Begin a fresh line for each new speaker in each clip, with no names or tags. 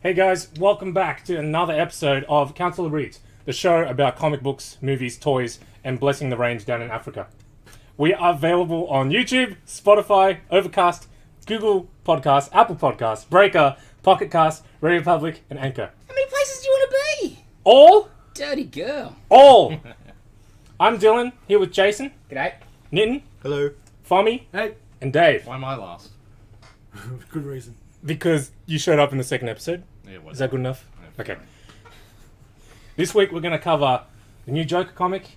Hey guys, welcome back to another episode of Council of Reads, the show about comic books, movies, toys, and blessing the range down in Africa. We are available on YouTube, Spotify, Overcast, Google Podcasts, Apple Podcasts, Breaker, Pocket Cast, Radio Public, and Anchor.
How many places do you want to be?
All?
Dirty girl.
All! I'm Dylan, here with Jason,
G'day.
Nitin,
Hello.
Fommy,
Hey.
and Dave.
Why am I last?
Good reason.
Because you showed up in the second episode.
Yeah, it was.
Is that good enough?
Yeah,
Okay. This week we're going to cover the new Joker comic,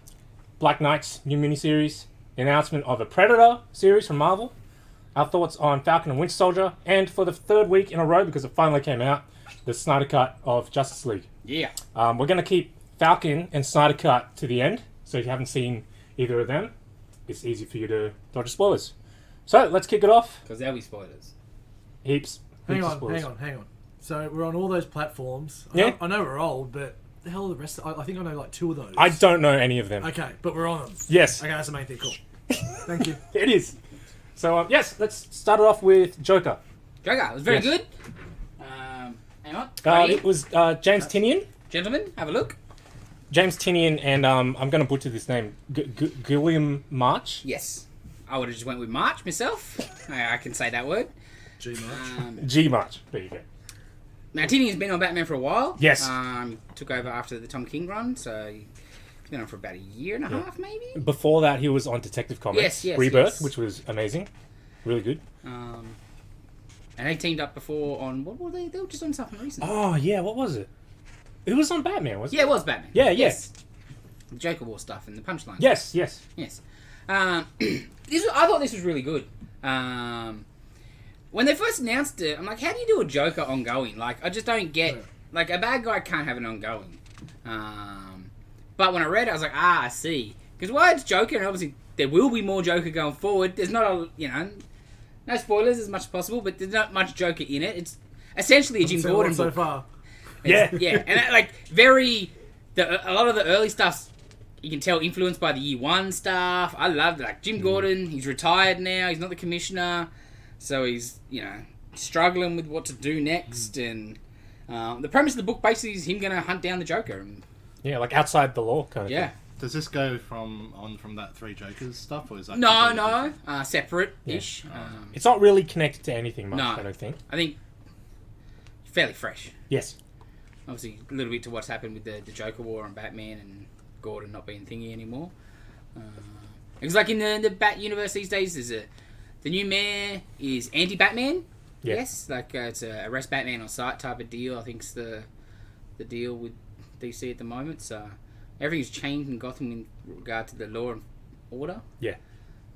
Black Knight's new miniseries, the announcement of a Predator series from Marvel, our thoughts on Falcon and Winter Soldier, and for the third week in a row, because it finally came out, the Snyder Cut of Justice League.
Yeah.
We're going to keep Falcon and Snyder Cut to the end, so if you haven't seen either of them, it's easy for you to dodge spoilers. So, let's kick it off.
Because there'll be spoilers.
Heaps of
Hang
spoilers.
on. So we're on all those platforms.
Yeah.
I know we're old, but the hell are the rest? I think I know like two of those.
I don't know any of them.
Okay, but we're on them.
Yes.
Okay, that's the main thing. Cool. Thank you.
It is. So, yes, let's start it off with Joker.
Joker, it was very
Yes.
good. Hang on.
It was James Tynion.
Gentlemen, have a look.
James Tynion and I'm going to butcher this name. Gilliam March.
Yes. I would have just went with March myself. I can say that word.
G much.
G March. There you go.
Now, Tinian's been on Batman for a while.
Yes.
Took over after the Tom King run, so he's been on for about a year and a half, maybe.
Before that, he was on Detective Comics.
Yes,
Rebirth,
yes.
which was amazing. Really good.
And they teamed up before on... What were they? They were just on something recently.
Oh, yeah, what was it? It was on Batman, wasn't
Yeah, it was Batman.
Yeah,
yes. The Joker War stuff and the punchline.
Yes, yes.
Yes. I thought this was really good. When they first announced it, I'm like, how do you do a Joker ongoing? Like, I just don't get... Like, a bad guy can't have an ongoing. But when I read it, I was like, I see. Because why it's Joker, and obviously there will be more Joker going forward. There's not a, no spoilers as much as possible, but there's not much Joker in it. It's essentially a Jim Gordon
so
book.
far.
Yeah.
Yeah, and a lot of the early stuff you can tell influenced by the Year One stuff. I loved it. Like Jim Gordon, he's retired now. He's not the commissioner, so he's struggling with what to do next. And the premise of the book basically is him going to hunt down the Joker. And,
Yeah, like outside the law kind of
yeah.
thing.
Does this go from that Three Jokers stuff, or is that
No, separate-ish.
It's not really connected to anything much,
No.
I don't think.
I think fairly fresh.
Yes.
Obviously, a little bit to what's happened with the Joker War and Batman and Gordon not being thingy anymore. Because like in the Bat universe these days, the new mayor is anti-Batman.
Yeah.
Yes, like it's a arrest Batman on sight type of deal. I think's the deal with DC at the moment. So everything's changed in Gotham in regard to the law and order.
Yeah.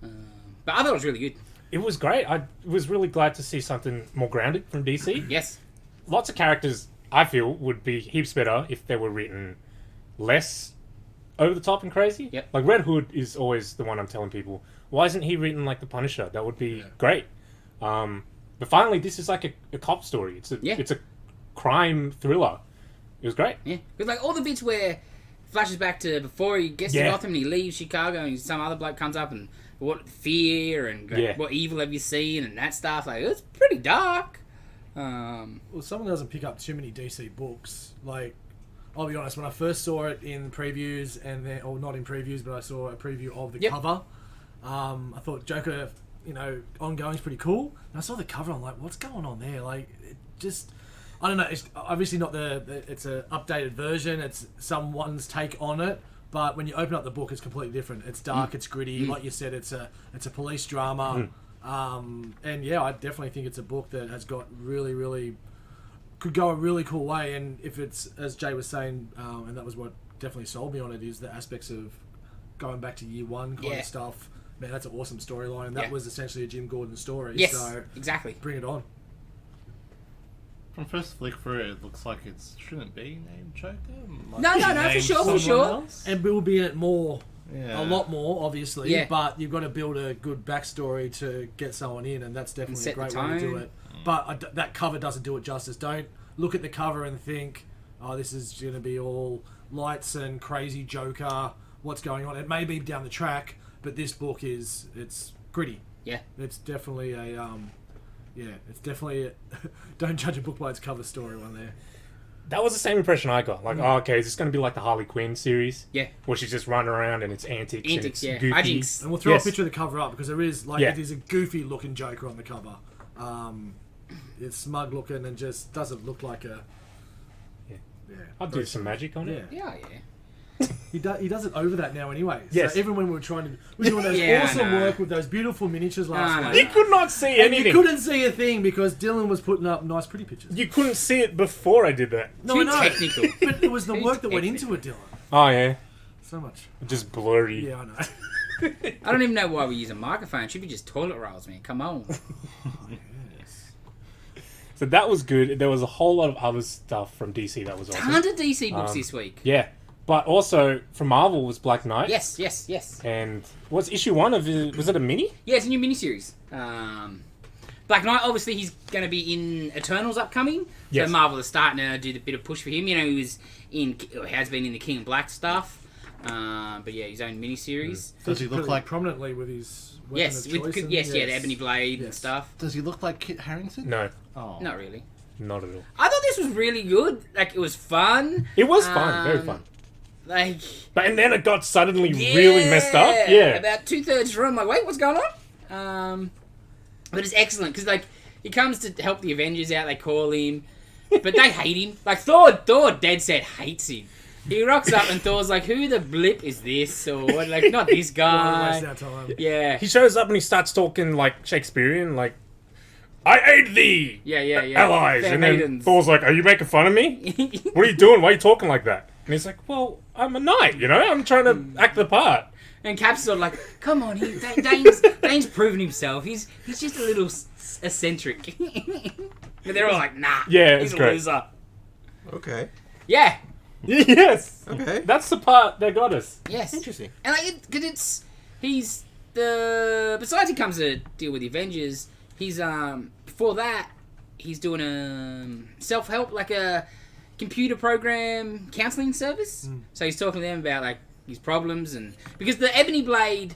But I thought it was really good.
It was great. I was really glad to see something more grounded from DC.
Yes.
Lots of characters, I feel, would be heaps better if they were written less over the top and crazy.
Yep.
Like Red Hood is always the one I'm telling people, why isn't he written like the Punisher? That would be great. But finally, this is like a cop story. It's a crime thriller. It was great.
Yeah. Because like all the bits where flashes back to before he gets to Gotham and he leaves Chicago and some other bloke comes up and what fear and what evil have you seen and that stuff. Like it's pretty dark.
Well, someone doesn't pick up too many DC books. Like, I'll be honest, when I first saw it in previews, or not in previews, but I saw a preview of the cover, I thought Joker, ongoing is pretty cool. And I saw the cover, I'm like, what's going on there? Like, it just, I don't know. It's obviously not it's an updated version. It's someone's take on it. But when you open up the book, it's completely different. It's dark, it's gritty. Like you said, it's a police drama. And yeah, I definitely think it's a book that has got really could go a really cool way. And if it's, as Jay was saying, and that was what definitely sold me on it, is the aspects of going back to Year One kind of stuff. Man, that's an awesome storyline. And that was essentially a Jim Gordon story.
Yes,
so
exactly.
Bring it on.
From first flick through, it looks like it shouldn't be named Joker.
No, for sure.
Else?
And we'll be in it more.
Yeah.
A lot more, obviously,
Yeah.
but you've got to build a good backstory to get someone in, and that's definitely a great way to do it. But that cover doesn't do it justice. Don't look at the cover and think, oh, this is going to be all lights and crazy Joker, what's going on. It may be down the track, but this book it's gritty.
Yeah.
It's definitely yeah, it's definitely don't judge a book by its cover story one there.
That was the same impression I got. Like, oh, okay, is this going to be like the Harley Quinn series?
Yeah.
Where she's just running around and it's antics and it's
yeah.
goofy.
Hijinks.
And we'll throw
Yes.
a picture of the cover up because there is like
Yeah.
it is a goofy looking Joker on the cover. It's smug looking and just doesn't look like a. Yeah.
I'll do some magic on
Yeah.
it.
Yeah.
He does it over that now anyway.
Yes.
So even when we were doing those
Yeah, I
awesome
know.
work with those beautiful miniatures last
No,
week.
You could not see
And
anything.
you couldn't see a thing because Dylan was putting up nice, pretty pictures.
You couldn't see it before I did that.
No,
Too
I know.
technical.
But it was the
Too
work that went
technical.
into it, Dylan.
Oh, yeah.
So much.
Just blurry.
Yeah, I know.
I don't even know why we use a microphone. It should be just toilet rolls, man. Come on.
So that was good. There was a whole lot of other stuff from DC that was awesome.
Tons of DC books this week.
Yeah. But also, from Marvel was Black Knight.
Yes, yes, yes.
And what's issue 1 of it? Was it a mini?
Yeah, it's a new miniseries. Black Knight, obviously, he's going to be in Eternals upcoming.
Yes.
So Marvel is starting to do a bit of push for him. You know, he was has been in the King of Black stuff. But yeah, his own miniseries.
Does he look
Pretty
like?
prominently with his weapon
Yes,
of
with,
choice and-
yes, yeah, the Ebony Blade and
Yes.
stuff.
Does he look like Kit Harington?
No,
Oh,
Not really.
not at all.
I thought this was really good. Like, it was fun.
It was fun. Very fun.
Like,
And then it got suddenly really messed up. Yeah.
About 2/3 through, I'm like, wait, what's going on? But it's excellent because, like, he comes to help the Avengers out. They call him, but they hate him. Like Thor, dead set hates him. He rocks up and Thor's like, "Who the blip is this?" Or what? Like, not this
Don't
guy.
waste our time.
Yeah,
He shows up and he starts talking like Shakespearean, like, I aid thee,
yeah.
allies.
Fair
And then
maidens.
Thor's like, are you making fun of me? What are you doing? Why are you talking like that? And he's like, well, I'm a knight, you know? I'm trying to act the part.
And Cap's sort of like, "Come on, Dane's proven himself. He's just a little eccentric." But they're all like, "Nah,
Yeah,
he's
it's
a
great.
loser."
Okay.
Yeah,
Yes.
Okay.
That's the part that got us.
yes.
Interesting.
And like, because he's the besides he comes to deal with the Avengers. He's before that he's doing a self-help, like a computer program counseling service. So he's talking to them about like his problems, and because the Ebony Blade,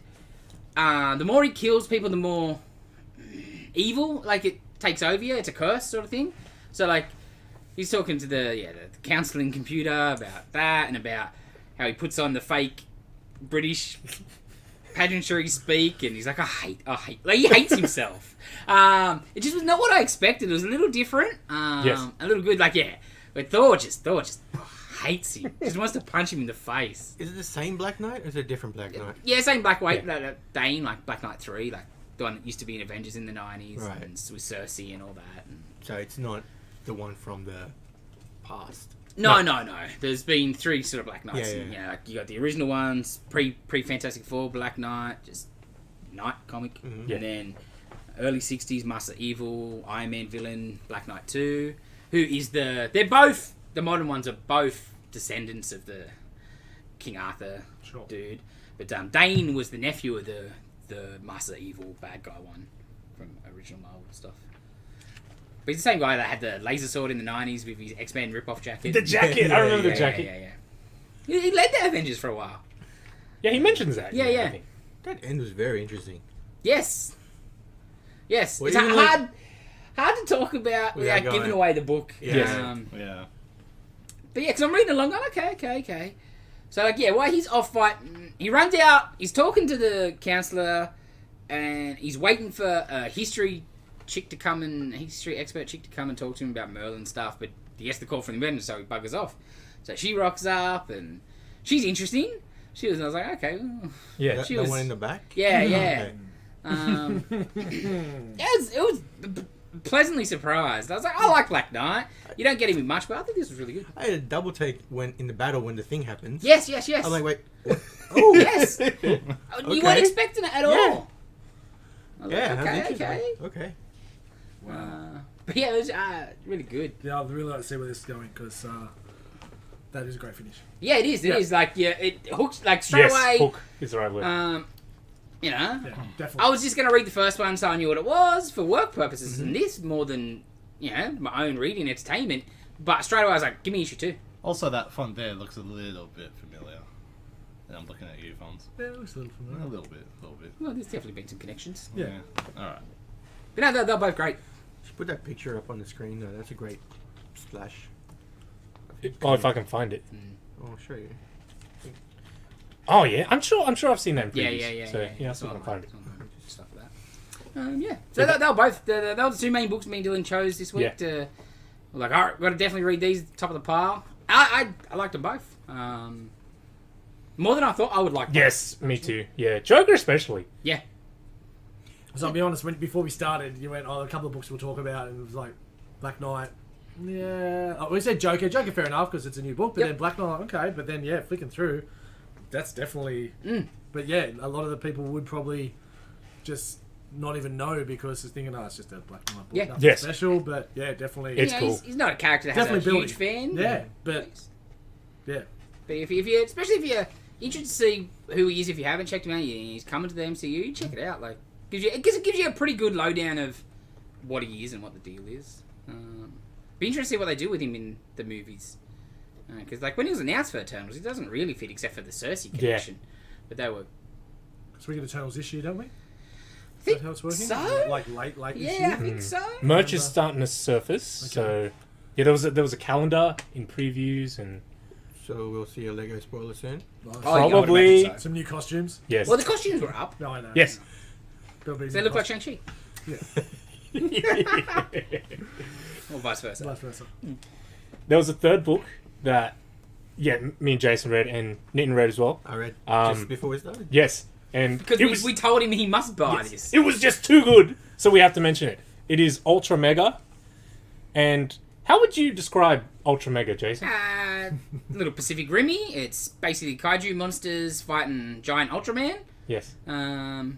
the more he kills people, the more evil like it takes over you. It's a curse sort of thing. So like he's talking to the counseling computer about that and about how he puts on the fake British pageantry speak, and he's like, I hate. Like, he hates himself. It just was not what I expected. It was a little different.
Yes.
A little good. Like, yeah. But Thor just hates him. Just wants to punch him in the face.
Is it the same Black Knight or is it a different Black Knight?
Yeah, same Black White, Dane, like Black Knight 3, like the one that used to be in Avengers in the 90s,
Right.
and with Cersei and all that. And...
So it's not the one from the past.
No. There's been 3 sort of Black Knights.
Yeah.
And, like, you got the original ones, pre Fantastic Four, Black Knight, just Knight comic,
Mm-hmm.
and then early 60s Master Evil, Iron Man villain, Black Knight 2, who is the modern ones are both descendants of the King Arthur dude, but Dane was the nephew of the Master Evil bad guy one from original Marvel stuff. But he's the same guy that had the laser sword in the 90s with his X-Men rip-off jacket.
The jacket. I remember the jacket.
Yeah. He led the Avengers for a while.
Yeah, he mentions that.
Yeah.
I think.
That end was very interesting.
Yes. Yes.
Well,
It's
even
hard to talk about without
going-
giving away the book.
Yes.
Yeah.
But yeah, because I'm reading along, going, okay. So, like, yeah, while he's off fighting, he runs out, he's talking to the counsellor, and he's waiting for a history expert chick to come and talk to him about Merlin stuff, but he gets the call from the Avengers, so he buggers off. So she rocks up, and she's interesting. I was like, okay.
Yeah.
The,
She
the
was-
one in the back?
Yeah.
Okay.
It was pleasantly surprised. I was like, I like Black Knight. You don't get him in much, but I think this was really good.
I had a double take when in the battle when the thing happens.
Yes.
I'm like, wait.
Oh, yes. You
Okay.
weren't expecting it at all. I was
Yeah,
like,
that's interesting.
okay.
Okay.
But yeah, it was really good.
Yeah, I'd really like to see where this is going because that is a great finish.
Yeah, it is. It
Yeah.
is like it hooks like straight
Yes,
away.
hook is the right word.
You know,
Yeah, definitely.
I was just gonna read the first one so I knew what it was for work purposes, and this more than my own reading entertainment. But straight away I was like, give me issue 2.
Also, that font there looks a little bit familiar. And I'm looking at you, fonts.
Yeah, it looks a little
A
familiar.
little bit.
Well, there's definitely been some connections.
Yeah.
Alright.
But no, they're both great.
Just put that picture up on the screen though. That's a great splash.
Oh, if I can find it.
I'll show you.
Oh yeah, I'm sure I've seen that in
Yeah,
previews. So yeah, I still can find it.
Stuff like that. Yeah. So they were both. They were the two main books me and Dylan chose this week.
Yeah.
We're like, all right, we've got to definitely read these. Top of the pile. I liked them both. More than I thought I would like.
Yes, me too. Yeah, Joker especially.
Yeah.
So I'll be honest, before we started, you went, a couple of books we'll talk about, and it was like Black Knight. Yeah. Oh, we said Joker. Joker, fair enough, because it's a new book. But then Black Knight, okay. But then, yeah, flicking through, that's definitely... But yeah, a lot of the people would probably just not even know because they're thinking, it's just a Black Knight book.
Yeah.
Nothing
Yes.
special, but yeah, definitely...
It's cool.
He's not a character that has
Definitely
a huge fan.
Yeah, but... Yeah.
But if you, especially if you're interested to see who he is, if you haven't checked him out, he's coming to the MCU. Check it out. Like, it gives you a pretty good lowdown of what he is and what the deal is. Be interesting to see what they do with him in the movies. Because like when he was announced for Eternals, he doesn't really fit except for the Cersei connection. But they were.
So we get Eternals this year, don't we?
I think
Is that how it's working?
so.
Like late this
Yeah,
year?
I think so.
Merch is starting to surface. So yeah, there was a calendar in previews and
So we'll see a Lego spoiler soon.
Nice.
Oh, yeah, I would
probably
imagine so.
Some new costumes.
yes.
Well, the costumes were up.
No, I know.
Yes.
There'll be
Does they
new
look like
costumes.
Shang-Chi?
Yeah.
Or vice versa.
Vice versa.
There was a third book that me and Jason read and Nitin read as well.
I read
Um,
just before we started.
Yes, and
Because we told him he must buy this.
it was just too good, so we have to mention it. It is Ultra Mega, and how would you describe Ultra Mega, Jason?
Little Pacific Rimmy. It's basically kaiju monsters fighting giant Ultraman.
Yes,
And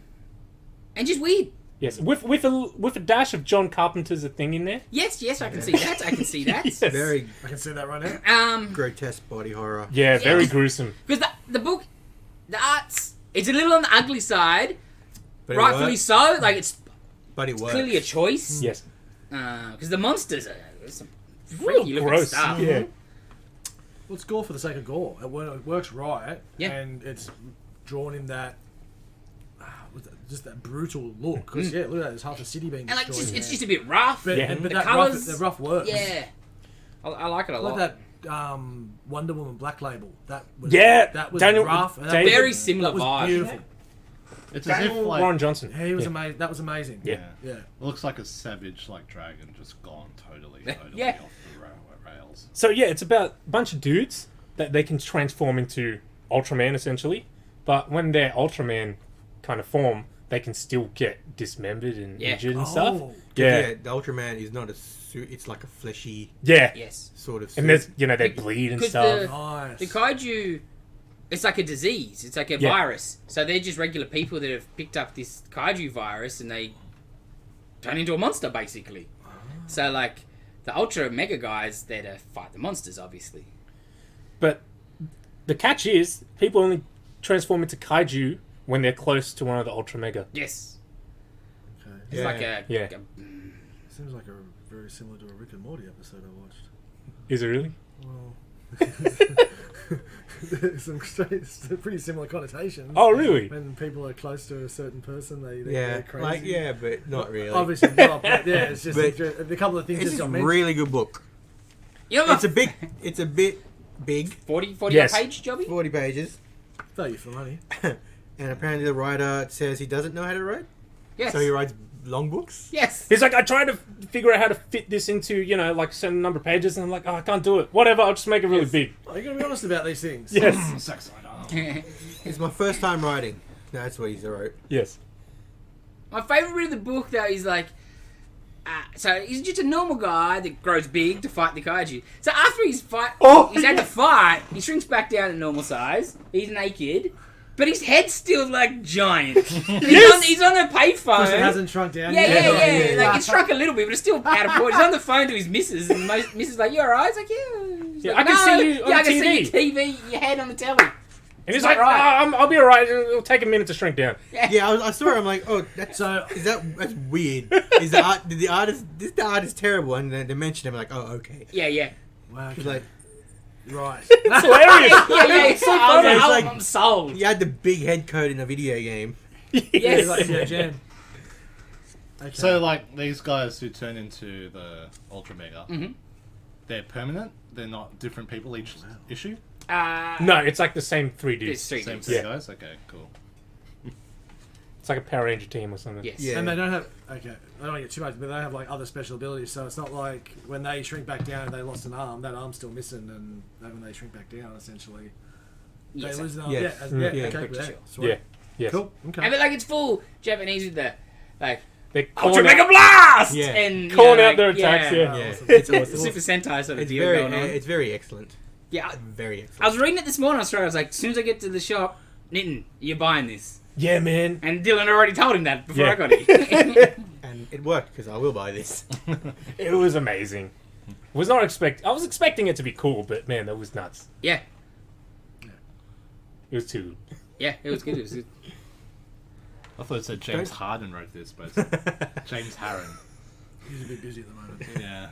just weird.
yes, with a dash of John Carpenter's a thing in there.
Yes, I can see that. I can see that.
Yes.
Very
I can see that right now.
grotesque body horror.
Yeah, very
Yes.
gruesome.
Because the book, the art's, it's a little on the ugly side.
But
Rightfully
it works.
so. Like, it's
But it works.
clearly a choice.
Yes,
Because the monsters are some
real
freaky looking
gross.
stuff.
Yeah,
Well, it's gore for the sake of gore. It works right.
Yeah.
And it's drawn in that... just that brutal look. Because, yeah, look at that. There's half the city being
And like,
destroyed.
it's just a bit rough.
But,
Yeah.
but
The
that
colours-
the rough works.
Yeah. I like it a lot.
Like that Wonder Woman Black Label. That was,
Yeah,
that was
Daniel-
rough. And that
David-
Very
was,
similar
that was
vibe.
beautiful.
It's as if
Daniel
like
Warren Johnson.
Yeah, he was
Yeah.
amazing. That was amazing.
Yeah.
Yeah.
it looks like a savage like dragon just gone totally
Yeah.
off the rails.
So yeah, it's about a bunch of dudes that they can transform into Ultraman essentially, but when they're Ultraman kind of form, they can still get dismembered and injured and stuff.
Oh.
Yeah,
The Ultraman is not a suit. It's like a fleshy
yeah.
Yes.
sort of suit.
And there's they bleed and
'Cause
stuff.
Nice.
The kaiju, it's like a disease. It's like a
Yeah.
virus. So they're just regular people that have picked up this kaiju virus and they turn into a monster, basically. So, like, the Ultra Mega guys, they're to fight the monsters, obviously.
But the catch is, people only transform into kaiju when they're close to one of the Ultra Mega.
Yes.
Okay.
It's
Yeah.
like a...
Yeah.
like a-
Seems like very similar to a Rick and Morty episode I watched.
Is it really?
Well, there's some pretty similar connotations.
Oh, really?
When people are close to a certain person, they
yeah,
they're crazy.
like but not really.
Obviously, not, but yeah, it's just
But
a couple of things
It's
that
a
got mentioned.
really good book.
You know
It's a bit big,
40
Yes.
page jobby?
40 pages,
Value for money.
and apparently the writer says he doesn't know how to write,
Yes.
so he writes long books.
Yes.
He's like, I tried to figure out how to fit this into, like a certain number of pages, and I'm like, oh, I can't do it. Whatever, I'll just make it really big.
Oh, you gotta be honest about these things.
Yes.
Sex Snyder.
It's my first time writing. That's what he wrote.
Yes.
My favourite bit of the book, though, is like... so he's just a normal guy that grows big to fight the kaiju. So after he's had to fight, he shrinks back down to normal size. He's naked, but his head's still like giant. He's on a payphone.
Because it hasn't shrunk down
Yeah,
yet.
yeah. Like it's shrunk a little bit, but it's still out of proportion. He's on the phone to his missus, and missus like, "You alright?" It's like, "Yeah." He's
Yeah,
like,
I can see you on
I
the
can see
TV.
your TV, your head on the telly.
And he's
not
like,
right.
I'll be alright. It'll take a minute to shrink down.
Yeah, I saw it. I'm like, oh, that's weird. Is the art? Did the artist? The art is terrible, and then they mentioned him. I'm like, oh, okay.
Yeah.
Wow,
It's like
right.
It's hilarious.
Yeah.
It's so funny.
It's like-
I'm sold.
you had the big head code in a video game.
Yes.
Like, yeah, Jam. Okay.
So, like, these guys who turn into the Ultra Mega,
Mhm.
they're permanent? They're not different people each issue?
No, it's like the same three dudes.
It's three
Same
dudes.
three
Yeah.
guys? Okay, cool.
It's like a Power Ranger team or something.
Yes.
Yeah.
And they don't have I don't want to get too much, but they have like other special abilities. So it's not like when they shrink back down and they lost an arm, that arm's still missing, and then when they shrink back down, essentially
Yes.
they lose an arm.
Yes.
Yeah,
Yeah.
okay,
Pretty
yeah,
sure.
sweet.
Yeah. Yes.
Cool. Okay.
And but like it's full Japanese with the like
They're
Ultra
calling
Mega
out,
Blast
Yeah.
and you
calling
know,
out
like,
their attacks. Yeah.
Yeah,
Awesome.
it's
The
awesome.
Super Sentai sort of
It's
deal
very,
going on.
it's very excellent.
Yeah,
Very excellent.
I was reading it this morning. I was like, as soon as I get to the shop, Nitin, you're buying this.
Yeah, man.
And Dylan already told him that before
Yeah.
I got it.
And it worked because I will buy this.
It was amazing. I was expecting it to be cool, but man, that was nuts.
yeah,
It was too.
yeah, it was good. It was good.
I thought it said James
Don't-
Harden wrote this, but it's James Harron.
He's a bit busy at the moment.
Yeah.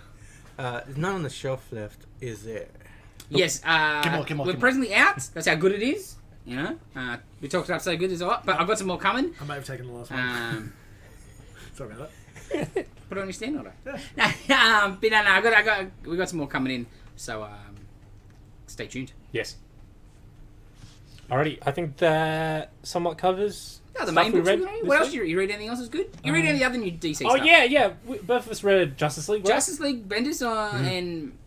There's none on the shelf left, is there?
Yes,
Come on,
we're
come on.
presently out. That's how good it is. You know, we talked about so good as a lot, but I've got some more coming.
I may have taken the last one. Sorry about that.
Put it on your stand order. But no, we got some more coming in. So stay tuned.
Yes. Alrighty, I think that somewhat covers.
No, the
stuff
main
we
books.
read
We read.
this
What else
week.
did you read? Anything else is good? You read any other new DC
Oh
stuff?
yeah. Both of us read Justice League. Right?
Justice League, Bendis and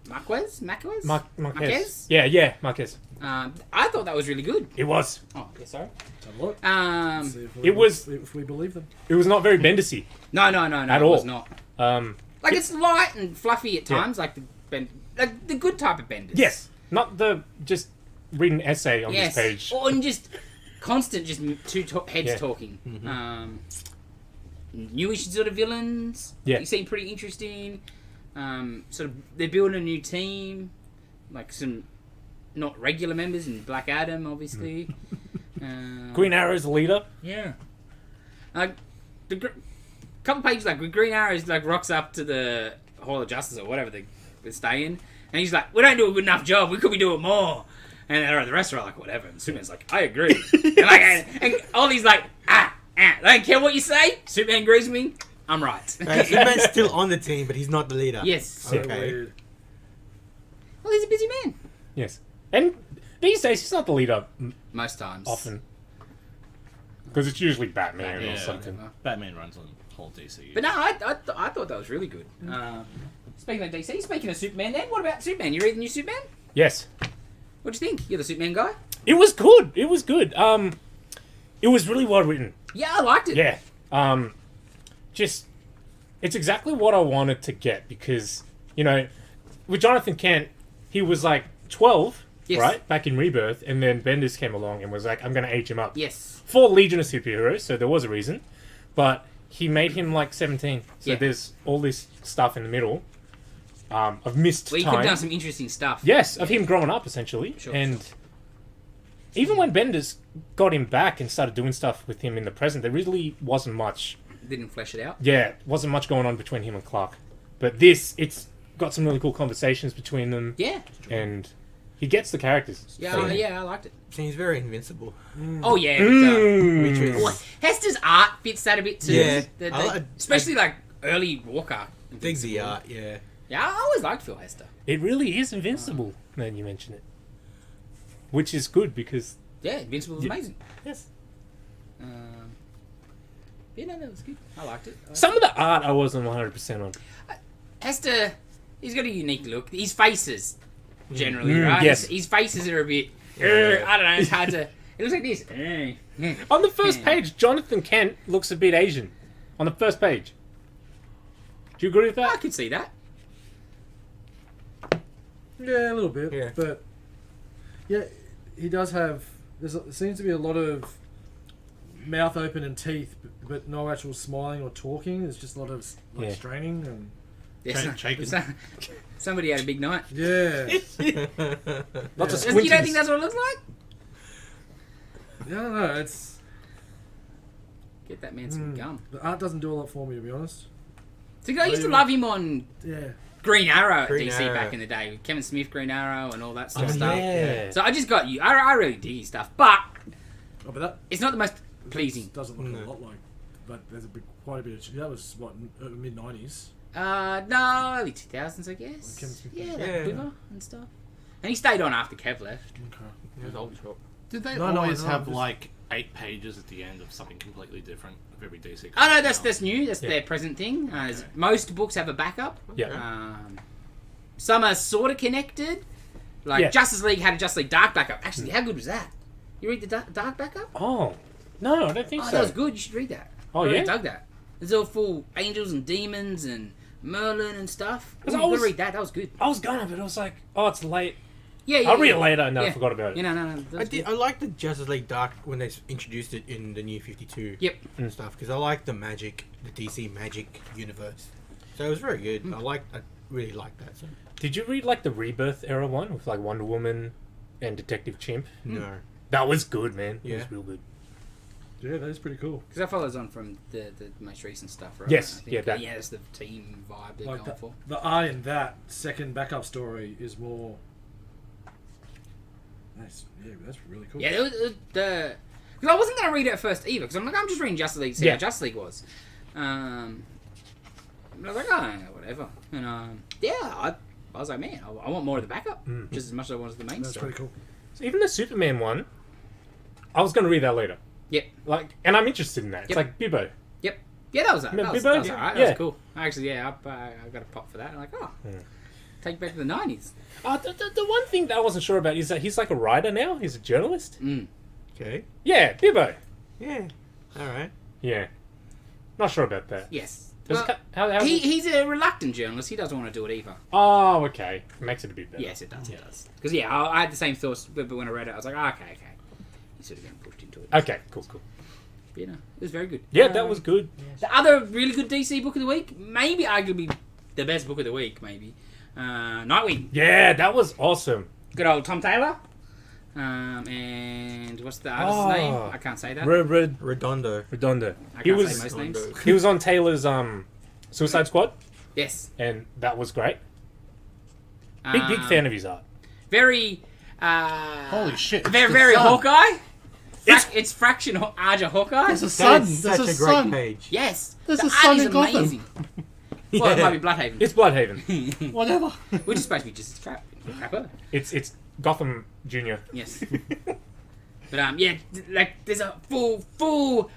Marquez.
Marquez. Yeah, Marquez.
I thought that was really good.
It was.
Oh, yeah, sorry.
Have a look. See if we,
It was-
if we believe them.
It was not very Bendisy.
No,
At
it was
all.
not.
Um,
Like it's light and fluffy at
Yeah.
times, like the good type of Bendis.
yes, not the just read an essay on
Yes.
this page.
Or and just constant, just two heads
Yeah.
talking. Newish sort of villains.
Yeah.
You seem pretty interesting. Sort of, they're building a new team, like some not regular members, and Black Adam, obviously.
Green Arrow's the leader.
Yeah. Like couple pages, like Green Arrow like rocks up to the Hall of Justice or whatever they stay in, and he's like, "We don't do a good enough job. We could be doing more." And the rest are like, "Whatever." And Superman's like, "I agree." and Ollie's like, "I don't care what you say." Superman agrees with me. I'm right.
Superman's still on the team, but he's not the leader.
Yes.
So
Okay.
weird.
Well, he's a busy man.
Yes, and these days he's not the leader
Most times.
often because it's usually Batman
Yeah.
or something.
Batman runs on the whole DC.
But no, I thought that was really good. Speaking of DC, speaking of Superman, then what about Superman? You read the new Superman?
Yes,
What do you think? You're the Superman guy.
it was good. It was good. It was really well written.
Yeah, I liked it.
Yeah. Just it's exactly what I wanted to get because with Jonathan Kent, he was like 12,
Yes.
right, back in Rebirth, and then Bendis came along and was like, "I'm going to age him up."
Yes.
For Legion of Superheroes, so there was a reason, but he made him like 17. So
Yeah.
there's all this stuff in the middle of missed
Well, you could have
time.
done some interesting stuff.
Yes, of him growing up essentially,
Sure,
and even when Bendis got him back and started doing stuff with him in the present, there really wasn't much.
Didn't flesh it out.
Yeah, wasn't much going on between him and Clark. But this, it's got some really cool conversations between them,
Yeah.
and he gets the characters.
Yeah,
So-
I liked it.
Seems very invincible.
Oh, yeah.
Mm.
Which was-
Well, Hester's art fits that a bit too.
Yeah.
Especially like early Walker.
Dig the art, yeah.
Yeah, I always liked Phil Hester.
It really is invincible, now you mention it. Which is good because...
Yeah, Invincible was
Yeah.
amazing.
Yes.
Yeah, no, that was good. I liked it.
Some of the art I wasn't 100% on.
Hester, he's got a unique look. His faces, generally,
Mm,
right?
yes.
His faces are a bit... I don't know, it's hard to... It looks like this.
On the first
Yeah.
page, Jonathan Kent looks a bit Asian. On the first page. Do you agree with
I
that?
could see that.
Yeah, a little bit.
Yeah.
But yeah, he does have. There seems to be a lot of mouth open and teeth, but no actual smiling or talking. There's just a lot of
Yeah.
straining and
Yeah,
Shaken.
somebody had a big night.
yeah.
Lots of
Yeah.
You don't
squinties.
think that's what it looks like?
Yeah, I don't know. It's
Get that man some gum.
the art doesn't do a lot for me, to be honest.
See, I used to love him on
Yeah.
Green Arrow at
Green
DC
Arrow.
back in the day. With Kevin Smith, Green Arrow, and all that sort
Oh,
of stuff.
yeah.
So I just got you. I really dig his stuff, but
Oh, but that
it's not the most pleasing.
doesn't look
No.
a lot like. But there's quite quite a bit of... That was, what, mid-90s?
No, early 2000s, I guess.
Chemist
Yeah,
Before.
like
Yeah.
Quiver and stuff. And he stayed on after Kev left.
Okay.
It was old shop.
Did they
No,
always
no,
have
just-
like 8 pages at the end of something completely different of every DC?
Oh, no,
comic
that's
now?
new. That's their present thing. Most books have a backup.
Yeah.
Some are sort of connected. Like,
Yeah.
Justice League had a Justice League Dark backup. Actually, how good was that? You read the Dark backup?
Oh. No, I don't think
Oh,
so.
that was good. You should read that.
Oh,
I really
yeah?
dug that. It's all full angels and demons and Merlin and stuff.
Because
You
I
gotta
was-
read that. That was good.
I was gonna, but I was like, oh, it's late.
Yeah,
I'll read it later, and then I
Yeah.
forgot about it.
You know, no.
I did. I like the Justice League Dark when they introduced it in the New 52.
Yep.
And stuff because I like the magic, the DC magic universe. So it was very good. I really liked that. So
Did you read, like, the Rebirth era one with, like, Wonder Woman and Detective Chimp?
no.
That was good, man. It
Yeah.
was real good.
Yeah, that is pretty cool.
Because that follows on from the most recent stuff, right?
Yes,
I think,
yeah, that-
yeah, it's the team vibe they're
Like
going for.
the art in that second backup story is more... That's really cool.
Yeah, because I wasn't going to read it at first either, because I'm like, I'm just reading Justice League, see
Yeah.
how Justice League was. But I was like, oh, whatever. And I was like, man, I want more of the backup, just as much as I wanted the main
That's
story.
pretty cool.
So even the Superman one, I was gonna read that later.
Yep.
Like, and I'm interested in that. It's
Yep.
like Bibbo.
Yep. Yeah, that was that.
Remember
Was
Bibbo?
alright. That
Yeah.
was cool. Actually, yeah, I got a pop for that. I'm like, oh, take back to the 90s.
The one thing that I wasn't sure about is that he's like a writer now. He's a journalist.
Mm.
Okay.
Yeah, Bibbo.
Yeah. All right.
Yeah. Not sure about that.
Yes.
Does
Well,
it how
he's a reluctant journalist. He doesn't want to do it either.
Oh, okay. Makes it a bit better.
Yes, it does. It does. Because I had the same thoughts, but when I read it, I was like, oh, okay. He's sort of getting pushed into it.
Okay, cool.
But, you know, it was very good.
Yeah, that was good.
The other really good DC book of the week, maybe arguably the best book of the week, maybe. Nightwing.
Yeah, that was awesome.
Good old Tom Taylor. And what's the artist's name? I can't say that.
Redondo.
Redondo.
I
He
can't
was
say most names.
he was on Taylor's Suicide Squad,
Yes.
and that was great. Big fan of his art.
Very.
Holy shit! it's
Very,
the
very
sun.
Hawkeye.
It's-
It's Fraction Arja Hawkeye.
There's a
That
sun.
is
There's
such
a
a great
sun.
page.
Yes.
There's
the
a
art
sun
is
in Gotham.
amazing. Well, it might be Bloodhaven.
It's Bloodhaven.
Whatever.
Which is supposed to be just as crapper.
It's Gotham Junior.
Yes. But yeah, like there's a full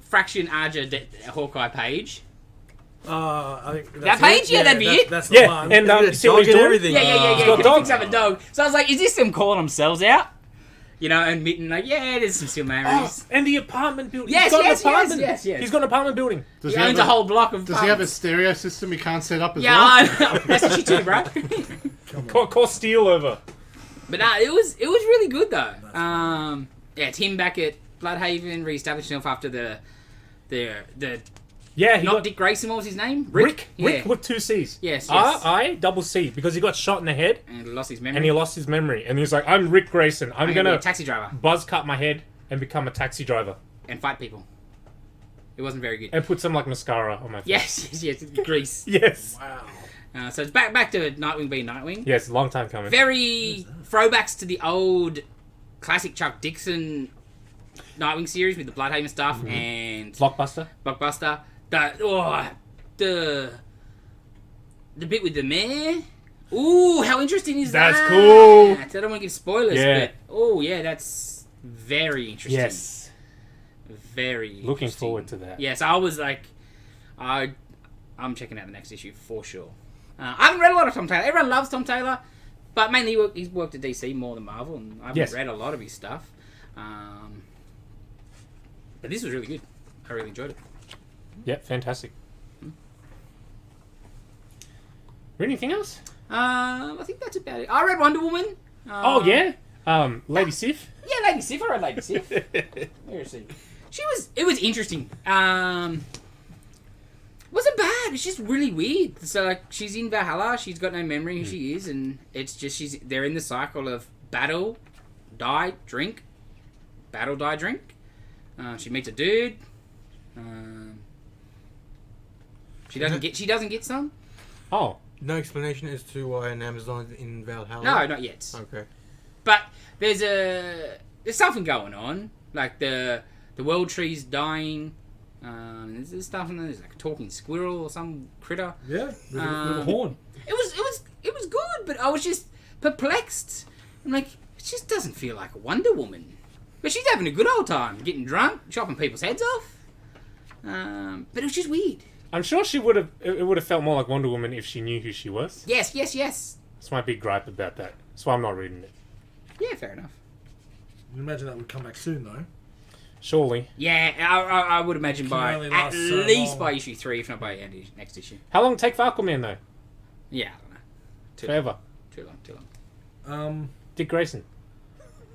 Fraction Arja Hawkeye page.
I think
That page? Yeah, that'd be it.
That's the
Yeah,
one.
and
Look at
you
the
see what
dog
he's
and
doing?
everything.
Yeah.
got
He
dog.
picks up a dog. So I was like, is this them calling themselves out? You know, admitting like, yeah, there's some similarities.
And the apartment building.
Yes,
He's got an
yes,
apartment.
yes.
He's got an apartment building.
Does
He owns a whole block of.
Does he have a
apartments.
stereo system he can't set up as
Yeah,
well?
I know. That's what you do, bro.
Call Steel over.
But nah, it was really good though. Yeah, it's him back at Bloodhaven, re-established himself after the
Yeah, he
not
got
Dick Grayson. What was his name?
Rick
Yeah.
with 2 C's.
Yes, yes.
R-I double C because he got shot in the head
And lost his memory.
and he lost his memory and he's like, I'm Rick Grayson. I'm
I'm gonna be
gonna
a taxi driver
buzz cut my head and become a taxi driver
and fight people. It wasn't very good.
and put some like mascara on my face.
Yes. Grease.
Yes.
Wow.
So it's back to Nightwing being Nightwing.
Yes, long time coming.
Very throwbacks to the old classic Chuck Dixon Nightwing series with the Bloodhaven stuff and
Blockbuster.
Blockbuster. The bit with the mayor. Ooh, how interesting is that?
That's cool.
I don't want to give spoilers,
Yeah.
but oh yeah, that's very interesting.
Yes.
Very
Looking
interesting.
forward to that.
Yes, I was like, I'm checking out the next issue for sure. I haven't read a lot of Tom Taylor. Everyone loves Tom Taylor, but mainly he's worked at DC more than Marvel, and I haven't
Yes.
read a lot of his stuff. But this was really good. I really enjoyed it.
Yep, fantastic. Read anything else?
I think that's about it. I read Wonder Woman.
Oh yeah. Lady Sif.
Yeah, Lady Sif. I read Lady Sif. Where is she? It was interesting. Wasn't bad. It's just really weird. So like, she's in Valhalla. She's got no memory who she is, and it's just they're in the cycle of battle, die, drink, battle, die, drink. She meets a dude. She doesn't get some.
Oh.
No explanation as to why an Amazon in Valhalla.
No, not yet.
Okay.
But there's something going on. Like the world tree's dying. There's stuff in there. There's like a talking squirrel or some critter.
Yeah, with a horn.
It was good, but I was just perplexed. I'm like, it just doesn't feel like a Wonder Woman. But she's having a good old time, getting drunk, chopping people's heads off. But it was just weird.
I'm sure she would have. It would have felt more like Wonder Woman if she knew who she was.
Yes.
That's my big gripe about that. That's why I'm not reading it.
Yeah, fair enough.
I imagine that would come back soon, though.
Surely.
Yeah, I would imagine
Can
by
only
at
last so
least
long.
by issue 3, if not by next issue.
How long take Falcon Man though?
Yeah, I don't know.
Forever.
Too long.
Dick Grayson.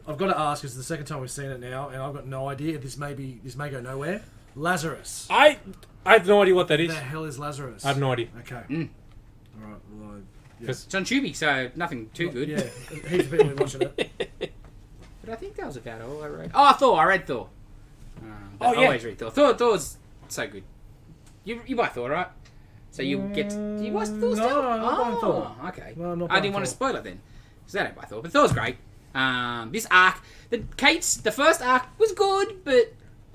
I've got to ask, because it's the second time we've seen it now, and I've got no idea. This may go nowhere. Lazarus.
I have no idea what that
Who
is.
the hell is Lazarus?
I have no idea.
Okay.
Mm.
All right. Well,
It's on Tubi, so nothing too good.
Yeah, heaps of people are watching it.
But I think that was about all I read. Oh, Thor! I read Thor.
Oh,
I
yeah.
always read Thor. Thor's so good. You buy Thor, right? So you get... Do you buy Thor
No,
still?
I'm not buying Thor.
Okay.
No, I'm not
I
buying
didn't want to
Thor.
spoil it then. So I don't buy Thor. But Thor's great. This arc... The first arc was good, but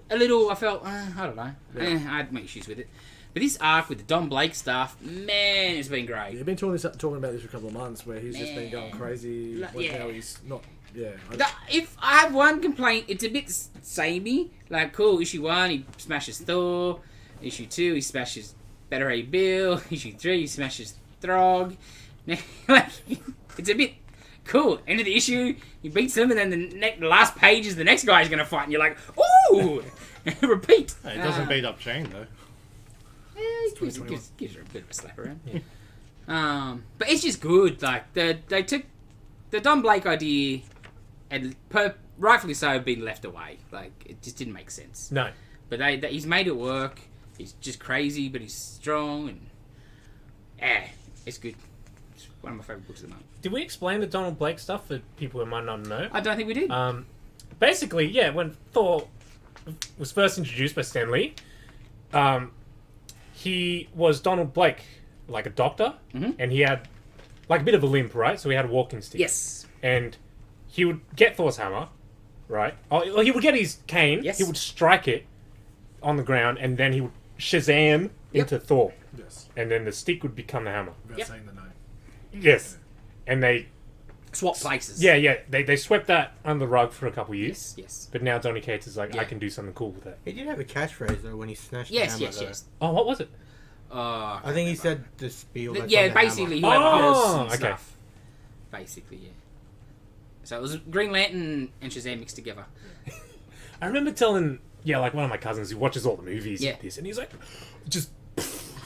a little... I felt... I don't know. I had my issues with it. But this arc with the Don Blake stuff, man, it's been great.
You've been talking about this for a couple of months, where he's just been going crazy.
Yeah.
Now he's not. Yeah.
If I have one complaint, it's a bit samey. Like, cool, issue 1, he smashes Thor. Issue 2, he smashes Better Ray Bill. Issue 3, he smashes Throg. Like, it's a bit cool. End of the issue, he beats him, and then the last page is the next guy he's going to fight, and you're like, ooh! Repeat.
It doesn't beat up Jane though.
Gives her a bit of a slap around. Yeah. But it's just good. Like, they took the Don Blake idea, and rightfully so, been left away. Like, it just didn't make sense.
No.
But he's made it work. He's just crazy, but he's strong, and it's good. It's one of my favourite books of the month.
Did we explain the Donald Blake stuff for people who might not know?
I don't think we did.
Basically, yeah, when Thor was first introduced by Stan Lee, he was Donald Blake, like a doctor, and he had like a bit of a limp, right? So he had a walking stick.
Yes.
And he would get Thor's hammer, right? Oh, he would get his cane.
Yes.
He would strike it on the ground, and then he would Shazam into Thor,
Yes.
and then the stick would become the hammer.
Without saying the name.
Yes. And they
Swap places.
Yeah, they swept that under the rug for a couple of years.
Yes.
But now Donny Cates is like,
Yeah.
I can do something cool with it.
He did have a catchphrase though when he snatched
Yes,
the hammer.
yes.
Oh, what was it?
I think he said the spiel. That's on
Yeah,
the
basically,
hammer.
whoever
Oh,
has some
okay.
stuff. Basically, yeah. So it was Green Lantern and Shazam mixed together.
I remember telling, like one of my cousins who watches all the movies
Yeah.
like this, and he's like, just,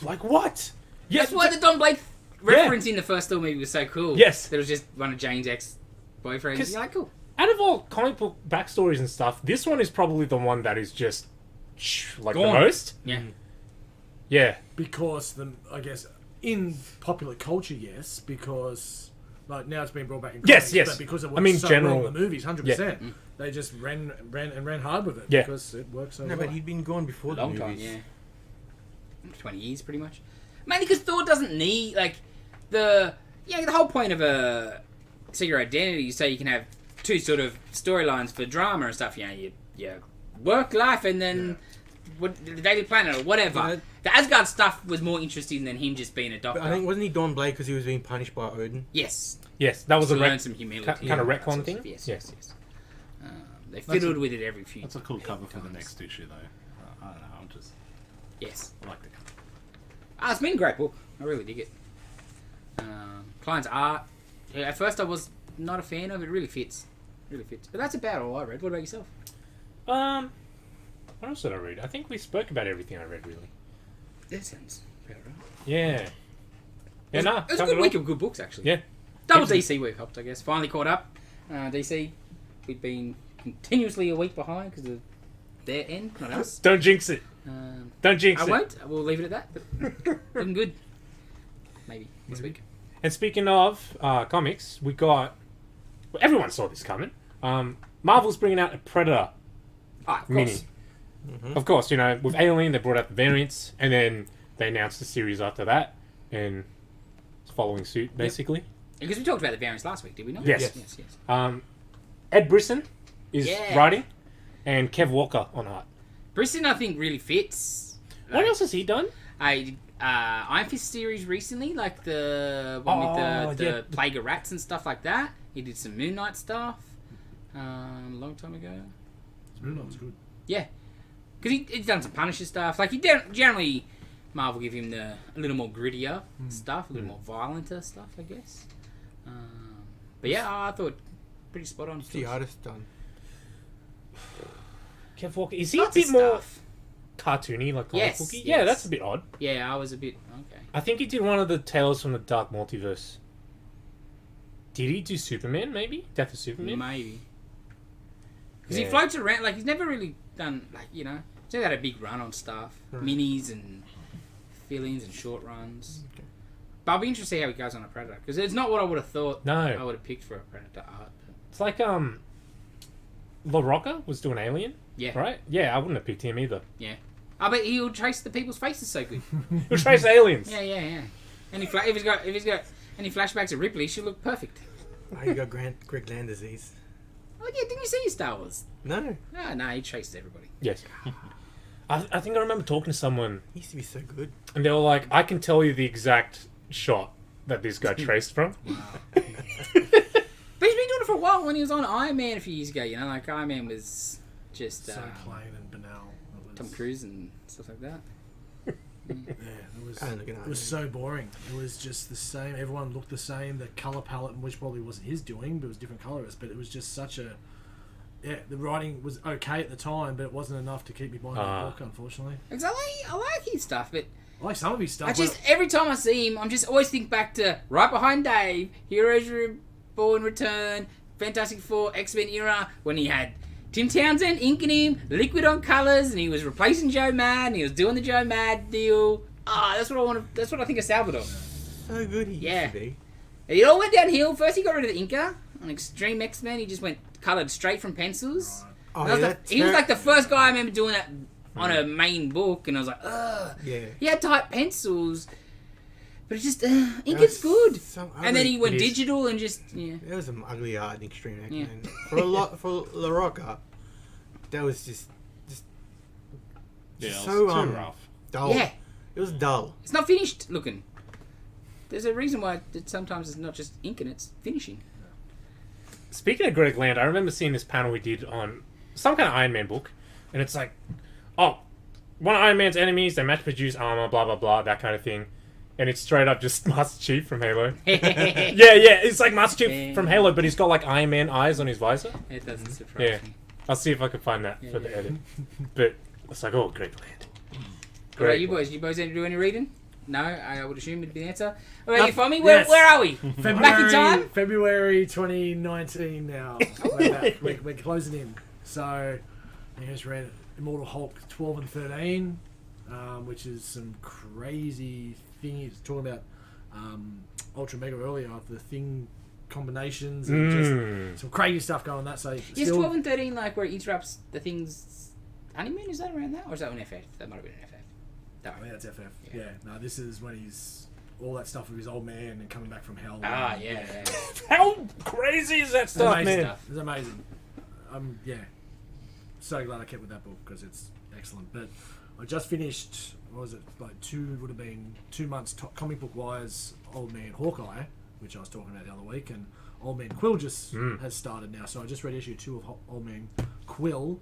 like, what?
That's why the Don Blake reference in the first Thor movie was so cool.
Yes.
That was just one of Jane's ex-boyfriends.
'Cause-
You're like, cool.
Out of all comic book backstories and stuff, this one is probably the one that is just, like,
Gone.
the most.
Yeah.
Yeah.
Because I guess in popular culture, yes, because like now it's been brought back in
Yes,
comics,
yes.
but because it
I
works
mean,
so
general-
well in the movies, 100%. They just ran hard with it
Yeah.
because it works so
No,
well.
but he'd been gone before
A
the
long
movies.
time, yeah. 20 years, pretty much. Mainly because Thor doesn't need, like, the whole point of a Secret Identity is so you can have two sort of storylines for drama and stuff. You know, your work life and then the Daily Planet or whatever.
Yeah.
The Asgard stuff was more interesting than him just being a doctor.
But I think wasn't he Don Blake because he was being punished by Odin?
Yes.
Yes, that was
To
a
learn some humility.
kind of
and that
retcon
sort of
thing?
stuff. Yes,
Yes.
yes. They fiddled with it every few
That's a cool cover for the
times.
next issue though. I don't know. I'm just
Yes.
I like the cover.
It's been a great book. I really dig it. Klein's art. At first I was not a fan of it. It really fits. Really fits. But that's about all I read. What about yourself?
What else did I read? I think we spoke about everything I read, really.
That sounds about right.
Yeah. Yeah,
It was a
covered
good
it
week
all.
of good books, actually.
Yeah.
Double DC week helped, I guess. Finally caught up. DC, we've been continuously a week behind because of their end, not us.
Don't jinx it. Don't jinx
I
it.
won't. We'll leave it at that. But looking good. Maybe this week.
And speaking of comics, we got... Well, everyone saw this coming. Marvel's bringing out a Predator
Of
mini.
course.
Of course, with Alien, they brought out the variants, and then they announced the series after that, and it's following suit, basically.
Because we talked about the variants last week, did we not?
Yes.
Yes.
Ed Brisson is
Yeah.
writing, and Kev Walker on art.
Briston, I think, really fits.
What else has he done?
Iron Fist series recently, like the one with the Plague of Rats and stuff like that. He did some Moon Knight stuff a long time ago.
Moon Knight was good.
Yeah, because he's done some Punisher stuff. Like, he generally, Marvel give him a little more grittier stuff, a little more violenter stuff, I guess. But yeah, I thought pretty spot on.
What's the artist done?
Kev Walker. Is he
Lots
a bit
of
more
stuff.
cartoony, like comic
Yes,
booky?
yes.
Yeah, that's a bit odd.
Yeah, I was a bit okay.
I think he did one of the Tales from the Dark Multiverse. Did he do Superman, maybe? Death of Superman?
Maybe. Because
Yeah.
he floats around, like, he's never really done, like, he's never had a big run on stuff.
Right.
Minis and fill-ins and short runs.
Okay.
But I'll be interested to see how he goes on a Predator. Because it's not what I would have thought
No.
I would have picked for a Predator art. But
It's like, La Rocca was doing Alien,
yeah.
right? Yeah, I wouldn't have picked him either.
I bet he'll trace the people's faces so good.
He'll trace aliens.
Yeah. And if he's got any flashbacks of Ripley, she'll look perfect.
Oh, you got Greg Land disease.
Oh yeah, didn't you see Star Wars?
No.
No, he traced everybody.
Yes. I think I remember talking to someone,
He used to be so good.
and they were like, I can tell you the exact shot that this guy traced from.
But he's been doing it for a while. When he was on Iron Man a few years ago, like Iron Man was just
So plain and banal. It
Tom
was,
Cruise and stuff like that.
Yeah, it was.
I don't look at
It was so boring. It was just the same. Everyone looked the same. The color palette, which probably wasn't his doing, but it was different colorists. But it was just such a. Yeah, the writing was okay at the time, but it wasn't enough to keep me buying the book, unfortunately.
Because I like his stuff, but
I like some of his stuff.
I just every time I see him, I'm just always think back to right behind Dave, Heroes Reborn Return, Fantastic Four, X-Men era, when he had Tim Townsend inking him, liquid on colours, and he was replacing Joe Mad, and he was doing the Joe Mad deal. That's what I want. That's what I think of Salvador.
So good he
Yeah.
used to be.
It all went downhill. First, he got rid of the inker on Extreme X-Men. He just went coloured straight from pencils.
Oh,
That was
yeah,
he was like the first guy I remember doing that on a main book, and I was like, ugh.
Yeah.
He had type pencils, but it just inking's good. And then he went
It is.
digital and just
There was some ugly art in Extreme
Yeah.
X-Men. For La Rocca, that was just
Yeah, it
so
was too rough.
dull.
Yeah.
It was dull.
It's not finished looking. There's a reason why sometimes it's not just inking; it's finishing.
Speaking of Greg Land, I remember seeing this panel we did on some kind of Iron Man book, and it's like, oh, one of Iron Man's enemies, they mass-produce armor, blah, blah, blah, that kind of thing. And it's straight up just Master Chief from Halo. Yeah, it's like Master Chief from Halo, but he's got like Iron Man eyes on his visor.
It doesn't surprise
Yeah.
me.
I'll see if I can find that for the
yeah.
edit. But it's like, oh, Greg Land.
All right, you boys do any reading? No, I would assume it'd be the answer. All right, you follow me? Where are we? Back in time?
February 2019 now. We're back. We're closing in. So, I just read Immortal Hulk 12 and 13, which is some crazy thing. He's talking about Ultra Mega earlier, the thing combinations and just some crazy stuff going on that. So,
Is 12 and 13 like where it interrupts the thing's honeymoon? Is that around that? Or is that on FF? That might have been an FF.
I think that's FF. Yeah. No, this is when he's all that stuff with his old man and coming back from hell.
Yeah.
How crazy is that stuff,
amazing
man?
stuff. It's amazing. So glad I kept with that book because it's excellent. But I just finished. What was it? Like 2 months comic book wise. Old Man Hawkeye, which I was talking about the other week, and Old Man Quill just has started now. So I just read issue 2 of Old Man Quill.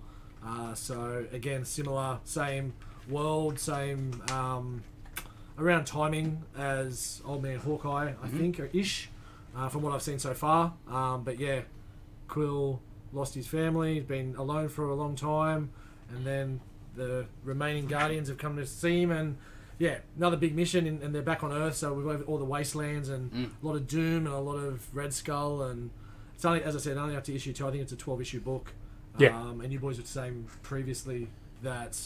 So again, similar, same world, same around timing as Old Man Hawkeye, I think, or ish, from what I've seen so far. But yeah, Quill lost his family, he's been alone for a long time, and then the remaining Guardians have come to see him, and yeah, another big mission, and they're back on Earth. So we've got all the wastelands and a lot of Doom and a lot of Red Skull, and it's only, as I said, only up to issue 2. I think it's a 12-issue book.
Yeah.
And you boys were saying previously that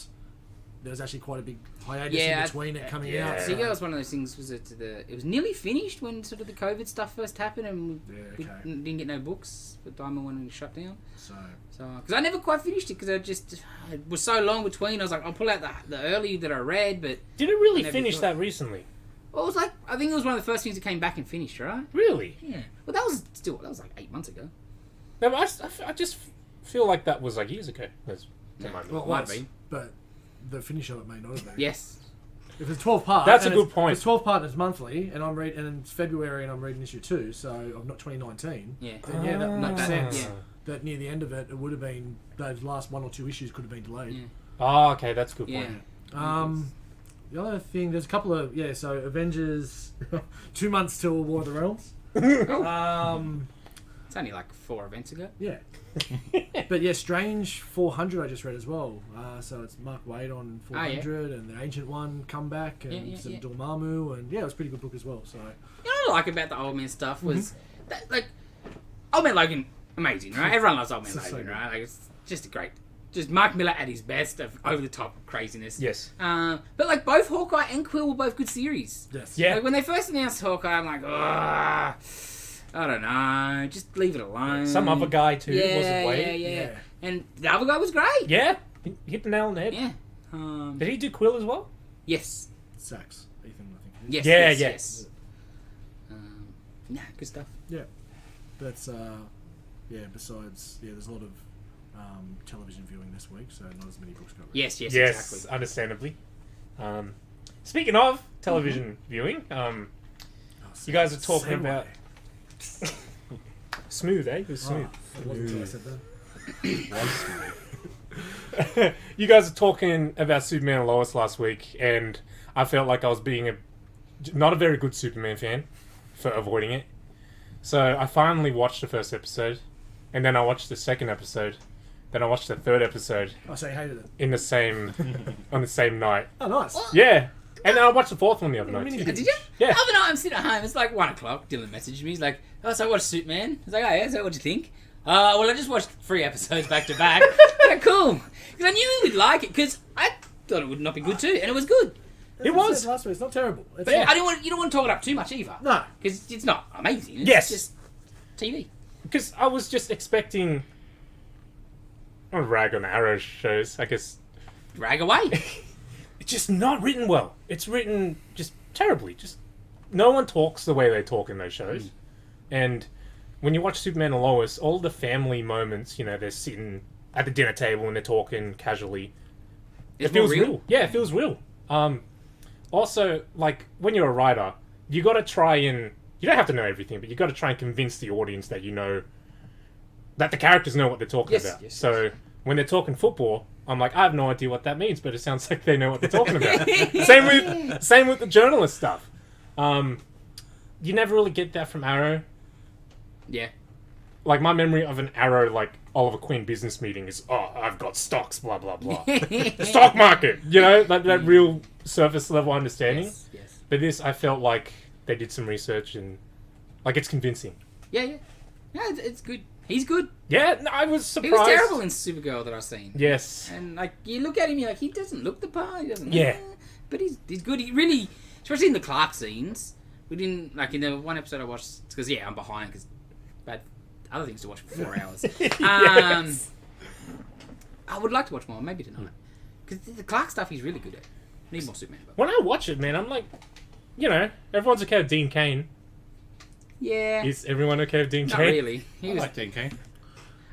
there's actually quite a big hiatus
Yeah,
in between it coming out.
See, that was one of those things. It was nearly finished when sort of the COVID stuff first happened, and we didn't get no books. But Diamond went and shut down. So because I never quite finished it because it was so long between. I was like, I'll pull out the early that I read, but
Did it really
never
finish
thought-
that recently?
well, it was like I think it was one of the first things that came back and finished, right?
Really?
Yeah. Well, that was like 8 months ago.
No, but I just feel like that was like years ago. That's to my mind.
Well, it
Might
was,
be.
but the finish of it may not have been.
Yes.
If it's 12 part,
That's a
and
good
it's,
point.
If it's 12 part and it's monthly, and and it's February and I'm reading issue 2, so of not 2019.
Yeah.
Then yeah, that
Not
makes
bad,
sense.
yeah.
That near the end of it, it would have been those last 1 or 2 issues could have been delayed.
Yeah.
Oh, okay, that's a good
Yeah.
point.
The other thing, there's a couple of so Avengers, 2 months till War of the Realms.
It's only like 4 events ago.
Yeah. But yeah, Strange 400 I just read as well. So it's Mark Waid on 400 and the Ancient One come back and some Dormammu, and yeah, it was a pretty good book as well. So
You know what I like about the Old Man stuff was that, like, Old Man Logan, amazing, right? Everyone loves Old Man
So
Logan,
good.
right? Like, it's just just Mark Miller at his best of over the top craziness.
Yes.
But like both Hawkeye and Quill were both good series.
yes.
Yeah.
Like when they first announced Hawkeye, I'm like, I don't know, just leave it alone.
Some other guy too
yeah,
wasn't Wade.
yeah. And the other guy was great.
Yeah. Hit the nail on the head.
Yeah.
Did he do Quill as well?
Yes.
Sax, Ethan, I think.
Yes.
Yeah,
yes,
yeah.
yes. Good stuff.
Yeah. That's besides there's a lot of television viewing this week, so not as many books got read.
Yes,
Yes,
exactly.
understandably. Speaking of television viewing, you guys are talking
Segue.
about smooth, eh? It was smooth.
It wasn't until I said that.
You guys are talking about Superman and Lois last week, and I felt like I was being not a very good Superman fan for avoiding it. So I finally watched the first episode, and then I watched the second episode, then I watched the third episode
Oh, so you hated it.
in the same on the same night.
Oh, nice.
Yeah, and then I watched the fourth one the other night.
mini
too.
bit.
Did you?
Yeah.
The other night I'm sitting at home. It's like 1 o'clock. Dylan messaged me. He's like, "Oh, so I watched Superman." I was like, "Oh yeah, so what'd you think?" Well, I just watched 3 episodes back to back. Yeah, cool. Because I knew he would like it. Because I thought it would not be good too, and it was good.
That's
It
what I
was.
said last week. It's not terrible. It's
But
Yeah.
you don't want to talk it up too much either.
No.
Because it's not amazing. It's
Yes.
just TV.
Because I was just expecting. I don't rag on the Arrow shows. I guess
Drag away.
it's just not written well. It's written just terribly. Just no one talks the way they talk in those shows. And when you watch Superman and Lois, all the family moments, they're sitting at the dinner table and they're talking casually.
It's
It feels
more
real. Yeah, it feels real. Also, like when you're a writer, you got to try and you don't have to know everything, but you got to try and convince the audience that that the characters know what they're talking
Yes,
about.
yes,
So when they're talking football, I'm like, I have no idea what that means, but it sounds like they know what they're talking about. Same with the journalist stuff. You never really get that from Arrow.
Yeah.
Like my memory of an Arrow, like Oliver Queen business meeting is, I've got stocks, blah blah blah. The stock market, that real surface level understanding.
Yes.
But this, I felt like they did some research and like it's convincing.
Yeah. Yeah, it's good. He's good.
Yeah, no, I was surprised.
He was terrible in Supergirl that I've seen.
Yes.
And like you look at him, you're like, he doesn't look the part. He doesn't.
Yeah.
But he's good. He really, especially in the Clark scenes. We didn't like in the one episode I watched because I'm behind because I had other things to watch for 4 hours.
Yes.
I would like to watch more, maybe tonight, because the Clark stuff he's really good at. Need more Superman. But
When I watch it, man, I'm like, everyone's okay with Dean Cain.
yeah,
Is everyone okay with Dean
not
Cain?
really. He
I
was.
like Dean Cain.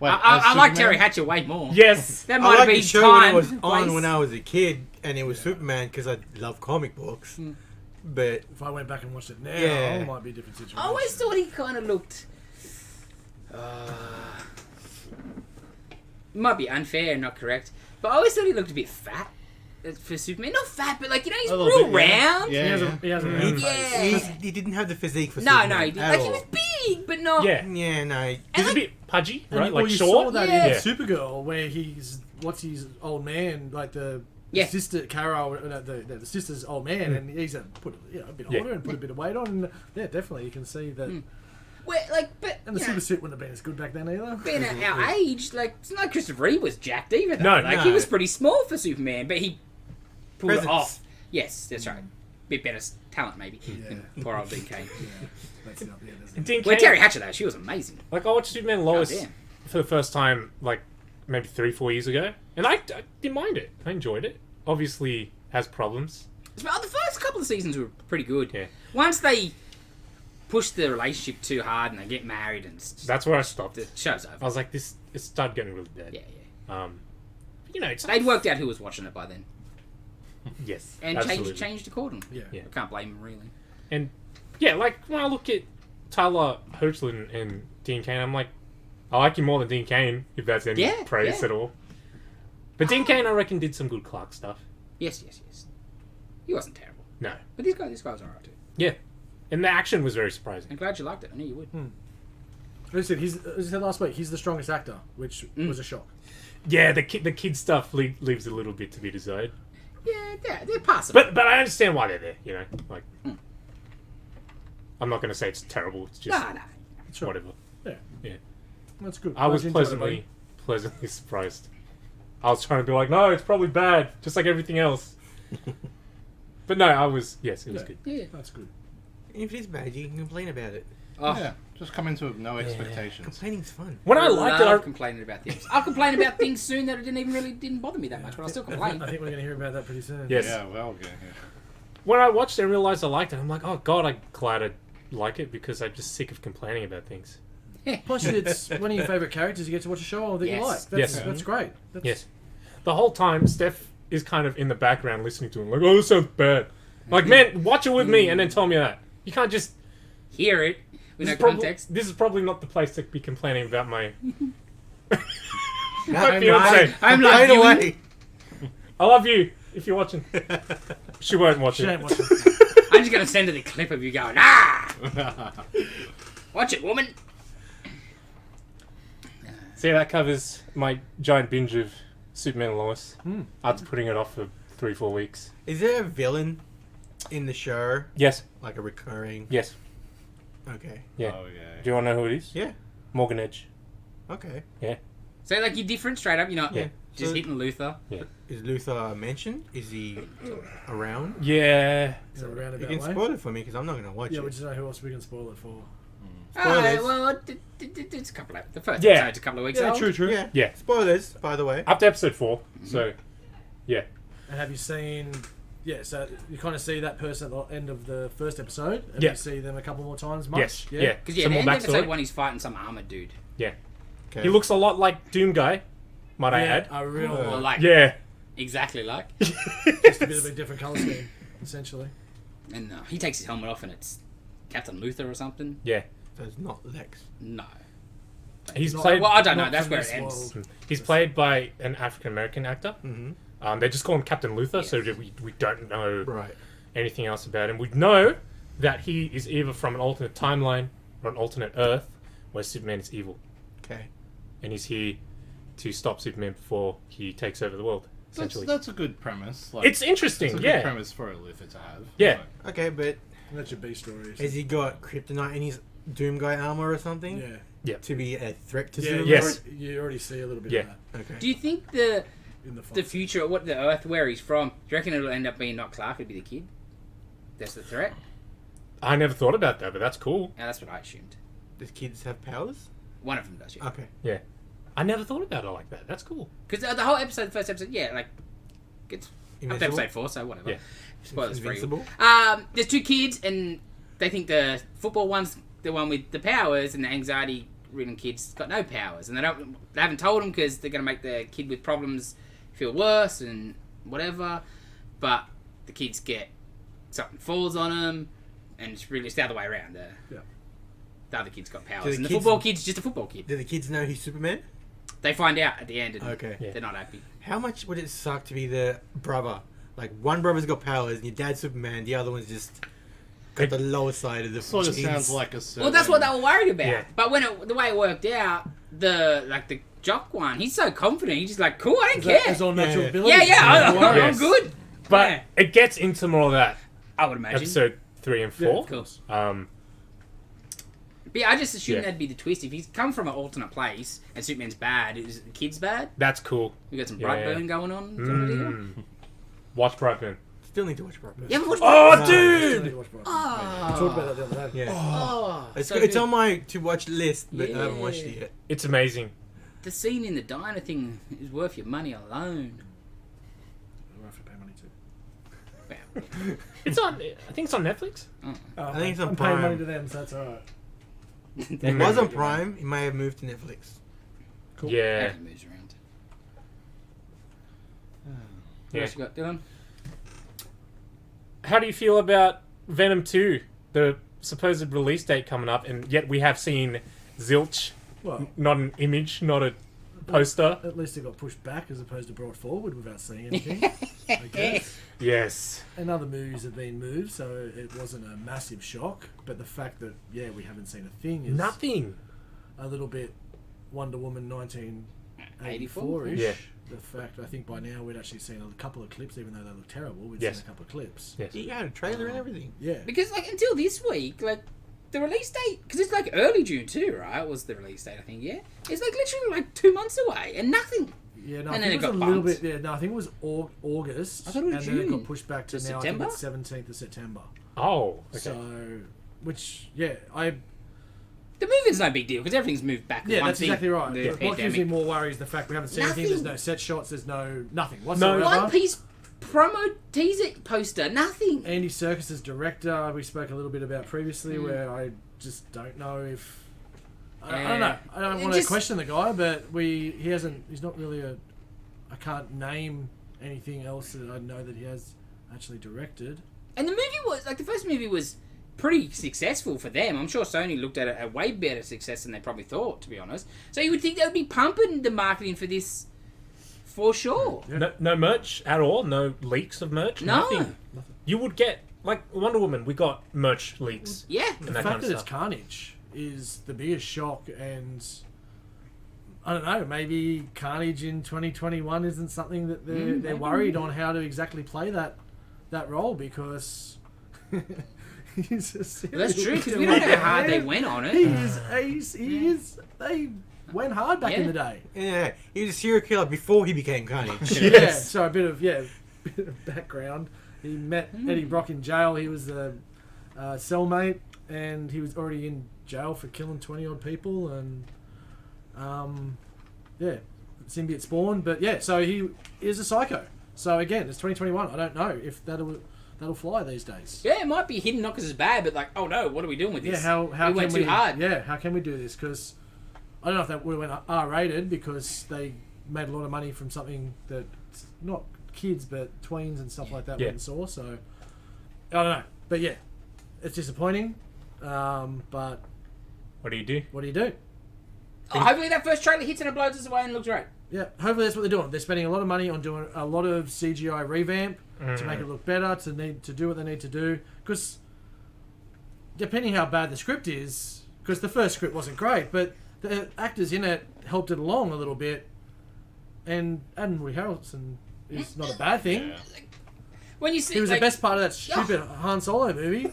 I like Terry Hatcher way more.
Yes.
That
I
might have
like
been
the show when it
time.
was on
place.
when I was a kid, and it was Superman because I love comic books. But
If I went back and watched it now,
Yeah.
it might be a different situation.
I always thought he kind of looked. Might be unfair and not correct, but I always thought he looked a bit fat for Superman. Not fat, but he's
A little
real
bit, yeah.
round.
He
Yeah.
has a round face.
Yeah.
he didn't have the physique for
No,
Superman
he didn't.
at
Like he
all.
was big, but not.
Yeah.
Yeah, no.
He's a bit pudgy,
And
right?
you,
Like
you
short.
saw that
Yeah.
in Supergirl, where what's his old man, like the
Yeah.
sister Carol, the sister's old man, and he's put a bit
Yeah.
older and put a bit of weight on, and yeah, definitely you can see that.
But
And the
you know,
silver suit wouldn't have been as good back then either.
being at our age, it's not like Christopher Reeve was jacked either. Though.
No,
like
no.
he was pretty small for Superman, but he pulled
Presence.
it off. Yes, that's right. Bit better talent maybe than poor old Dean Cain.
That's it up there, doesn't
And
it?
Dean
Well,
Cain,
Terry Hatcher though, she was amazing.
like I watched Superman and Lois
damn.
for the first time, like maybe 3-4 years ago, and I didn't mind it. I enjoyed it. Obviously, has problems.
Well, the first couple of seasons were pretty good.
Yeah.
Once they push the relationship too hard and they get married and
That's where I stopped.
the show's
I
over.
was like, it started getting really bad.
Yeah.
It's
They'd worked out who was watching it by then.
Yes,
and
absolutely.
changed accordingly.
Yeah.
Yeah.
I can't blame him really.
And yeah, like when I look at Tyler Hoechlin and Dean Cain, I'm like, I like him more than Dean Cain, if that's any
Yeah,
praise
yeah.
at all. But Dean Cain, I reckon, did some good Clark stuff.
Yes. He wasn't terrible,
No.
but this guy was alright too.
Yeah. And the action was very surprising.
I'm glad you liked it. I knew you would.
As I said last week, he's the strongest actor, which was a shock.
Yeah, the kid stuff leaves a little bit to be desired.
Yeah, they're passable.
But I understand why they're there, you know? Like, I'm not going to say it's terrible. It's just
nah.
Sure.
whatever.
Yeah.
Yeah.
That's good.
I was
Glad you enjoyed it,
pleasantly surprised. I was trying to be like, no, it's probably bad, just like everything else. But no, it was
Yeah.
good.
Yeah.
buddy. That's good.
If it is bad, you can complain about it.
Oh,
Yeah, just come into it with no expectations.
Complaining's fun.
When I liked it,
love complaining about things. I'll complain about things soon that it didn't bother me that much, but I'll still complain.
I think we're going to hear about that pretty soon.
Yes.
Yeah, well, okay. Yeah.
When I watched it and realized I liked it, I'm like, oh god, I'm glad I like it because I'm just sick of complaining about things.
Plus, it's one of your favourite characters. You get to watch a show that you
Yes.
like. That's,
Yes.
that's great. That's,
Yes. The whole time, Steph is kind of in the background listening to him, like, oh, this sounds bad. Like, man, watch it with me and then tell me that. You can't just...
Hear it with no
This is prob-
context.
This is probably not the place to be complaining about my...
No,
My fiance.
I'm like
Right
you.
away.
I love you, if you're watching. She won't watch
She
it.
ain't watching.
I'm just gonna send her the clip of you going, ah! Watch it, woman.
See, that covers my giant binge of Superman and Lois. After putting it off for 3-4 weeks.
Is there a villain in the show?
Yes.
Like a recurring?
Yes.
Okay.
Yeah.
Oh, yeah.
Do you want to know who it is?
Yeah.
Morgan Edge.
Okay.
So like you're different straight up, you're not
Yeah.
just
So-
hitting Luther.
Is Luther mentioned? Is he around?
Yeah.
Is it a
You
roundabout
can
way?
spoil it for me because I'm not going to watch
Yeah,
it.
we just know who else we can spoil it for.
Spoilers.
Well, it's a couple of the first
Yeah.
episode's a couple of weeks old.
true.
Yeah.
Yeah.
Spoilers, by the way.
Up to episode 4. So, yeah.
And have you seen? Yeah, so you kind of see that person at the end of the first episode, and
Yeah.
you see them a couple more times. Much?
Yes. Yeah.
Because
Some
the
more
end of episode
backstory.
1 he's fighting some armored dude.
Okay.
He looks a lot like Doom Guy, might I
Yeah,
add.
a real,
Or like
Yeah.
exactly like.
just a bit of a different colour scheme, essentially.
And he takes his helmet off and it's Captain Luther or something.
Yeah.
So it's not Lex.
No.
He's
Not-
played.
Well, I don't know.
Not
That's
from
where it
this
ends.
world.
He's played by an African American actor.
Mm-hmm.
They just call him Captain Luther, so
Yes.
we don't know
Right.
anything else about him. We know that he is either from an alternate timeline or an alternate Earth where Superman is evil,
Okay.
and he's here to stop Superman before he takes over the world. Essentially,
That's a good premise. Like,
it's interesting.
it's a good
Yeah.
premise for a Luther to have.
Yeah.
Like,
Okay, but
That's your B story.
has he got kryptonite in his Doom Guy armor or something?
Yeah.
To be a threat to
Yeah,
Superman?
Yes.
you already see a little bit
Yeah.
of that
Okay.
Do you think the
in the fight.
future, what the Earth where he's from, do you reckon it'll end up being not Clark, it'll be the kid? That's the threat?
I never thought about that, but that's cool.
Yeah, that's what I assumed.
Does kids have powers?
One of them does, yeah.
Okay.
Yeah, I never thought about it like that. That's cool.
Because the whole episode, the first episode, yeah, like, it's up to
Invincible?
episode 4, so whatever.
Yeah.
Spoilers for you.
Invincible?
There's 2 kids, and they think the football one's the one with the powers, and the anxiety-ridden kid's got no powers. And they haven't told him because they're going to make the kid with problems feel worse and whatever. But the kids get something falls on them, and it's the other way around. The other kid's got powers,
the
and the
kids-
football kid's just a football kid.
Do the kids know he's Superman?
They find out at the end, and
Okay.
Yeah.
they're not happy.
How much would it suck to be the brother? Like, one brother's got powers and your dad's Superman, the other one's just got the lower side of the
sort of
genes.
sounds like a certain...
Well, that's what they were worried about.
Yeah.
But when the way it worked out, the jock one, he's so confident. He's just like, cool, I don't
Is that
care.
his all natural
Yeah.
ability?
Yeah, I'm
Yes.
good.
But
Yeah.
it gets into more of that
I would imagine.
episode 3 and
Yeah,
4.
of course.
But yeah, I just assumed
Yeah.
that'd be the twist. If he's come from an alternate place and Superman's bad, is the kid's bad?
That's cool.
We got some
Yeah.
Brightburn going on. sort of deal.
Watch Brightburn.
Still need to watch Brother.
You haven't watched
Oh,
No.
dude!
We talked about that the other day.
Yeah.
Oh,
It's,
so
it's
good.
on my to watch list, but I haven't
Yeah.
watched it yet.
It's amazing.
The scene in the diner thing is worth your money alone.
We'll have to pay money too.
Wow.
It's on. I think it's on Netflix.
I think it's on
I'm paying money
Prime.
to them, so that's alright.
It was on Prime. It may have moved to Netflix.
Cool.
Yeah.
That moves around.
Yeah.
What else you got, Dylan?
how do you feel about Venom 2, the supposed release date coming up, and yet we have seen zilch,
Well,
not an image, not a poster.
at least it got pushed back as opposed to brought forward without seeing anything. I guess.
Yes.
And other movies have been moved, so it wasn't a massive shock. But the fact that, we haven't seen a thing is
Nothing.
a little bit Wonder Woman 1984-ish.
Yeah.
The fact, I think by now we'd actually seen a couple of clips, even though they look terrible, we'd
Yes.
seen a couple of clips.
Yes.
You had a trailer and everything.
Yeah.
Because like until this week, like the release date, because it's like early June too, right? Was the release date? I think it's like literally like 2 months away and nothing.
Yeah, no,
And
I
then
think
it
it was
got
a little
bumped.
bit. Yeah, no, I think it was August,
I thought it was
and then it got
June.
pushed back to
To
now.
September?
I think it's 17th of September.
Oh, okay.
So, which
The movie's no big deal because everything's moved back.
yeah,
One
that's
thing,
exactly right.
the
What gives me
pandemic.
more worry is the fact we haven't seen anything. There's
Nothing.
no set shots. There's nothing whatsoever.
One piece promo teaser poster, nothing.
Andy Serkis's director, we spoke a little bit about previously, where I just don't know if I don't know. I don't want to
Just-
question the guy, but he's not really I can't name anything else that I know that he has actually directed.
And the movie was like the first movie was pretty successful for them. I'm sure Sony looked at it a way better success than they probably thought, to be honest. So you would think they would be pumping the marketing for this for sure.
Yeah.
No merch at all. No leaks of merch.
No.
Nothing. You would get like Wonder Woman. We got merch leaks.
Yeah.
The
And
fact
that kind of
that it's
stuff.
Carnage is the biggest shock, and I don't know, maybe Carnage in 2021 isn't something that they're
maybe.
worried on how to exactly play that role, because he's a
Well, that's true because
serial
we don't know
killer,
how hard they
man.
went on
He
it.
is. They went hard back in
Yeah.
the day.
Yeah, he was a serial killer before he became Carnage.
Yeah. So a bit of background. He met Eddie Brock in jail. He was the cellmate, and he was already in jail for killing 20 odd people, and symbiote spawn. But yeah, so he is a psycho. So again, it's 2021. I don't know if that'll fly these days.
Yeah, it might be hidden not because it's bad, but like, oh no, what are we doing with
Yeah,
this?
how
we
can
went
we
too hard.
Yeah, how can we do this? Because I don't know if that would have went R-rated because they made a lot of money from something that not kids but tweens and stuff like that
Yeah.
went and saw. So I don't know, but yeah, it's disappointing. But
What do you do?
what do you do?
Oh, hopefully that first trailer hits and it blows us away and looks great.
Yeah, hopefully that's what they're doing. They're spending a lot of money on doing a lot of CGI revamp to make it look better, to do what they need to do. Because depending how bad the script is, because the first script wasn't great, but the actors in it helped it along a little bit. And Adam Woody Harrelson is not a bad thing.
Yeah.
When you see
He was
like,
the best part of that stupid Han Solo movie.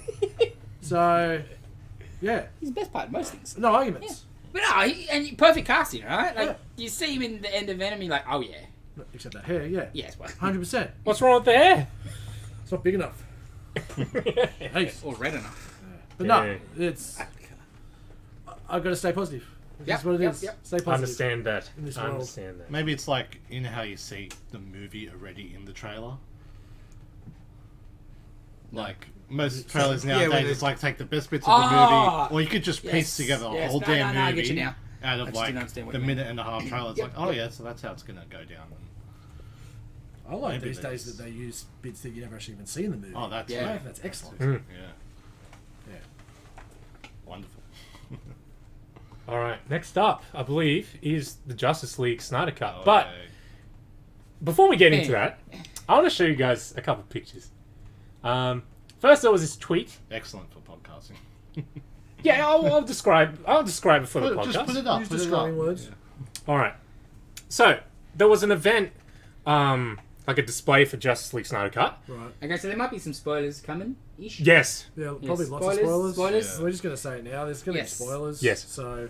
So, yeah,
he's the best part of most things.
no arguments.
But no, and perfect casting, right? Like
Yeah.
you see him in the end of Enemy, like, oh yeah,
Except that hair, yeah.
yes, well,
100%.
What's wrong with the hair?
It's not big enough. Hey,
or red enough.
but
Yeah.
no, it's... I've got to stay positive. That's
Yep,
what it
yep,
is.
yep.
Stay
I
positive.
understand that.
In this
I
world.
understand that.
Maybe it's like in how you see the movie already in the trailer. Like most trailers
Yeah, when
nowadays, it's
it-
like take the best bits of the
Ah!
movie, or you could just piece
Yes,
together a
yes.
whole
No,
damn
no, I get
movie
you now.
out
I
of
just
like
didn't understand what
the
you meant.
minute and a half trailer. It's
Yep,
like, oh
yep.
yeah, so that's how it's gonna go down.
I like
Maybe
these days
there's-
that they use bits that you never actually even see in the movie.
Oh, that's
Yeah.
I think that's excellent.
Mm.
Yeah,
Yeah.
wonderful.
All right. Next up, I believe, is the Justice League Snyder Cut. But
Okay.
before we get into that, I want to show you guys a couple of pictures. First, there was this tweet.
Excellent for podcasting.
Yeah, I'll describe it for the podcast.
Just put it up.
Use
Put it
describing
up.
words.
All right. So there was an event, like a display for Justice League Snyder Cut.
Right.
Okay, so there might be some spoilers coming. Ish.
Yes.
Yeah, probably lots of
Spoilers,
spoilers.
spoilers.
Yeah.
We're just going to say it now. There's going to
Yes.
be spoilers.
Yes.
So,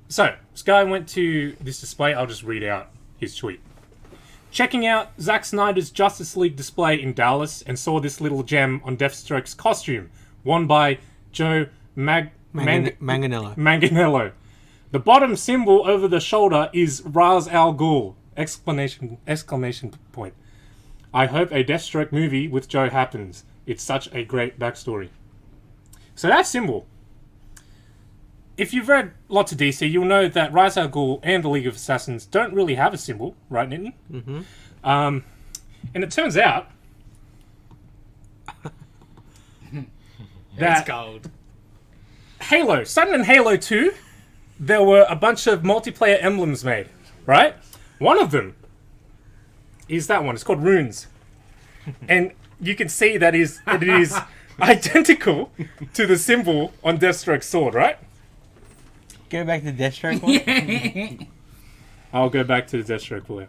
So this guy went to this display. I'll just read out his tweet. Checking out Zack Snyder's Justice League display in Dallas and saw this little gem on Deathstroke's costume, worn by Joe
Manganello.
Manganello. The bottom symbol over the shoulder is Ra's al Ghul! Exclamation point. I hope a Deathstroke movie with Joe happens. It's such a great backstory. So that symbol. If you've read lots of DC, you'll know that Ra's al Ghul and the League of Assassins don't really have a symbol, right, Nitin? Mm-hmm. And it turns out that
gold.
Halo, starting in Halo 2, there were a bunch of multiplayer emblems made, right? One of them is that one. It's called Runes. And you can see that it is identical to the symbol on Deathstroke's sword, right?
Go back to the Deathstroke one.
I'll go back to the Deathstroke for you.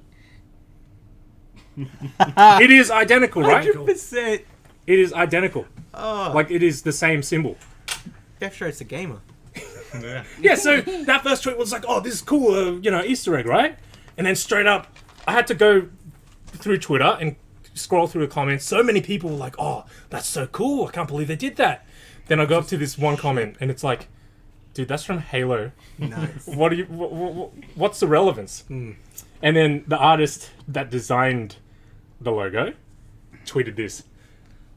It is identical, right?
100%.
It is identical.
Oh,
Like, it is the same symbol.
Deathstroke's a gamer.
Yeah.
Yeah, so that first tweet was like, oh, this is cool, Easter egg, right? And then straight up, I had to go through Twitter and scroll through the comments. So many people were like, oh, that's so cool. I can't believe they did that. Then I go up to this one comment, and it's like, dude, that's from Halo.
Nice.
What's the relevance? And then the artist that designed the logo tweeted this.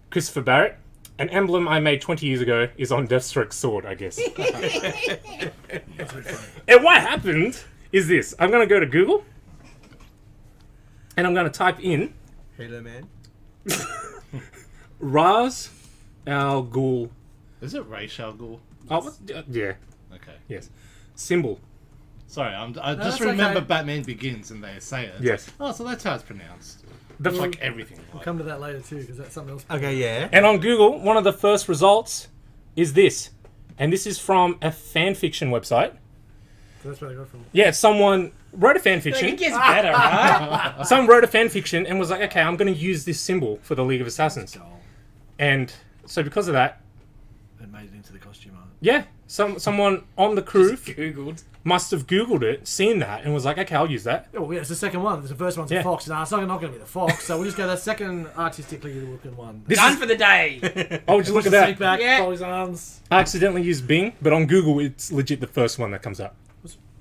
Christopher Barrett, an emblem I made 20 years ago is on Deathstroke's sword, I guess. And what happened is this. I'm going to go to Google, and I'm going to type in
Halo Man.
Raz Al Ghul.
Is it Ra's al Ghul?
Oh, yeah,
Okay.
yes. Symbol.
Sorry, I just
that's
remember
okay.
Batman Begins and they say it. It's
Yes.
like, oh, so that's how it's pronounced.
The
Like everything.
We'll
Like,
come to that later too, because that's something else.
Okay, yeah.
And on Google, one of the first results is this. And this is from a fanfiction website.
So that's where I got it from.
Yeah, someone wrote a
It
fanfiction.
gets better, right?
Someone wrote a fanfiction and was like, okay, I'm going to use this symbol for the League of Assassins.
Goal.
And so because of that,
And made it into the costume art.
yeah, someone on the crew
Googled.
must have Googled it, seen that, and was like, okay, I'll use that.
Oh yeah, it's the second one. The first one's a
Yeah.
fox. Nah, it's not going to be the fox. So we'll just go that second artistically looking one.
This
Done
is,
for the day.
oh, just look at
Take
that.
back,
Yeah.
fold his arms.
I accidentally used Bing, but on Google, it's legit the first one that comes up.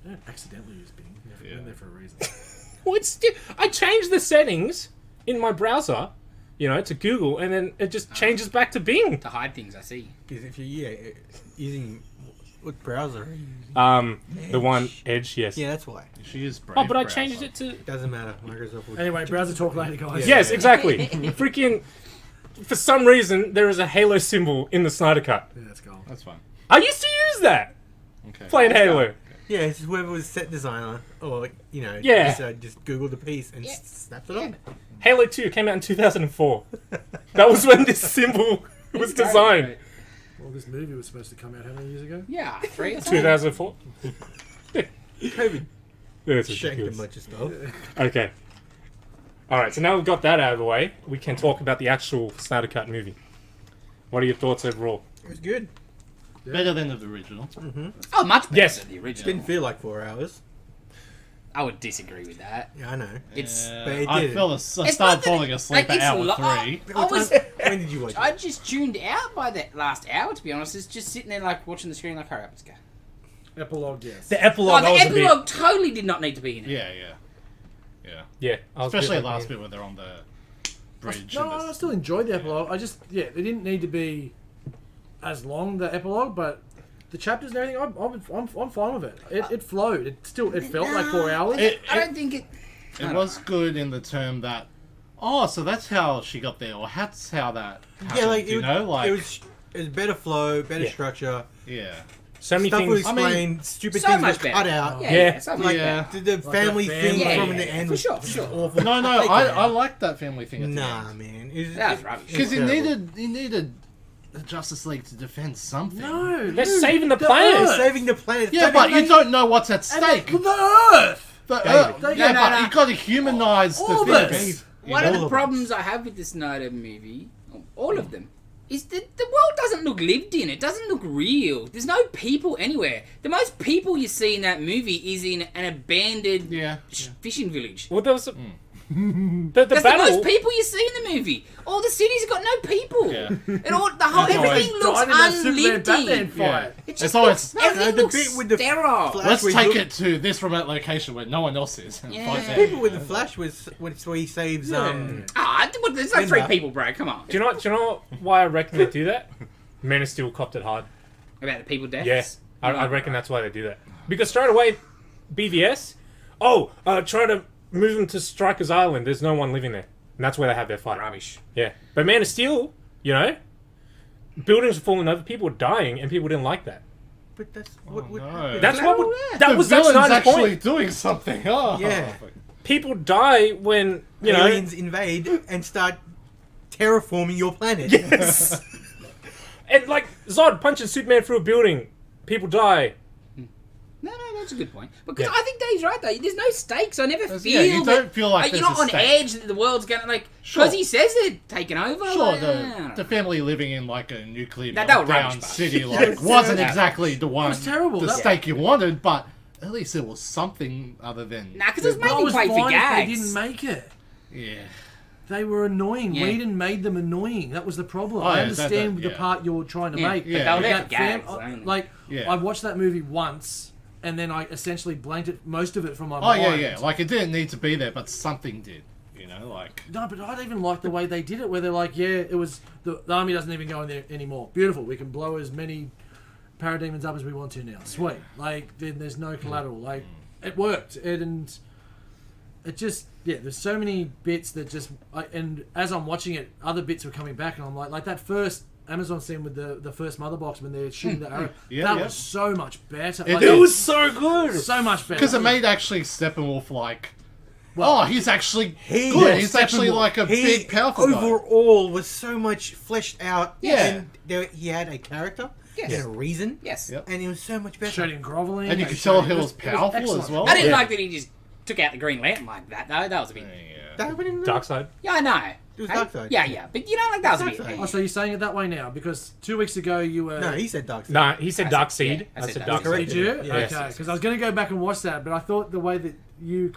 I don't accidentally use Bing. They're
Yeah.
in there for a reason.
Well, I changed the settings in my browser, to Google, and then it just changes back to Bing.
To hide things, I see.
Because if you're using what browser? Are you using?
The one Edge, yes.
Yeah, that's why.
she is brave.
Oh, but I
browser.
changed it to.
Doesn't matter. Microsoft will.
Anyway, browser talk later, guys.
Yes, exactly. Freaking. For some reason, there is a Halo symbol in the Snyder Cut.
Yeah, that's goal.
That's fine.
I used to use that
Okay.
playing Halo.
Yeah, it's just whoever was set designer, or
Yeah.
just Googled the piece and
Yeah.
snapped it on.
Halo 2 came out in 2004. That was when this symbol was designed.
Well, this movie was supposed to come out how many years ago?
Yeah, 3 or
2004.
COVID
That's
shanked a
ridiculous.
bunch of stuff.
Okay. Alright, so now we've got that out of the way, we can talk about the actual Snyder Cut movie. What are your thoughts overall?
It was good.
Better than the original.
Oh, much better
Yes.
than the original.
Didn't feel like 4 hours.
I would disagree with that.
Yeah, I know.
It's
But it
I
did.
It's
started
not that
falling
it-
asleep
like,
at hour
it's
3.
I was.
When did you watch
I
it?
just tuned out by that last hour. To be honest, it's just sitting there like watching the screen. Like, alright, let's go.
Epilogue, yes.
The epilogue,
Oh,
I
the
was a bit...
epilogue totally did not need to be in it.
Yeah.
Yeah, I was a bit
Especially
like
last
me.
bit when they're on the bridge.
No,
and
I still enjoyed the epilogue. I just, they didn't need to be as long, the epilogue, but the chapters and everything, I'm fine with it. It flowed. It felt like 4 hours.
I don't think it.
It was good in the term that, so that's how she got there, or that's how that happened,
Yeah, like
like,
it was better flow, better
Yeah.
structure.
yeah.
So many
Stuff was
things...
explained, stupid
So
things
much
were
better.
cut out.
Yeah.
so much
Yeah.
better.
The family
that
thing
family-
from the end
for
was
sure,
just
sure.
awful.
No,
Take it out.
I like that family thing at the
Nah,
end.
man.
That's rubbish.
Because he
terrible.
needed the Justice League to defend something.
No,
They're
dude,
saving the
They're
planet.
saving the planet.
Yeah, but you don't know what's at stake.
The Earth!
But,
David.
yeah,
No,
but
no.
you got to humanize
All
the
of
thing.
us.
One of
all
the
of
problems I have with the Snyder movie, all of them, is that the world doesn't look lived in. It doesn't look real. There's no people anywhere. The most people you see in that movie is in an abandoned
Yeah.
fishing village.
Well, there was... the
That's the
battle...
most people you see in the movie. All the cities have got no people.
Yeah.
And all the whole
That's
everything
always
looks
Died in that Superman
unlived
Batman
in.
fight.
Yeah.
It
It's
just
always-
looks, everything
the
looks
bit with the
sterile.
Flash
Let's
where
take
you-
it to this remote location where no one else is. And
Yeah.
fight there.
People with the Flash was where he saves
There's like 3
Linda.
people, bro. Come on.
Do you know why I reckon they do that? Man of Steel copped it hard.
About the people deaths?
Yeah, I reckon that's why they do that. Because straight away, BVS, try to move them to Strikers Island. There's no one living there. And that's where they have their fight.
Rubbish.
Yeah. But Man of Steel, buildings were falling over, people were dying, and people didn't like that.
But that's
Oh,
what would
no.
happen.
That's
Well,
what
yeah.
that
the
was Zack
villain's
Snyder's
actually
point.
doing something. Oh.
Yeah.
People die when you know.
Aliens invade and start terraforming your planet.
Yes. And like Zod punching Superman through a building, people die.
No, that's a good point. Because
Yeah.
I think Dave's right though. There's no stakes. I never
There's-
feel.
yeah, you
that,
don't feel like
you're
there's
not
a
on
stake.
edge that the world's gonna like.
Sure.
Because he says they're taking over.
Sure,
like,
the family living in like a nuclear
That was
meltdown
rubbish,
city
but-
like wasn't exactly the one.
was terrible.
The
That-
stake you wanted, but at least there was something other than.
Nah, because it was
But I
mainly
was
played for
fine if they
gags.
didn't make it.
Yeah.
They were annoying.
Yeah.
Whedon made them annoying. That was the problem.
Oh,
I
yeah,
understand
that-
the
yeah.
part you're trying to
Yeah,
make.
but
they
they were
But
there
that
for gags.
fam-
only.
like,
Yeah.
I watched that movie once, and then I essentially blanked it, most of it from my
Oh
mind.
yeah. Like it didn't need to be there, but something did. You know, like.
No, but I don't even like the way they did it, where they're like, yeah, it was... The army doesn't even go in there anymore. Beautiful. We can blow as many parademons up as we want to now. Sweet. Like, then there's no collateral. Like, it worked. And it just... Yeah, there's so many bits that just... and as I'm watching it, other bits were coming back, and I'm like that first Amazon scene with the first mother box when they're shooting the arrow,
Yeah,
that
yeah.
was so much better.
It
Like,
It was so good.
so much better.
Because it made actually Steppenwolf like.
Well,
oh, he's actually
he-
good.
yeah,
He's actually
Steppenwolf.
like a
He
big, powerful guy.
overall was so much fleshed out.
Yeah.
And he had a character.
Yes.
He had a reason.
Yes.
Yep.
And it was so much better.
showed him groveling.
And you
they
could tell
showed-
he was powerful
excellent.
as well.
I didn't
Yeah.
like that he just took out the Green Lantern like that. Though. That was a bit.
That happened in the-
Dark Side.
Yeah, I know.
It was
Hey?
Darkseid.
Yeah, but you know, like that was a bit.
Darkseid.
Oh, so you're saying it that way now? Because 2 weeks ago you were...
No, he said Darkseid.
Nah, he said
I
Dark
said-
Seed.
yeah, I
I
said
said
Dark
Dark
Seed.
Did you?
Yeah.
Okay,
Yes.
because I was going to go back and watch that, but I thought the way that you...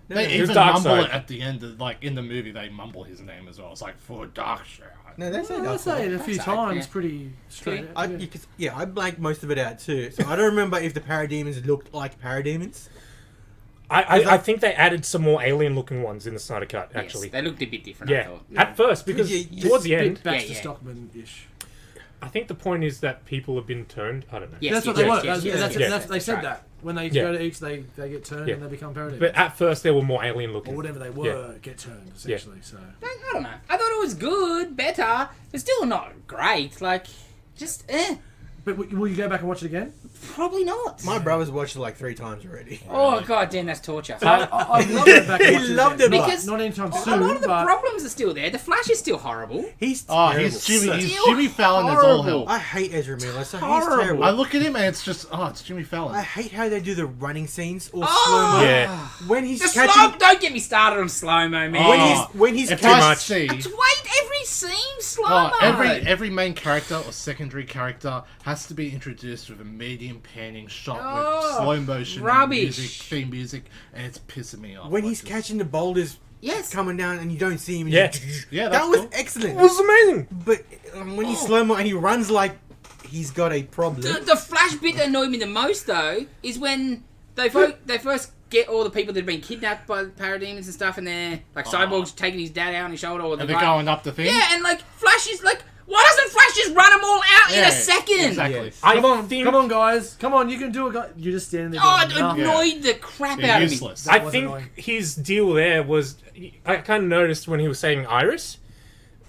No,
They
no,
even
Dark
mumble
Side.
it at the end, of, like in the movie. They mumble his name as well. It's like for Darkseid.
no, they said
I say it
Darkseid.
a few
Darkseid,
times
yeah.
pretty straight.
I blanked most of it out too. So I don't remember if the parademons looked like parademons.
I think they added some more alien-looking ones in the Snyder Cut. Actually,
Yes, they looked a bit different. I
yeah.
thought.
At first, because
Yeah,
towards the
Bit
end,
Baxter
Yeah, yeah.
Stockman-ish.
I think the point is that people have been turned. I don't know.
Yes,
That's what
yes,
they were.
yes,
That's-
yes,
that's-
yes,
that's- They said
right.
that. When they
Yeah.
go to each, they get turned
Yeah.
and they become parademons.
But at first, they were more alien-looking.
Or whatever they were, get turned, essentially. So
Like, I don't know. I thought it was good, better, but still not great. Like, just
But will you go back and watch it again?
probably not.
My brother's watched it like 3 times already.
Oh god damn, that's torture.
I will go back and
He
watch it
loved
again.
it,
Because
Not anytime
a
soon,
lot of the
but...
problems are still there. The Flash is still horrible.
He's
Oh,
terrible.
he's Jimmy. He's
Still
Jimmy Fallon is all
horrible.
hell.
I hate Ezra Miller, so he's
horrible.
terrible.
I look at him and it's just it's Jimmy Fallon.
I hate how they do the running scenes or
Oh!
slow mo.
Yeah.
When he's
The
catching,
slow. Don't get me started on slow mo, man.
when he's
if
catching,
I
much.
see,
Wait, every scene slow mo.
every main character or secondary character has to be introduced with a medium panning shot
Oh,
with slow motion and
rubbish.
music, theme music, and it's pissing me off.
when
like
he's
this.
catching the boulders
Yes.
coming down and you don't see him. and
Yeah.
Yeah,
that
that's
was
cool.
excellent.
It was amazing.
But when he's slow mo and he runs like he's got a problem.
The Flash bit that annoyed me the most, though, is when they first get all the people that have been kidnapped by the parademons and stuff, and they're like Cyborg's taking his dad out on his shoulder, or the
And they're
guy.
going up the thing.
Yeah, and like Flash is like, why doesn't Flash just run them all out in
Yeah,
a second?
Exactly.
Yes.
I
Come on,
think,
come on, guys. Come on, you can do it, guys. You're just standing there
Oh,
doing
it
nothing.
annoyed the crap
They're
out
useless.
I
was
think
annoying.
his deal there was. I kind of noticed when he was saving Iris.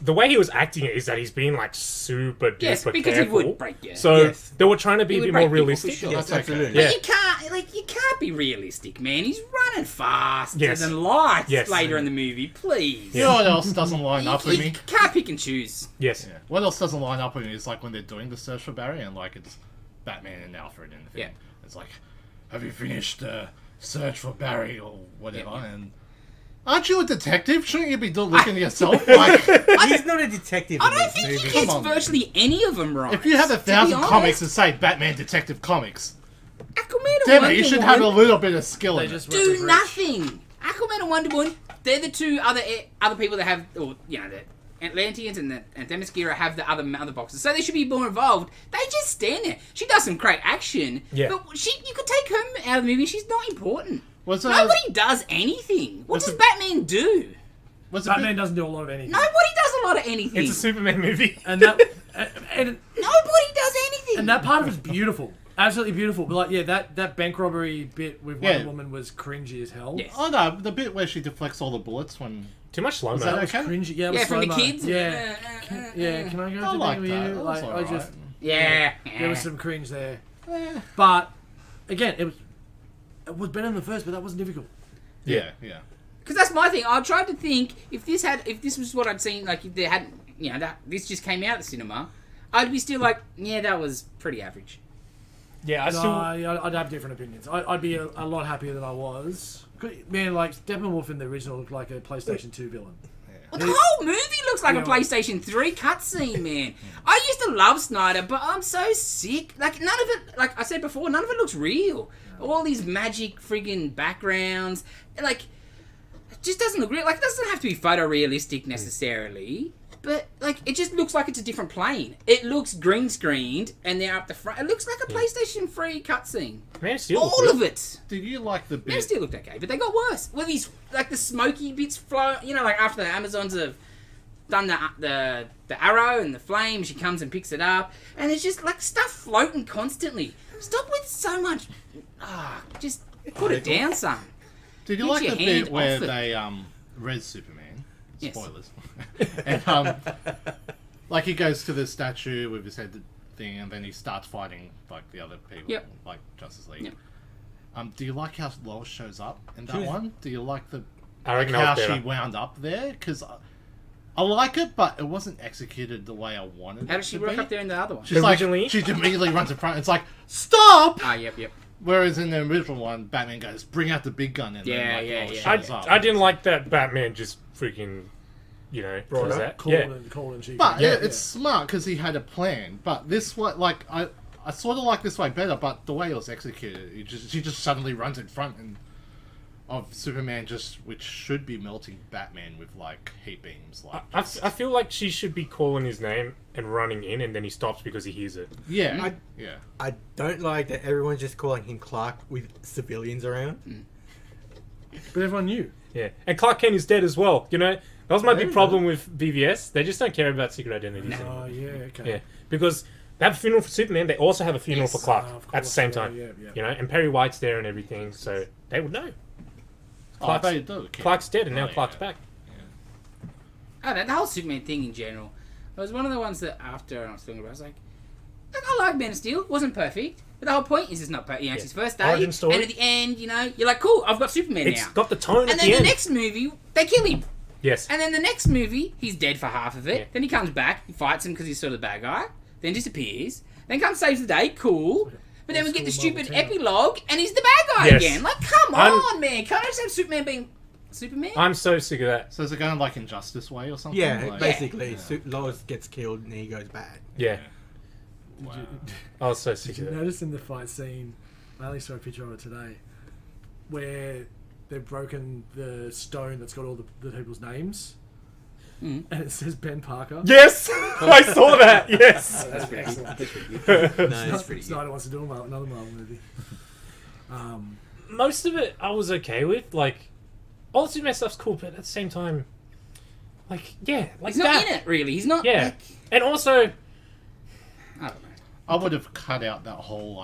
The way he was acting it is that he's being like super duper
Yes, because
careful.
he would break you.
So
Yes.
they were trying to be
He
a
would
bit
break
more
people,
realistic.
for sure.
Yes,
That's
absolutely.
okay.
Yeah.
But you can't be realistic, man. He's running faster
Yes.
than lights
Yes.
later in the movie. Please.
You know what else doesn't line up with
You
me?
can't pick and choose.
Yes.
Yeah. What else doesn't line up with me is like when they're doing the search for Barry and like it's Batman and Alfred in the thing.
Yeah.
It's like, have you finished the search for Barry or whatever?
Yeah.
And aren't you a detective? Shouldn't you be looking at yourself? Like,
He's not a detective.
I
in
don't
this
think
movie.
he
Come
gets
on,
virtually any of them right.
if you have
to be
1,000
honest.
comics that say Batman Detective Comics,
Aquaman and
damn
Wonder
it, you should
Woman
have a little bit of skill
They
in
just
it.
went to
do
Bridge.
nothing. Aquaman and Wonder Woman, they're the two other people that have, or you know, the Atlanteans and Themyscira have the other boxes, so they should be more involved. They just stand there. She does some great action,
Yeah.
but you could take her out of the movie. She's not important.
Was
Nobody does anything. What
was
does
it-
Batman do?
was
Batman doesn't do a lot of anything.
Nobody does a lot of anything.
It's a Superman movie.
And that and
Nobody does anything.
and that part of it's beautiful. Absolutely beautiful. But like, yeah, that bank robbery bit with Wonder
Yeah.
Woman was cringy as hell.
Yes.
Oh no, the bit where she deflects all the bullets when
Too much slow
Was
mo.
that
That was
okay?
cringy. Yeah, it was
Yeah, from the
slow-mo.
kids?
Yeah. Can I go
I
to
like
with
that.
you?
That
Like,
was
I
alright.
just
Yeah.
there was some cringe there,
Eh,
but again, it was better than the first, but that wasn't difficult.
yeah.
Because that's my thing. I tried to think if this was what I'd seen, like if there hadn't, that this just came out of the cinema, I'd be still like, yeah, that was pretty average.
Yeah,
I'd have different opinions. I'd be a lot happier than I was. Man, like Steppenwolf in the original looked like a PlayStation 2 villain.
Well, the whole movie looks like a
Yeah.
PlayStation 3 cutscene, man. I used to love Snyder, but I'm so sick. Like, none of it, like I said before, none of it looks real. All these magic friggin' backgrounds. Like, it just doesn't look real. Like, it doesn't have to be photorealistic necessarily. But, like, it just looks like it's a different plane. It looks green screened, and they're up the front. It looks like a PlayStation 3 cutscene.
Man of Steel.
All of it.
Did you like the
Man
bit?
of Steel looked okay, but they got worse. Well, these, like, the smoky bits flow. Like, after the Amazons have done the arrow and the flame, she comes and picks it up. And it's just, like, stuff floating constantly. Stop with so much. Just put it down, son.
Did you
Get
like
your
the
hand
bit where
off it.
they res Superman?
Yes.
Spoilers. And like he goes to the statue with his head thing, and then he starts fighting like the other people,
Yep.
like Justice League.
Yep.
Do you like how Lois shows up in that
She was-
one? Do you like
I reckon
how
that was
she
better.
wound up there? Because I like it, but it wasn't executed the way I wanted.
How
it
does she
to
work
be.
up there in the other one?
She's
Originally?
like, she immediately runs in front. It's like, stop!
Yep.
Whereas in the original one, Batman goes, bring out the big gun, and
Yeah,
then
yeah,
Lois
yeah.
shows up.
I didn't like that Batman just freaking,
Brought
was
up?
that?
Called
Yeah.
and cheap.
But
Yeah,
it's smart because he had a plan. But this way, like I sort of like this way better. But the way it was executed, she just suddenly runs in front of Superman, which should be melting Batman with like heat beams. Like
I feel like she should be calling his name and running in, and then he stops because he hears it.
yeah,
I-
yeah.
I don't like that everyone's just calling him Clark with civilians around.
But everyone knew.
Yeah, and Clark Kent is dead as well. That was my big problem with BVS. They just don't care about secret identities anymore.
Oh, yeah, okay.
Yeah, because they have a funeral for Superman. They also have a funeral
Yes.
for Clark
Of
at the
course,
same
yeah,
time.
yeah.
And Perry White's there and everything, so they would know.
Oh, they do. Okay.
Clark's dead, and now
Oh,
Clark's
yeah.
back.
The whole Superman thing in general. It was one of the ones that after I was thinking about, I was like, I like Man of Steel. It wasn't perfect. But the whole point is it's not perfect. It's his first day.
Origin story.
And at the end, you're like, cool, I've got Superman
It's
now.
got the tone
And
at
then
the
the
end.
next movie, they kill him.
Yes.
And then the next movie, he's dead for half of it.
Yeah.
Then he comes back, he fights him because he's sort of the bad guy. Then disappears. Then comes saves the day, cool. But then we get the
Old school
stupid
Marvel
epilogue, and he's the bad guy
Yes.
again. Like, come
I'm-
on, man. Can't I just have Superman being Superman?
I'm so sick of that.
So is it going like Injustice way or something?
Yeah,
Like,
basically, Lois gets killed and he goes bad.
Yeah.
Wow.
I was so sick
Did
of
you
that.
notice in the fight scene, I only saw a picture of it today, where they've broken the stone that's got all the people's names, and it says Ben Parker.
Yes! I saw that, yes!
That's pretty excellent.
No, it's pretty good.
Snyder wants to do another Marvel movie.
Most of it I was okay with. Like, all the Superman stuff's cool, but at the same time, like, yeah. Like
He's not
that.
in it, really. He's not,
Yeah.
like...
And also,
I don't know.
I would have cut out that whole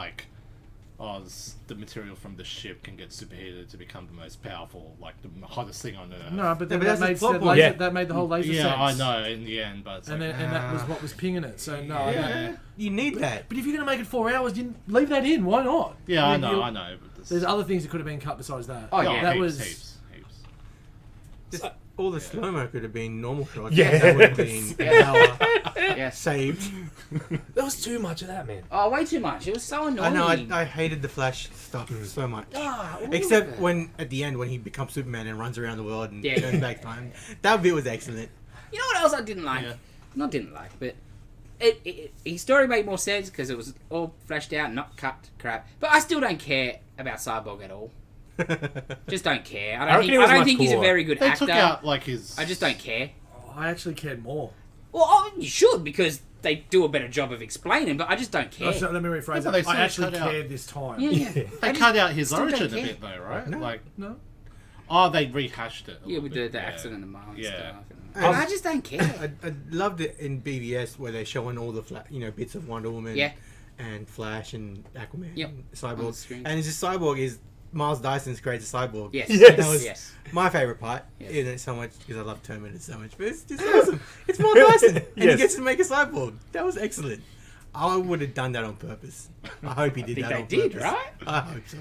the material from the ship can get superheated to become the most powerful, like the hottest thing on Earth.
No, but then
but
that
that's the
made,
plot
that,
point.
laser,
Yeah.
that made the whole laser
Yeah, I
sense.
know in the end, but it's
And
like,
that was what was pinging it. So no, I don't.
yeah,
You need that.
But if you're going to make it 4 hours, you leave that in. Why not?
yeah, I
mean,
know,
you-
I know. But
There's other things that could have been cut besides that.
Oh, yeah.
that
heaps,
was.
heaps.
Just all the slow-mo could have been normal shots.
Yeah.
That would have been an hour
Yes.
saved.
there was too much of that, man.
Oh, way too much. It was so
I
annoying.
know, I hated the Flash stuff so much.
All of
Except
it.
when, at the end, when he becomes Superman and runs around the world and
Yeah.
turns back time. That bit was excellent.
You know what else I didn't like?
Yeah.
Not didn't like, but his story made more sense because it was all fleshed out, not cut to crap. But I still don't care about Cyborg at all. Just don't care. I
reckon he was
don't
much
think he's a
cooler.
very good
They
actor.
took out like his.
I just don't care.
I actually cared more.
Well, you should because they do a better job of explaining, but I just don't care.
Oh, so let me rephrase
but they
that.
sort
I
of
actually
cut out-
cared this time.
Yeah.
They
I
cut out his
still don't
origin a
care.
bit though, right?
No.
Like,
No?
they rehashed it. a
Yeah,
little
with
bit,
the
yeah.
accident and the mom and
Yeah.
stuff.
And-
And I just don't care.
I loved it in BVS where they're showing all the bits of Wonder Woman
Yeah.
and Flash and Aquaman
Yep.
and
On the
Cyborg.
screen.
And it's just Cyborg is Miles Dyson's creates a cyborg.
Yes.
Yes.
That was
Yes.
my favorite part.
Yes.
Isn't it so much because I love Terminator so much, but it's just awesome. It's Miles Dyson, and
Yes.
he gets to make a cyborg. That was excellent. I would have done that on purpose. I hope he did
think
that
they
on
did,
purpose.
right?
I hope so.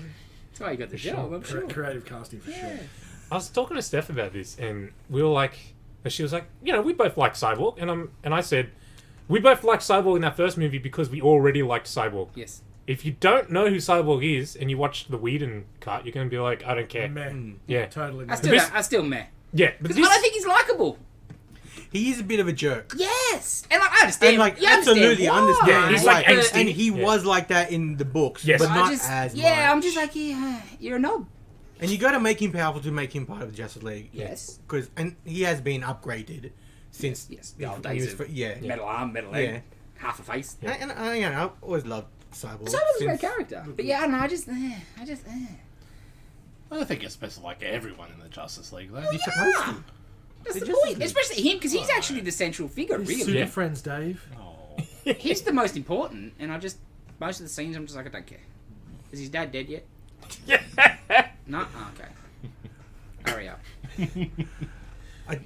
That's why you got the job, I'm sure.
Creative casting for sure.
I was talking to Steph about this, and we were like, and she was like, we both like Cyborg, and I said, we both liked Cyborg in that first movie because we already liked Cyborg.
Yes.
If you don't know who Cyborg is and you watch the Whedon cut, you're going to be like, I don't care.
Meh.
Yeah.
Totally.
I
Meh.
still,
This-
I still meh.
Yeah, but
Because
this,
I don't think he's likable.
He is a bit of a jerk.
Yes. And like, I understand.
And like
you
absolutely
why.
understand.
Yeah, he's like
why.
angsty.
And he
Yeah.
was like that in the books,
Yes.
but
I
not
just,
as much.
yeah, I'm just like, you're a knob.
And you got to make him powerful to make him part of the Justice League.
Yes.
And he has been upgraded since
Yes. The old
when he
days
was
of
yeah.
metal arm, metal leg,
Yeah.
half a face.
And I've always loved Cyborg.
So was a great
since-
character. But yeah, I don't know, I just.
I don't think you're supposed to like everyone in the Justice League, though.
You're supposed to.
That's
They
the
just-
point. Especially him, because he's actually the central figure, really.
Super
Yeah.
friends, Dave.
Oh.
He's the most important, and most of the scenes, I'm just like, I don't care. Is his dad dead yet? No? Oh, okay. Hurry up.
I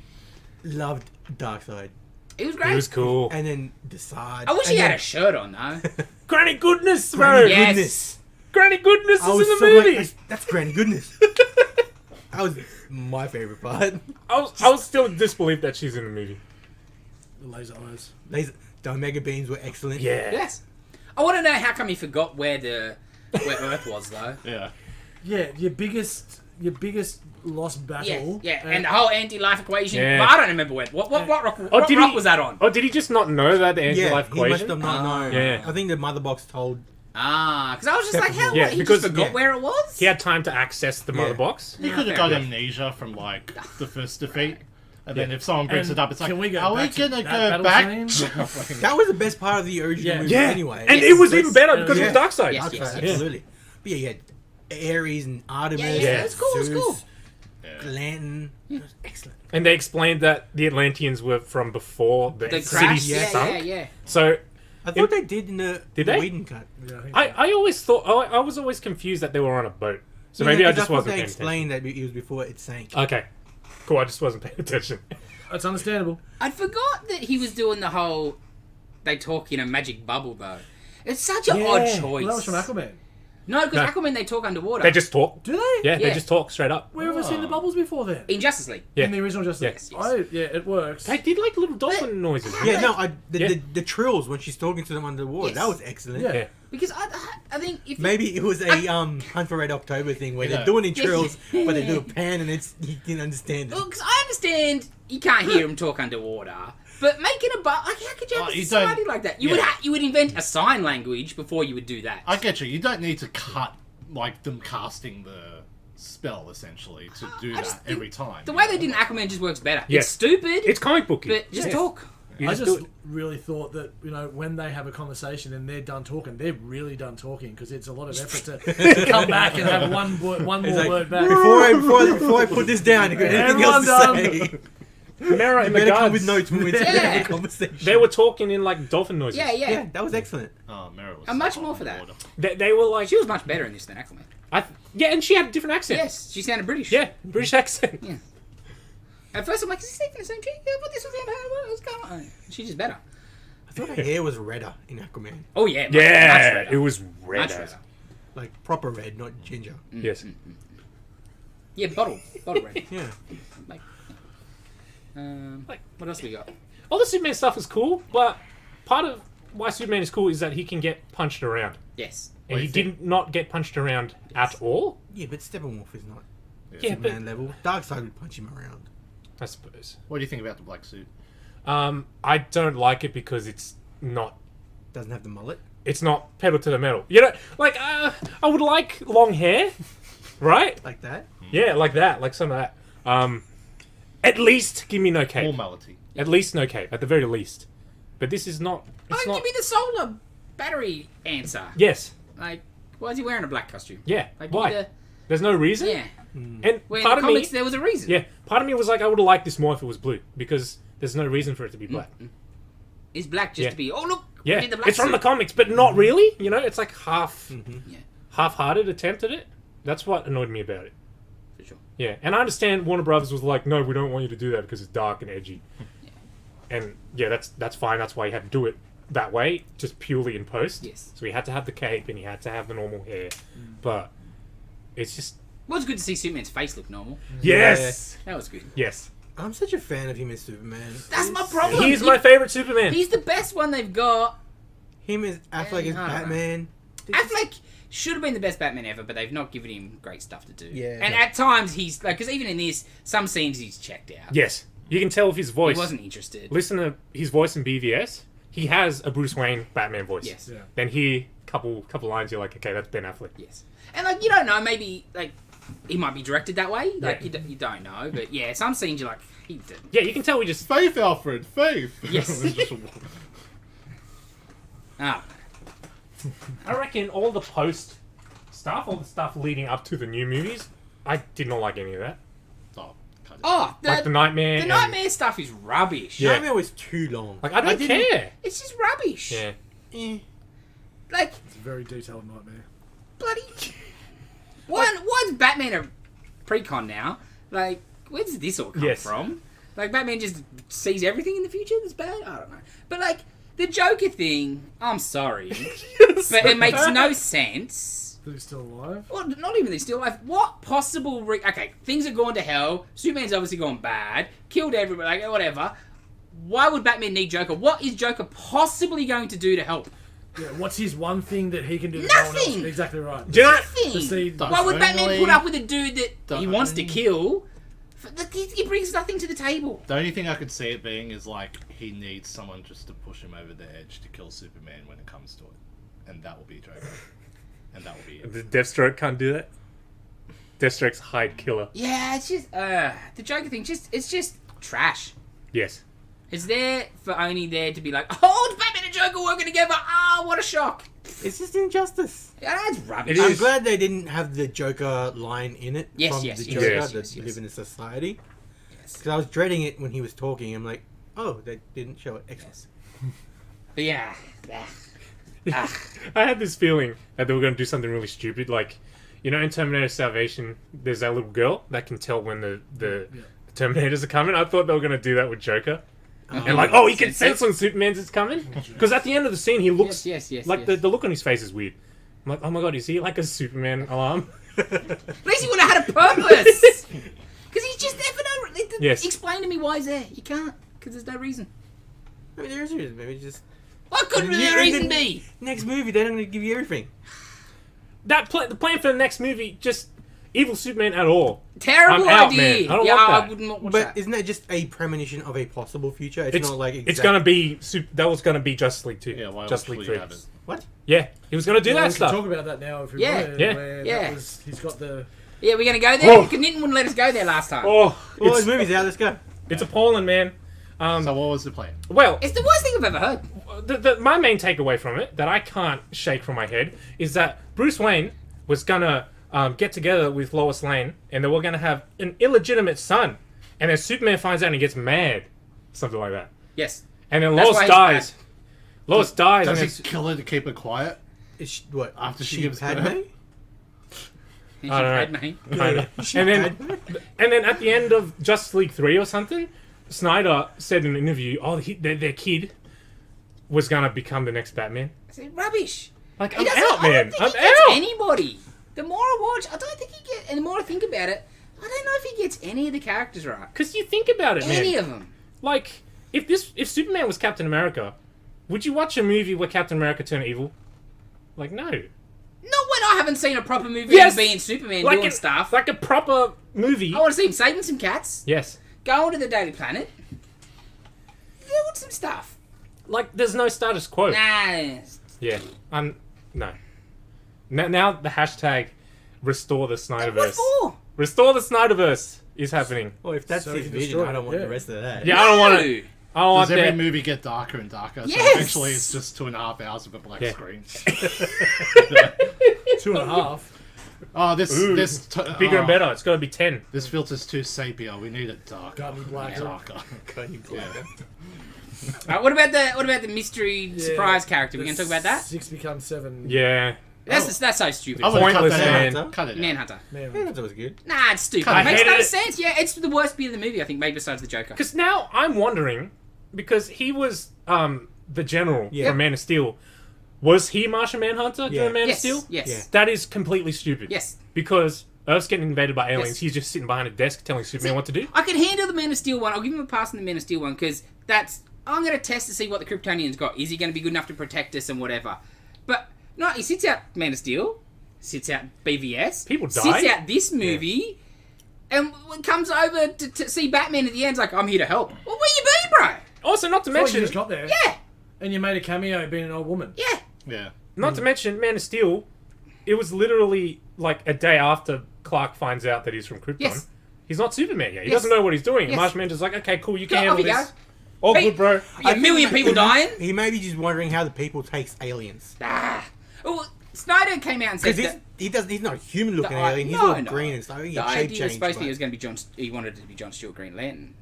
loved Darkseid.
It was great.
it was cool.
And then Decide.
I wish he had a shirt on, though.
Granny Goodness, bro!
Granny
Yes.
Goodness.
Granny Goodness
I
is
was
in the
so
movie!
like, that's Granny Goodness. That was my favorite part.
I was still in disbelief that she's in the movie.
The laser eyes.
The Omega beams were excellent.
Yeah.
Yes. I want to know how come he forgot where Earth was, though.
Yeah.
Yeah, your biggest lost battle.
Yeah, and the whole anti-life equation.
Yeah.
But I don't remember what rock,
Oh,
what
did
rock
he-
was that on?
Oh, did he just not know that the
Yeah,
anti-life
he must
equation?
have not known.
Yeah.
I think the mother box told.
Because I was just like, how?
Yeah,
He
because-
just forgot
yeah.
where it was?
He had time to access the mother
Yeah.
box.
He
Yeah,
could have
fair
got
enough.
amnesia from, like, the first defeat. And then if someone brings
And
it up, it's like,
can we go
are we
back to
gonna
that
go
battle
back?
scene?
That was the best part of the original
Yeah.
movie
Yeah.
anyway.
And
Yes.
it was even better because
Yeah.
it was Darkseid.
Yes.
Darkseid, absolutely. But yeah, you had Ares and Artemis.
Yeah,
Yeah.
it's cool, it's
Zeus,
cool.
Yeah.
Lantern. It was excellent.
And they explained that the Atlanteans were from before the,
The
city
crash? Yeah,
sunk.
yeah.
So
I thought they did in the
Did they?
Whedon cut.
Yeah, I think
I always thought I was always confused that they were on a boat. So
Yeah,
maybe I
'cause
just
thought
wasn't
they
paying attention.
explained that it was before it sank.
Okay, cool. I just wasn't paying attention.
that's understandable.
I forgot that he was doing the whole. They talk in a magic bubble, though. It's such an
Yeah.
odd
Well,
choice.
that was from Aquaman.
No, because
No.
Aquaman they talk underwater.
They just talk.
Do they?
Yeah, they
Yeah.
just talk straight up.
Where have I seen the bubbles before then?
in Justice League.
Yeah.
In the original Justice
Yeah.
League.
Yes.
It works.
They did like little dolphin noises.
Yeah, no,
Yeah.
the trills when she's talking to them underwater.
Yes.
That was excellent.
Yeah.
Yeah.
Because I think if
Maybe it was a Hunt for Red October thing where
Yeah.
they're doing it in
Yeah.
trills, but they do a pan and it's you can understand it.
Because I understand you can't hear him talk underwater, but making a like how could you have
Oh,
a
you
society
don't-
like that? You
yeah.
would invent a sign language before you would do that.
I get you. You don't need to cut, like, them casting the spell, essentially, to do
I just
that
think
every time.
The way they did in Aquaman just works better.
Yeah.
It's stupid,
It's comic booky.
but just
Yeah.
talk.
You
I
just
just
do it.
really thought that, when they have a conversation and they're done talking, they're really done talking because it's a lot of effort to come back and have one more
It's like,
word back.
before I put this down, you got anything else to
Everyone
say?
Mera and the
Better come
guards.
with notes when we're
Yeah.
having a conversation.
They were talking in like dolphin noises.
Yeah, yeah.
Yeah, that was excellent.
Oh, Mera was
And much
so
more
hot
for
in
that.
water.
They were like,
She was much better in this than Aquaman.
yeah, and she had a different accent.
Yes, she sounded British.
Yeah, British accent.
Yeah. At first, I'm like, is he saying the same thing? Yeah, but this was what's going on? She's just better.
I thought her hair was redder in Aquaman.
Oh yeah, much
Yeah,
redder.
it was
Much
red.
redder.
Like proper red, not ginger.
Yes.
Yeah, bottle red.
Yeah.
Like,
Like-
what else we got?
All the Superman stuff is cool, but part of why Superman is cool is that he can get punched around.
Yes.
And he did not get punched around at all,
Yeah, but Steppenwolf is not
Yeah, but
Superman level. Darkseid would punch him around.
I suppose.
What do you think about the black suit?
I don't like it because it's not
Doesn't have the mullet.
pedal to the metal. You know, like I would like long hair, right?
Like that.
Yeah, like that, like some of that. At least give me no
More
cape.
mullety.
At least no cape, at the very least. But this is not. It's
Oh,
not.
give me the solar battery answer.
Yes.
Like, why is he wearing a black costume?
Yeah.
Like,
Why? There's no reason.
Yeah.
And
Well, in
part
the
of
comics,
me,
there was a reason.
yeah, part of me was like, I would have liked this more if it was blue because there's no reason for it to be black.
Is black just
Yeah.
to be? Oh look.
Yeah,
we did the black
it's from the
suit.
comics, but not really. You know, it's like
Yeah.
half-hearted attempt at it. That's what annoyed me about it.
For sure.
Yeah, and I understand Warner Brothers was like, no, we don't want you to do that because it's dark and edgy. And yeah, that's fine. That's why you had to do it that way, just purely in post.
Yes.
So he had to have the cape and he had to have the normal hair, but it's just
Well, it's good to see Superman's face look normal.
yes,
That was good.
yes.
I'm such a fan of him as Superman.
That's my problem.
He's my favorite Superman.
He's the best one they've got.
Him as Affleck as
I don't
Batman.
Affleck should have been the best Batman ever, but they've not given him great stuff to do.
Yeah.
And at times he's like, because even in this, some scenes he's checked out.
Yes, you can tell with his voice.
He wasn't interested.
Listen to his voice in BVS. He has a Bruce Wayne Batman voice.
Yes.
Yeah.
Then he couple lines, you're like, okay, that's Ben Affleck.
Yes. And like you don't know, maybe like he might be directed that way. Like
Yeah.
you don't know, but yeah, some scenes you're like he did.
Yeah, you can tell we just.
Faith, Alfred, faith.
Yes. Ah,
I reckon all the post stuff, all the stuff leading up to the new movies, I did not like any of that.
Oh, cut it.
oh,
Like the Nightmare.
the
and-
nightmare stuff is rubbish.
Yeah.
Nightmare was too long.
Like I don't
didn't-
care.
It's just rubbish.
Yeah.
Eh.
Like
It's a very detailed nightmare.
bloody. One's Batman a pre-con now? Like, where does this all come
Yes.
from? Like, Batman just sees everything in the future that's bad? I don't know. But, like, the Joker thing, I'm sorry. But it makes no sense.
That he's still alive.
Well, not even that he's still alive. What possible... okay, things have gone to hell. Superman's obviously gone bad. Killed everybody, like, whatever. Why would Batman need Joker? What is Joker possibly going to do to help?
Yeah, what's his one thing that he can do that no one
Nothing!
else? Exactly right.
Do you know?
Nothing!
To see
Why would Batman
only-
put up with a dude that he
the
wants to
only-
kill? He brings nothing to the table.
The only thing I could see it being is like he needs someone just to push him over the edge to kill Superman when it comes to it, and that will be Joker, and that will be it.
The Deathstroke can't do that. Deathstroke's hide killer.
Yeah, it's just the Joker thing. It's just trash.
Yes.
It's there for only there to be like, oh, it's Batman and Joker working together. Oh, what a shock!
It's just injustice.
Yeah, that's rubbish.
It
I'm
is.
glad they didn't have the Joker line in it.
Yes,
from
yes,
the
yes,
Joker
yes,
that
yes,
you
yes.
live in a society.
Yes.
Because I was dreading it when he was talking. I'm like, oh, they didn't show it. Excellent.
But yeah,
I had this feeling that they were going to do something really stupid. Like, you know, in Terminator Salvation, there's that little girl that can tell when the Terminators are coming. I thought they were going to do that with Joker. And like, oh, he can sense when Superman's is coming. Because at the end of the scene, he looks
yes,
like
yes.
the look on his face is weird. I'm like, oh my god, is he like a Superman alarm?
At least he would have had a purpose. Because he's just there for no.
Yes.
Explain to me why he's there. You can't, because there's no reason.
I mean, there is a reason. Maybe just
What could the
Yeah,
reason
and then-
be?
next movie, they're not going to give you everything.
The plan for the next movie, just evil Superman at all.
Terrible
I'm out,
idea.
man. I don't
yeah,
want
I
that.
wouldn't watch
But
that.
isn't that just a premonition of a possible future? It's not like
It's gonna be that was gonna be Justice League 2.
Yeah, why
Justice
else
League
would
3.
you have it?
What?
Yeah, he was gonna do
Yeah,
that
we can
stuff.
talk about that now if we
Yeah,
want.
yeah,
Where
yeah.
that was, he's got the.
Yeah, we're gonna go there.
Oh.
Because Nitin wouldn't let us go there last time.
Oh,
Well,
it's,
his movie's out. Let's go.
it's appalling, man.
So what was the plan?
Well,
It's the worst thing I've ever heard.
my main takeaway from it that I can't shake from my head is that Bruce Wayne was gonna get together with Lois Lane and they were gonna have an illegitimate son, and then Superman finds out and he gets mad, something like that,
Yes.
and then
That's
Lois
why he's
dies. Lois dies,
Does
and
he
it's,
kill her to keep her quiet?
Is she, what?
After she
she
gives
Padme?
birth?
She
I don't know.
had me.
I know.
She
and then
Padme?
and then at the end of Justice League 3 or something, Snyder said in an interview, "Oh, their kid was gonna become the next Batman."
I said, rubbish.
Like,
He
I'm
doesn't-
out,
I
man.
don't think
I'm
he gets
out.
anybody. The more I watch, I don't think he gets. And the more I think about it, I don't know if he gets any of the characters right.
Because you think about it, man.
Any of them.
Like, if Superman was Captain America, would you watch a movie where Captain America turned evil? Like, no.
Not when I haven't seen a proper movie
Yes!
of being Superman
Like
doing
a,
stuff.
Like a proper movie.
I want to see him saving some cats,
Yes.
going to the Daily Planet, doing some stuff.
Like, there's no status quo.
Nah.
Yeah. No. Now the hashtag restore the
What
Snyderverse.
for?
Restore the Snyderverse is happening.
Well, if that's
So
his
he
vision,
destroyed
I don't
it,
want
yeah.
the rest of that.
Yeah, I don't want
No.
it. I don't want
Does every
that.
movie get darker and darker?
Yes!
So eventually it's just 2.5 hours of a black
Yeah.
screen.
2.5.
Oh, this
Ooh, Bigger and better. It's got to be 10.
This filter's too sepia. We need it darker.
Got any blacker?
Darker.
What about the mystery surprise character? We gonna talk about that?
6 becomes 7.
Yeah.
That's so stupid.
I would cut
Pointless,
that
man.
out. Cut it out.
Manhunter.
That was good.
Nah, it's stupid.
I
It makes
hated
no
it.
sense. Yeah, it's the worst bit of the movie, I think, maybe besides the Joker.
Because now I'm wondering, because he was the general
Yeah.
from Man of Steel. Was he Martian Manhunter
Yeah.
during Man
Yes,
of Steel?
yes.
Yeah.
That is completely stupid.
Yes.
Because Earth's getting invaded by aliens.
Yes.
He's just sitting behind a desk telling Superman what to do.
I can handle the Man of Steel one. I'll give him a pass on the Man of Steel one because I'm going to test to see what the Kryptonians got. Is he going to be good enough to protect us and whatever? But no, he sits out Man of Steel, sits out BVS,
People die.
sits out this movie, and when comes over to see Batman at the end, it's like, I'm here to help. Well, where you been, bro?
Also, not to
Well, you
mention,
just got there.
Yeah,
And you made a cameo being an old woman.
yeah.
Yeah.
not to mention, Man of Steel. It was literally like a day after Clark finds out that he's from Krypton.
Yes.
He's not Superman yet. He
Yes.
doesn't know what he's doing. And
Yes.
Martian Manhunter's like, okay, cool, you can
Off
handle
you
this.
go.
All
Hey.
good, bro.
A million people dying.
He may be just wondering how the people takes aliens.
Ah. Well, Snyder came out and said
Because
that
he's not a human looking
The-
alien. He's
no,
all
no.
green and stuff. He
the
shape
idea was
change,
supposed to be it
but-
was going to be he wanted it to be John Stewart Green Lantern.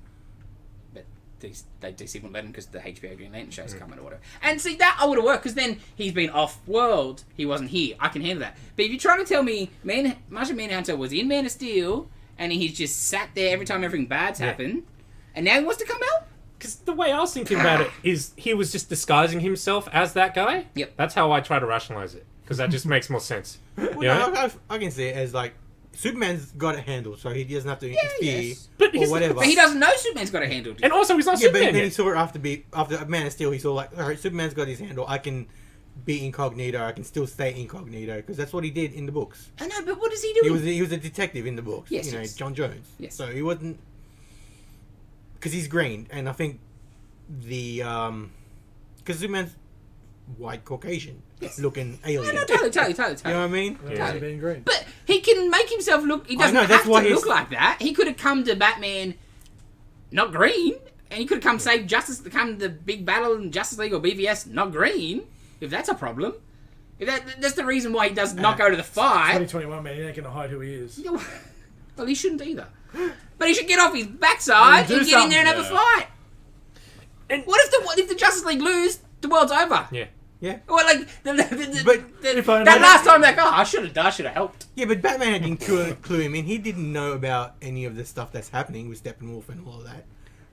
But they DC wouldn't let him because the HBO Green Lantern show's coming or whatever. And see, that I would have worked because then he's been off-world. He wasn't here. I can handle that. But if you're trying to tell me Martian Manhunter was in Man of Steel and he's just sat there every time everything bad's happened, and now he wants to come out?
Because the way I was thinking about it is he was just disguising himself as that guy.
Yep.
That's how I try to rationalize it. Because that just makes more sense.
Well,
Yeah?
no, I can see it as like Superman's got it handled, so he doesn't have to interfere
yes.
But
or
he's-
whatever.
But he doesn't know Superman's got a handle.
And also, he's not
Yeah, but
Superman
then he
yet.
saw it after Man of Steel. He saw like, all right, Superman's got his handle. I can be incognito. I can still stay incognito because that's what he did in the books.
I know, but what is he doing?
He was a detective in the books.
Yes,
you know,
yes.
John Jones.
Yes.
So he wasn't because he's green, and I think the because Superman's white Caucasian looking alien.
No, totally.
You know what I mean?
Yeah. Being green.
But he can make himself look. He doesn't
know, that's
have
why
to
he's-
look like that. He could have come to Batman, not green, and he could have come save Justice. Come to the big battle in Justice League or BVS, not green. If that's a problem, that's the reason why he does not go to the fight.
2021, man, he ain't gonna hide who he is.
Well, he shouldn't either. But he should get off his backside
Do
and get in there and have a
something.
fight.
And-
What if the Justice League lose? The world's over.
Yeah.
Yeah.
Well, like
But
if I
that
know-
last time, like, I should have helped.
Yeah, but Batman didn't clue him in. He didn't know about any of the stuff that's happening with Steppenwolf and all of that.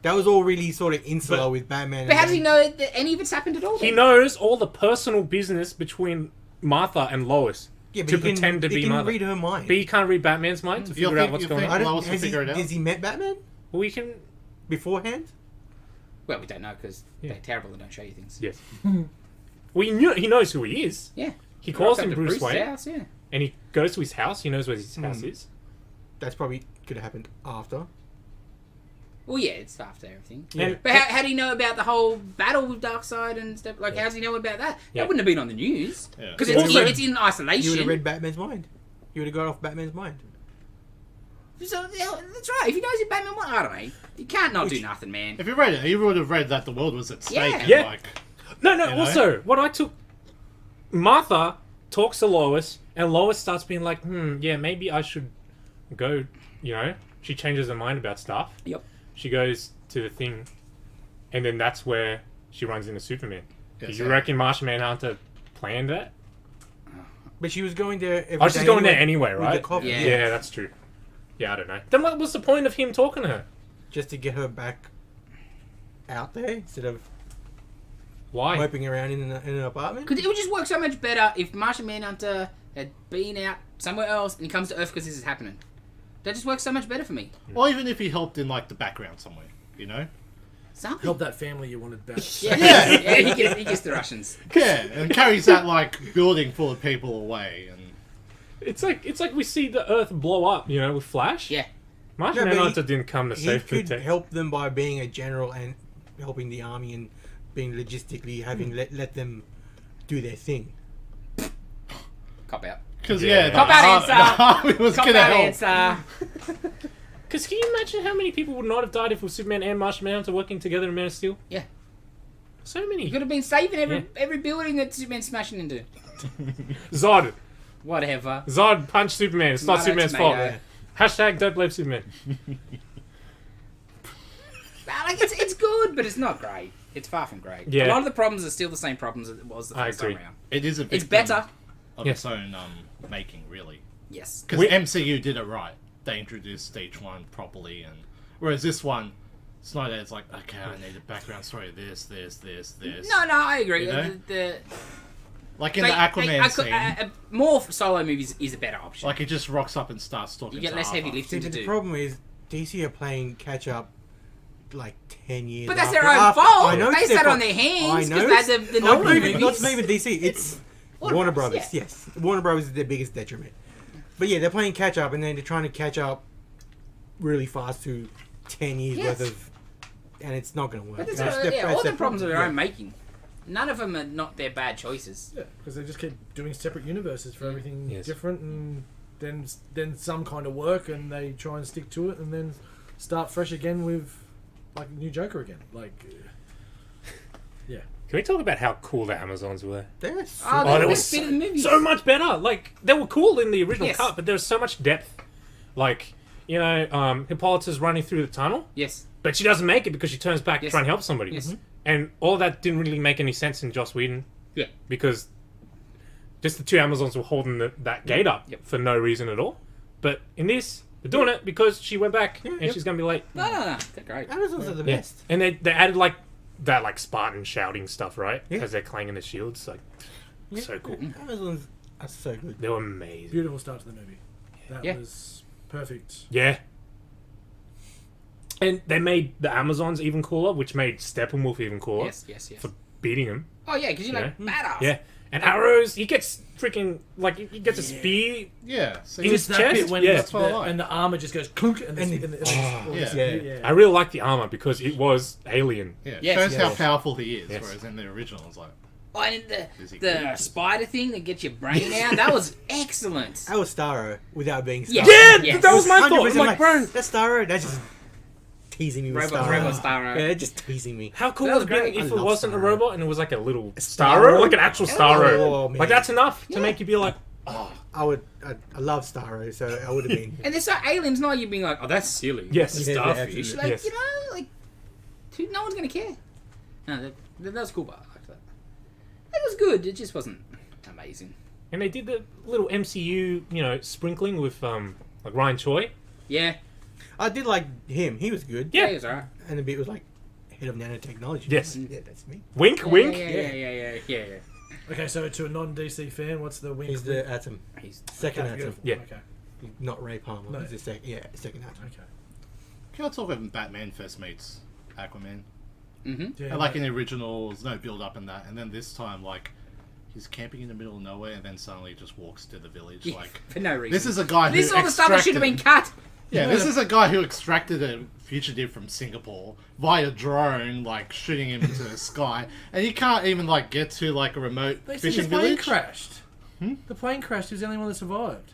That was all really sort of insular
But-
with Batman.
But how does he know that any of it's happened at all?
He
then?
knows all the personal business between Martha and Lois
Yeah, but
to
he can-
pretend to
he
be
can
Mother.
read her mind.
But he can't read Batman's mind to
You'll
figure out
think-
what's
you
going
think-
on.
Lois will figure it out.
Has he met Batman
Well, we can...
beforehand?
Well, we don't know because
Yeah.
they're terrible and don't show you things.
Yes. Well, he knows who he is.
Yeah.
He calls
Up
him
to
Bruce
Bruce's
Wayne.
house, yeah.
And he goes to his house. He knows where his house is.
That's probably could have happened after.
Well, yeah, it's after everything.
Yeah.
But how do you know about the whole battle with Darkseid and stuff? Like, how does he know about that?
Yeah.
That wouldn't have been on the news.
Yeah.
Because
Also-
it's in
You
isolation.
would have read Batman's mind. You would have got off Batman's mind.
So, yeah, that's right. If he knows if Batman won, I don't know. He can't not do nothing, man.
If you read it, you would have read that the world was at stake.
Yeah.
And
Yeah.
like,
No.
You know?
Also, what I took... Martha talks to Lois, and Lois starts being like, yeah, maybe I should go, you know? She changes her mind about stuff.
Yep.
She goes to the thing, and then that's where she runs into Superman.
Yes,
Do you
yeah.
reckon Martian Manhunter planned that?
But she was going there every
Oh, she's
day
going there anyway,
with
right?
the coffee.
Yeah.
Yeah, that's true. Yeah, I don't know. Then what was the point of him talking to her?
Just to get her back out there instead of
Why?
moping around in an apartment.
Because it would just work so much better if Martian Manhunter had been out somewhere else and he comes to Earth because this is happening. That just works so much better for me.
or even if he helped in like the background somewhere, you know?
Something.
Help that family you wanted back.
Yeah, he gets the Russians.
Yeah, and carries that like building full of people away. And
It's like we see the Earth blow up, you know, with Flash.
Yeah.
Martian
No, but
Manhunter didn't come to
He
save
could
protect.
help them by being a general and helping the army and being logistically having let them do their thing.
Cop out.
because
Yeah.
the
Cop out
ar- the
answer.
army was
Cop
gonna
out
help.
answer.
Because can you imagine how many people would not have died if it was Superman and Martian Manhunter working together in Man of Steel?
Yeah.
So many.
You could have been saving
Yeah.
every building that Superman's smashing into.
Zod.
Whatever.
Zod punched Superman. It's not
Tomato,
Superman's
tomato.
fault. Hashtag don't blame Superman.
Like it's good, but it's not great. It's far from great.
Yeah.
A lot of the problems are still the same problems as it was the
I
first time
agree.
around.
It is a
It's
victim.
better.
of
Yeah.
its own making, really.
Yes.
Because MCU did it right. They introduced stage 1 properly, and whereas this one, Snyder is like, okay, I need a background story. This.
No, I agree.
You know?
The
Like in the Aquaman scene,
more solo movies is a better option.
like he just rocks up and starts talking.
You get
to
less
Arthur.
heavy lifting to
The
do.
problem is DC are playing catch up like 10 years.
But that's
after,
their own
after-
fault.
I know
They
it's their
sat on
fault.
their hands
I
'cause
know
they had
it's-
the
not
Nolan
even-
movies.
Not even DC. It's
Warner
Warner
Brothers,
Brothers. Yes, Warner Brothers is their biggest detriment. But yeah, they're playing catch up, and then they're trying to catch up really fast to 10 years
Yes.
worth of, and it's not going to work.
But that's
That's
all
their-
the
that's their
problems of their
yeah.
own making. None of them are not their bad choices.
Yeah, because they just keep doing separate universes for everything
Yes.
different, and then some kind of work, and they try and stick to it, and then start fresh again with like new Joker again. Like, yeah,
Can we talk about how cool the Amazons were?
They're so-
Oh,
Oh,
they
that
were
was
fit in the movie.
so much better. Like, they were cool in the original
Yes.
cut, but there was so much depth. Like, you know, Hippolyta's running through the tunnel,
Yes.
but she doesn't make it because she turns back to
Yes.
try and help somebody.
Yes.
And all that didn't really make any sense in Joss Whedon
Yeah.
because just the two Amazons were holding that gate up
Yep.
for no reason at all. But in this, they're doing it because she went back and
yep.
she's going to be late.
No. They're great.
Amazons are the
Yeah.
best.
And they added like that like Spartan shouting stuff, right?
Yeah.
As they're clanging the shields. Like,
Yeah.
so cool.
Amazons are so good.
They were amazing.
beautiful start to the movie. That
Yeah.
was perfect.
Yeah. And they made the Amazons even cooler, which made Steppenwolf even cooler
Yes.
for beating him.
Oh yeah, because you're like badass.
Yeah. And arrows, he gets freaking like he gets a spear.
Yeah, so
In his
Just that
chest?
bit when
Yeah.
that's
what I like.
and the armor just goes clunk, and,
And
yeah.
I really like the armor because it was alien.
yeah,
Yes.
shows how
Yes.
powerful he is.
Yes.
Whereas in the original, it's like,
Oh, and
Is he
the
good?
spider thing that gets your brain out, that was excellent.
That was Starro without being Starro.
Yeah.
Yeah,
Yes.
that was my thought. I'm
100%
like, bro,
that's Starro. That's just teasing me with Starro.
Robot Starro.
Yeah, just teasing me.
how cool
That
would
was
it be
great.
if
I
it
love
wasn't a
Starro.
robot and it was like a little
Starro?
Starro, like an actual Starro.
Oh, man.
Like that's enough to
Yeah.
make you be like,
I love Starro, so I would have been.
And they're so aliens, not you being like, oh, that's silly.
yes,
Yeah,
Starfish.
absolutely.
Like,
Yes.
you know, like, no one's going to care. No, that was cool, but I liked that. It was good, it just wasn't amazing.
And they did the little MCU, you know, sprinkling with like Ryan Choi.
Yeah.
I did like him. He was good.
Yeah.
It was alright.
And the bit was like head of nanotechnology.
Yes.
Yeah, that's me.
Wink, wink.
Yeah.
Okay, so to a non-DC fan, what's the wink?
He's the atom.
He's
Second
Okay,
atom.
beautiful.
Yeah.
Okay.
Not Ray Palmer.
No.
He's the second atom.
Okay.
can I talk when Batman first meets Aquaman?
Mm-hmm.
Yeah,
And like in the original, there's no build up in that, and then this time, like, he's camping in the middle of nowhere, and then suddenly just walks to the village. Like,
for no reason.
this is a guy who
This is all the stuff that should have been cut.
Yeah, this is a guy who extracted a fugitive from Singapore via drone, like shooting him into the sky, and he can't even like get to like a remote
They said
fishing
the plane
village.
crashed. The plane crashed. He was the only one that survived.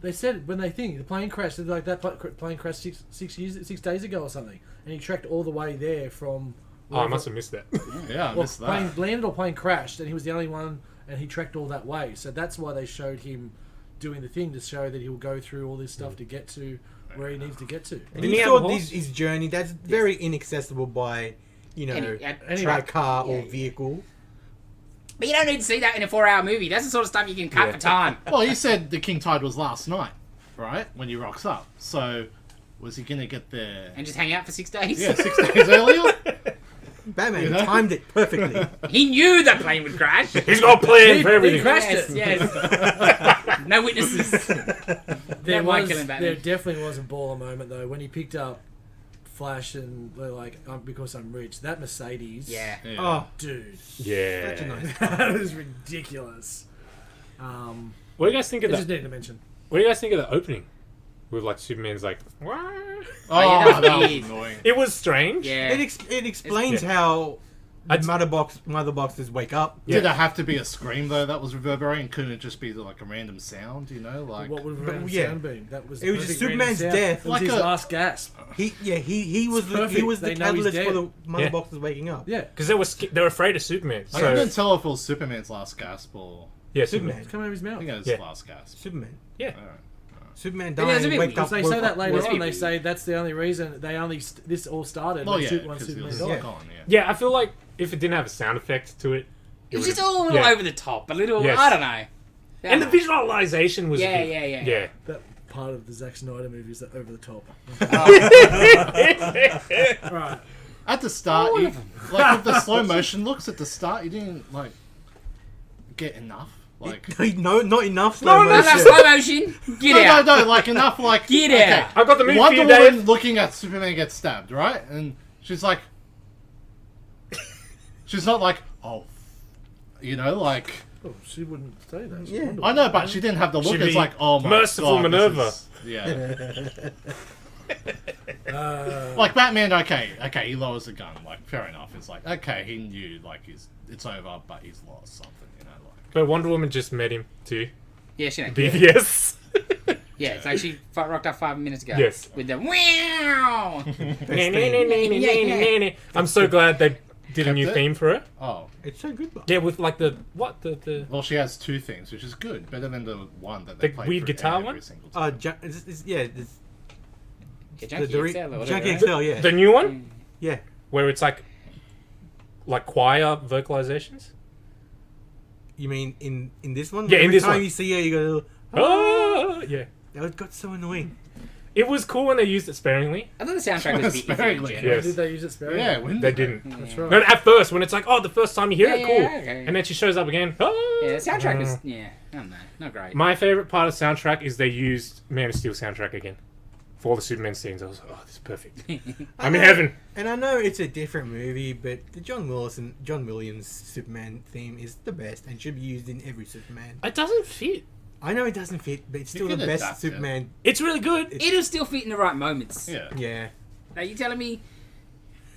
They said when they think the plane crashed, like that plane crashed 6 days ago or something, and he trekked all the way there from.
Oh, I must have missed that.
Yeah, I
Well,
missed that.
plane landed or plane crashed, and he was the only one, and he trekked all that way. So that's why they showed him doing the thing to show that he'll go through all this stuff to get to where he needs to get to.
And
Didn't he
you
have
saw
a horse?
his journey. That's very inaccessible by, you know,
Any
by car or
Yeah.
vehicle.
But you don't need to see that in a 4-hour movie. That's the sort of stuff you can cut
Yeah.
for time.
Well, you said the King Tide was last night, right? When he rocks up. So, was he gonna get there?
And just hang out for 6 days.
Yeah, 6 days earlier.
Batman
You know?
timed it perfectly.
He knew the plane would crash.
He's got a plan for
He
everything.
crashed
Yes,
it.
yes. No witnesses.
There
Don't like
was,
killing Batman.
there definitely was a baller moment though when he picked up Flash and they're like, because I'm rich. That Mercedes,
Yeah.
Yeah.
Oh,
dude,
Yeah.
such a nice.
that was ridiculous.
What do you guys think
I
of
just
that?
needed to mention.
What do you guys think of the opening? With like Superman's like, "Wah."
Oh,
yeah, that was
that was
weird.
annoying.
It was strange.
Yeah.
It explains
Yeah.
how
I'd-
mother boxes wake up.
Yeah.
Did it have to be a scream though that was reverberating? Couldn't it just be like a random sound? You know, like
What would
but,
random
yeah.
sound be? That was
It was
the
just
perfect random
Superman's
sound.
death.
It was
Like
his
a-
last gasp.
He was the
perfect.
he was the
They know he's
catalyst for the
dead.
mother
Yeah.
boxes waking up.
Yeah,
Because they were afraid of Superman.
I
So
couldn't tell if it was Superman's last gasp or
yeah,
Superman.
it's coming out of his
I
mouth.
think it was
Yeah.
his last gasp.
Superman.
Yeah.
Alright.
Superman
Yeah, it's a
dying,
bit
waked
weird,
up.
Because they
woke
say that
up-
later
woke
on.
up.
They say that's the only reason this all started.
Well,
when
yeah,
Superman
because he was
died.
Yeah.
gone. Yeah.
Yeah, I feel like if it didn't have a sound effect to it,
It was
would've-
just all a little
yeah.
over the top, a little.
Yes.
I don't know.
And the visualization was
Yeah,
a bit,
yeah.
yeah.
That part of the Zack Snyder movies that over the top. Right.
At the start,
All
you,
of them.
like with the slow motion looks at the start, you didn't like get enough. Like
No, not enough slow
No,
motion.
slow motion. Get out.
no, like enough. Like
Get
okay,
out.
I got the movie for
Wonder
you,
Woman
Dave.
looking at Superman get stabbed, right? And she's like, she's not like, oh, like.
Oh, she wouldn't say that.
Yeah.
I know, but she didn't have the look.
She'd
It's
be
like, oh my
merciful
god,
Minerva.
this is- yeah. Like Batman, okay, he lowers the gun. Like, fair enough. It's like, okay, he knew, like, it's over, but he's lost something, like.
But Wonder Woman just met him too.
Yeah, she knows.
BVS.
Yeah, it's like she rocked up 5 minutes ago.
Yes.
With the wow.
I'm so glad they did a
Kept
new
it?
theme for it.
Oh,
It's so good, but
Yeah, with like the
well, she has two things, which is good, better than the one that they
The
play
weird
through
guitar
every
one?
single time.
it's
Yeah, Junkie
the
XL or whatever.
Junkie
right?
XL, yeah,
the new one
yeah.
where it's like choir vocalizations.
You mean in this one?
Yeah, in
Every
this
time
one.
you see her, you go,
Oh, yeah.
that got so annoying.
It was cool when they used it sparingly.
I thought the soundtrack was a bit
Sparingly.
iffy in
Yeah.
general.
Did they use it sparingly?
Yeah, when
They didn't.
That's right.
No, at first, when it's like, oh, the first time you hear it,
Yeah,
cool.
yeah, okay.
And then she shows up again. Oh.
Yeah, the soundtrack was, I don't know, not great.
My favorite part of the soundtrack is they used Man of Steel soundtrack again. For all the Superman scenes. I was like, oh, this is perfect. I'm in heaven.
And I know it's a different movie, but the John Williams Superman theme is the best and should be used in every Superman.
It doesn't fit.
I know it doesn't fit, but it's
You
still the
can
best
adapt it.
Superman.
It's really good.
It'll still fit in the right moments.
Yeah.
Yeah.
Are you telling me?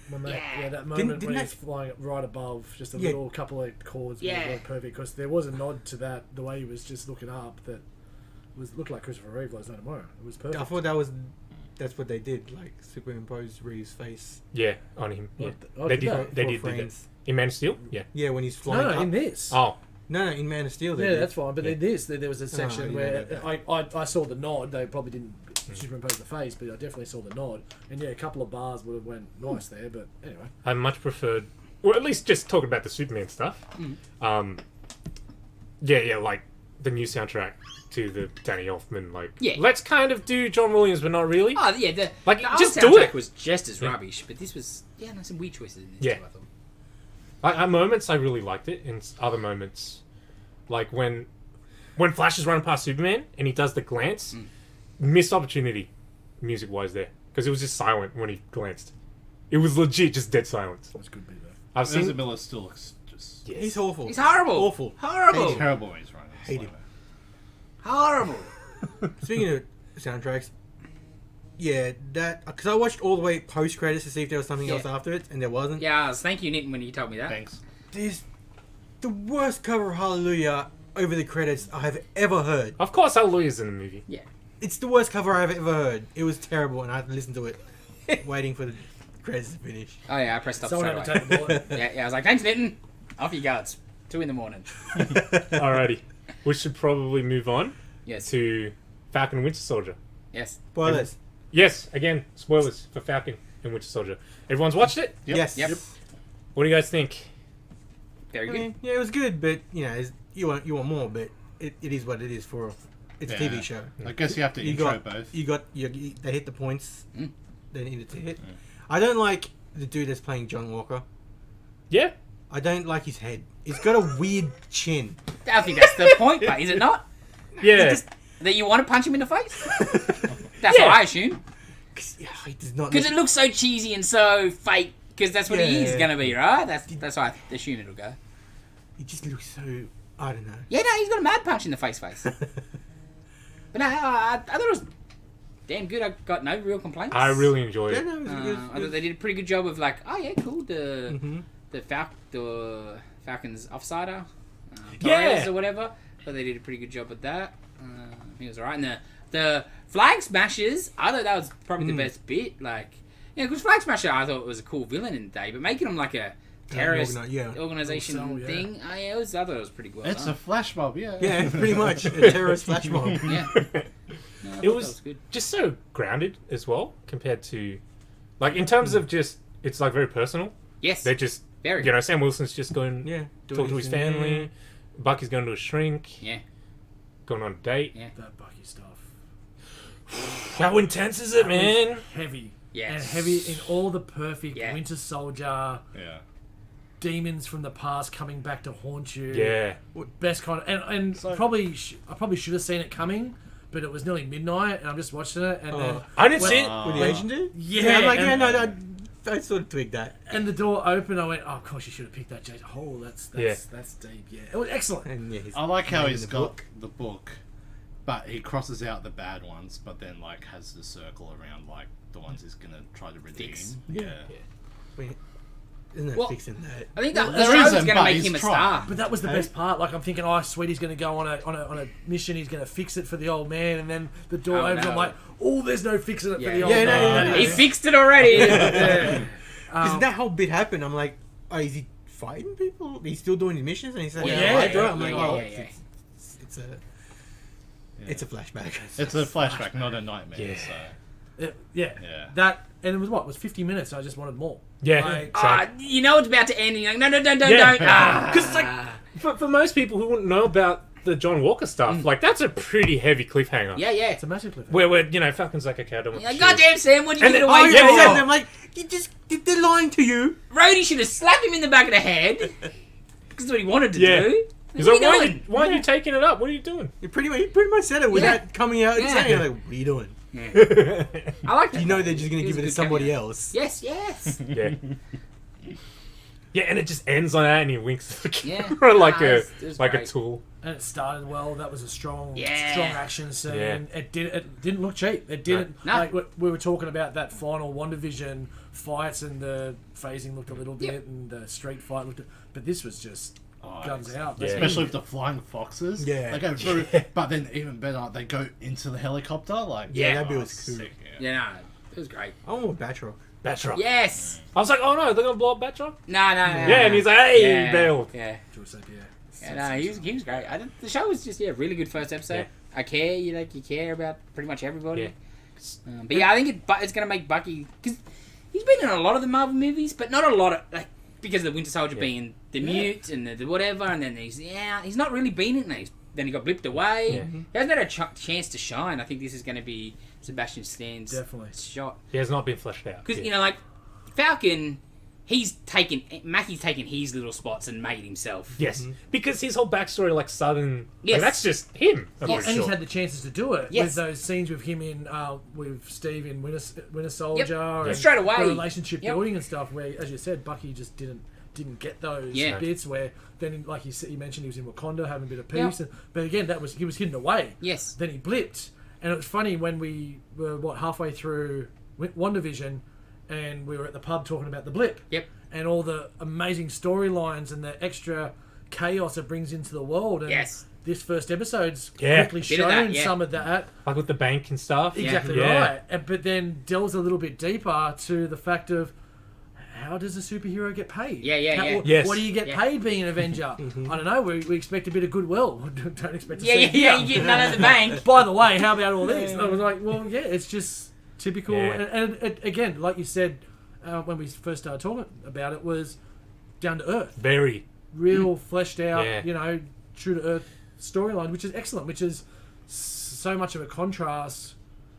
When they,
Yeah.
that moment
Didn't
when
they-
he's flying right above, just a
Yeah.
little couple of chords,
Yeah.
yeah, perfect. Because there was a nod to that, the way he was just looking up, that looked like Christopher Reeve was No Tomorrow. It was perfect.
I thought that's what they did, like superimpose Reeve's face.
Yeah, on him. Yeah.
Oh,
They
did
did. They
for
did do that.
frames.
In Man of Steel? Yeah.
Yeah, when he's flying
No,
up.
in this.
Oh.
No, in Man of Steel they
Yeah,
did.
that's fine. But
Yeah.
in this, there was a
I
section
didn't
where
know
I saw the nod. They probably didn't superimpose the face, but I definitely saw the nod. And yeah, a couple of bars would have went nice there. But anyway,
I much preferred, or at least just talking about the Superman stuff. Yeah, like the new soundtrack to the Danny Elfman. Like,
Yeah.
let's kind of do John Williams, but not really.
Oh yeah, the
Like,
the old
just do
soundtrack
it.
was just as
Yeah.
rubbish, but this was no, some weird choices in this
Yeah.
too, I thought.
Like, at moments, I really liked it, and other moments, like when Flash is running past Superman and he does the glance, missed opportunity, music-wise there, because it was just silent when he glanced. It was legit just dead silence.
it was good bit though.
I've
Ezra
seen.
Miller still looks just
Yes.
He's awful.
He's horrible.
Awful.
Horrible.
terrible when he's running.
Hate him.
Horrible.
Speaking of soundtracks, yeah, that because I watched all the way post credits to see if there was something
Yeah.
else after it, and there wasn't.
Yeah, thank you, Nick, when you told me that.
Thanks.
There's the worst cover of Hallelujah over the credits I have ever heard.
Of course, Hallelujah's in the movie.
Yeah.
It's the worst cover I've ever heard. It was terrible, and I had to listen to it, waiting for the credits to finish.
Oh yeah, I pressed stop
Someone
straight
had to
away.
take the bullet.
Yeah, I was like, thanks, Nitin. Off you go. It's 2 a.m.
Alrighty, we should probably move on
Yes.
to Falcon and Winter Soldier.
Yes.
Spoilers.
Yes, again, spoilers for Falcon and Winter Soldier. Everyone's watched it?
Yep.
Yes.
Yep.
What do you guys think?
Very
I
good.
mean, yeah, it was good, but you want more, but it is what it is for. It's a
Yeah.
TV show.
I guess you have to
You
intro
got
both.
they hit the points
Mm.
they needed to hit. I don't like the dude that's playing John Walker.
Yeah?
I don't like his head. He's got a weird chin.
I think that's the point, but is it not?
Yeah.
That you want to punch him in the face? That's
Yeah.
what I assume.
Yeah, he does not.
Because it looks so cheesy and so fake. Because that's what he is
Yeah.
going to be, right? That's how I assume it'll go.
He just looks so. I don't know.
Yeah, no, he's got a mad punch in the face. But no, I thought it was damn good. I got no real complaints.
I really enjoyed
Yeah,
it.
no, it was,
I thought they did a pretty good job of like, oh yeah, cool.
Mhm.
The Falcon's offsider,
Yeah.
Torres or whatever. So they did a pretty good job with that. He was alright. And the flag smashers, I thought that was probably the best bit. Like, because flag smasher, I thought was a cool villain in the day, but making him like a terrorist organization
Oh, yeah.
thing, I thought it was pretty well
It's a
done.
flash mob, yeah.
Yeah, pretty much a terrorist flash mob.
Yeah. No, I thought
It
that
was
good.
just so grounded as well, compared to, like, in terms of just, it's like very personal.
Yes.
They're just
Very.
You know, Sam Wilson's just going
Yeah.
talk to his family. Bucky's going to a shrink.
Yeah.
Going on a date.
Yeah.
That Bucky stuff.
How intense is it, man?
Heavy.
Yes.
And heavy in all the perfect
Yeah.
Winter Soldier,
Yeah.
demons from the past coming back to haunt you.
Yeah.
Best kind of, and
So-
I probably should have seen it coming, but it was nearly midnight, and I'm just watching it, and then
I didn't see it.
With the Asian dude?
yeah,
I'm like,
and,
I sort of twigged that.
and the door opened. I went, oh, of course you should have picked that. Jade. Oh, that's deep. Yeah, it was excellent.
And yeah, his
I like how
name in
he's
the
got
book.
the book, but he crosses out the bad ones, but then like has the circle around like the ones he's gonna try to redeem.
Fix.
Yeah.
Wait, isn't that
Well,
fixing that?
I think that the
There
show's
isn't,
going to
but
make
he's
him a
trying.
star.
But that was the best part. Like I'm thinking, oh sweet, he's going to go on a mission. He's going to fix it for the old man, and then the door
Oh,
opens.
no.
I'm like, oh, there's no fixing it for
Yeah.
the old
Yeah, no,
man.
no, no.
He fixed it already.
Yeah.
Because that whole bit happened, I'm like, oh, is he fighting people? He's still doing his missions, and he's like,
Yeah,
I do it. I'm
yeah,
like,
yeah,
oh,
yeah,
it's a flashback.
It's a flashback, not a nightmare.
Yeah.
So
Yeah.
Yeah.
That, and it was what? It was 50 minutes. I just wanted more.
Yeah.
Like,
You know it's about to end. And you're like, no, don't.
Yeah. Because like for most people who wouldn't know about the John Walker stuff, like that's a pretty heavy cliffhanger.
Yeah, yeah.
it's a massive cliffhanger.
Where you know Falcon's like, okay, I don't want
You're
to
like,
shoot.
goddamn Sam, what'd you
And
get
then-
away
Oh,
from?
yeah,
yeah.
and I'm like, they're lying to you.
Rhodey should have slapped him in the back of the head. Because that's what he wanted to
Yeah.
do.
He's
What
like,
are you
why are
doing?
you taking it up? What are you doing?
You pretty much said it without coming out and
Yeah.
saying it. Like, what are you doing?
I like that.
You know they're just going
It
to
was
give
a
it to
good
somebody
cameo.
else.
Yes, yes.
Yeah. Yeah, and it just ends on that, and he winks at the
Yeah.
camera like
Nah,
a
it was
like a
great.
tool.
And it started well. That was a strong
Yeah.
action scene.
Yeah.
It didn't look cheap. It didn't.
No.
Like we were talking about that final WandaVision fights, and the phasing looked a little bit,
Yep.
and the street fight looked. But this was just guns out.
Yeah.
especially with the flying foxes.
Yeah.
They go through, but then even better, they go into the helicopter. Like
Yeah,
Yeah.
that bit
oh,
was cool.
sick,
Yeah, no, it was great.
I want more Batroc.
Batroc.
Yes.
I was like, oh no, they're gonna blow up Batroc.
No.
Yeah, and he's like, hey,
yeah.
he bailed.
Yeah.
George said, yeah.
Yeah, no, he was great. The show was just really good first episode.
Yeah.
I care, you care about pretty much everybody.
Yeah.
But yeah, I think it's gonna make Bucky, because he's been in a lot of the Marvel movies, but not a lot of like because of the Winter Soldier being the mute and the whatever, and then he's not really been in these. Then he got blipped away.
Yeah.
He hasn't had a chance to shine. I think this is going to be Sebastian Stan's
Definitely.
shot.
He has not been fleshed out.
Because
Yeah.
like Falcon, Mackie's taken his little spots and made himself.
Yes, because his whole backstory, like Southern,
Yes.
like, that's just him. I'm
Yes.
pretty
And he's
sure.
had the chances to do it
Yes.
with those scenes with him in with Steve in Winter Soldier, and
Straight away.
the relationship
Yep.
building and stuff. Where, as you said, Bucky just didn't get those
Yeah.
bits. Where then, like you mentioned, he was in Wakanda having a bit of
Yep.
peace. But again, he was hidden away.
Yes.
Then he blipped, and it was funny when we were halfway through WandaVision, and we were at the pub talking about the blip.
Yep.
And all the amazing storylines and the extra chaos it brings into the world. And
Yes.
this first episode's
Yeah.
quickly
Bit of
shown
that, yeah.
some of that.
Like with the bank and stuff.
Exactly
Yeah.
right. But then delves a little bit deeper to the fact of how does a superhero get paid?
Yeah, yeah,
How-
yeah.
Yes.
What do you get
Yeah.
paid being an Avenger? I don't know. We expect a bit of goodwill. Don't expect to
Yeah,
see
yeah,
it
yeah.
here.
You get none of the bank.
By the way, how about all this? And I was like, well, yeah, it's just typical.
Yeah.
And it, again, like you said when we first started talking about it, was down to earth.
Very.
Real fleshed out,
Yeah.
true to earth storyline, which is excellent, which is so much of a contrast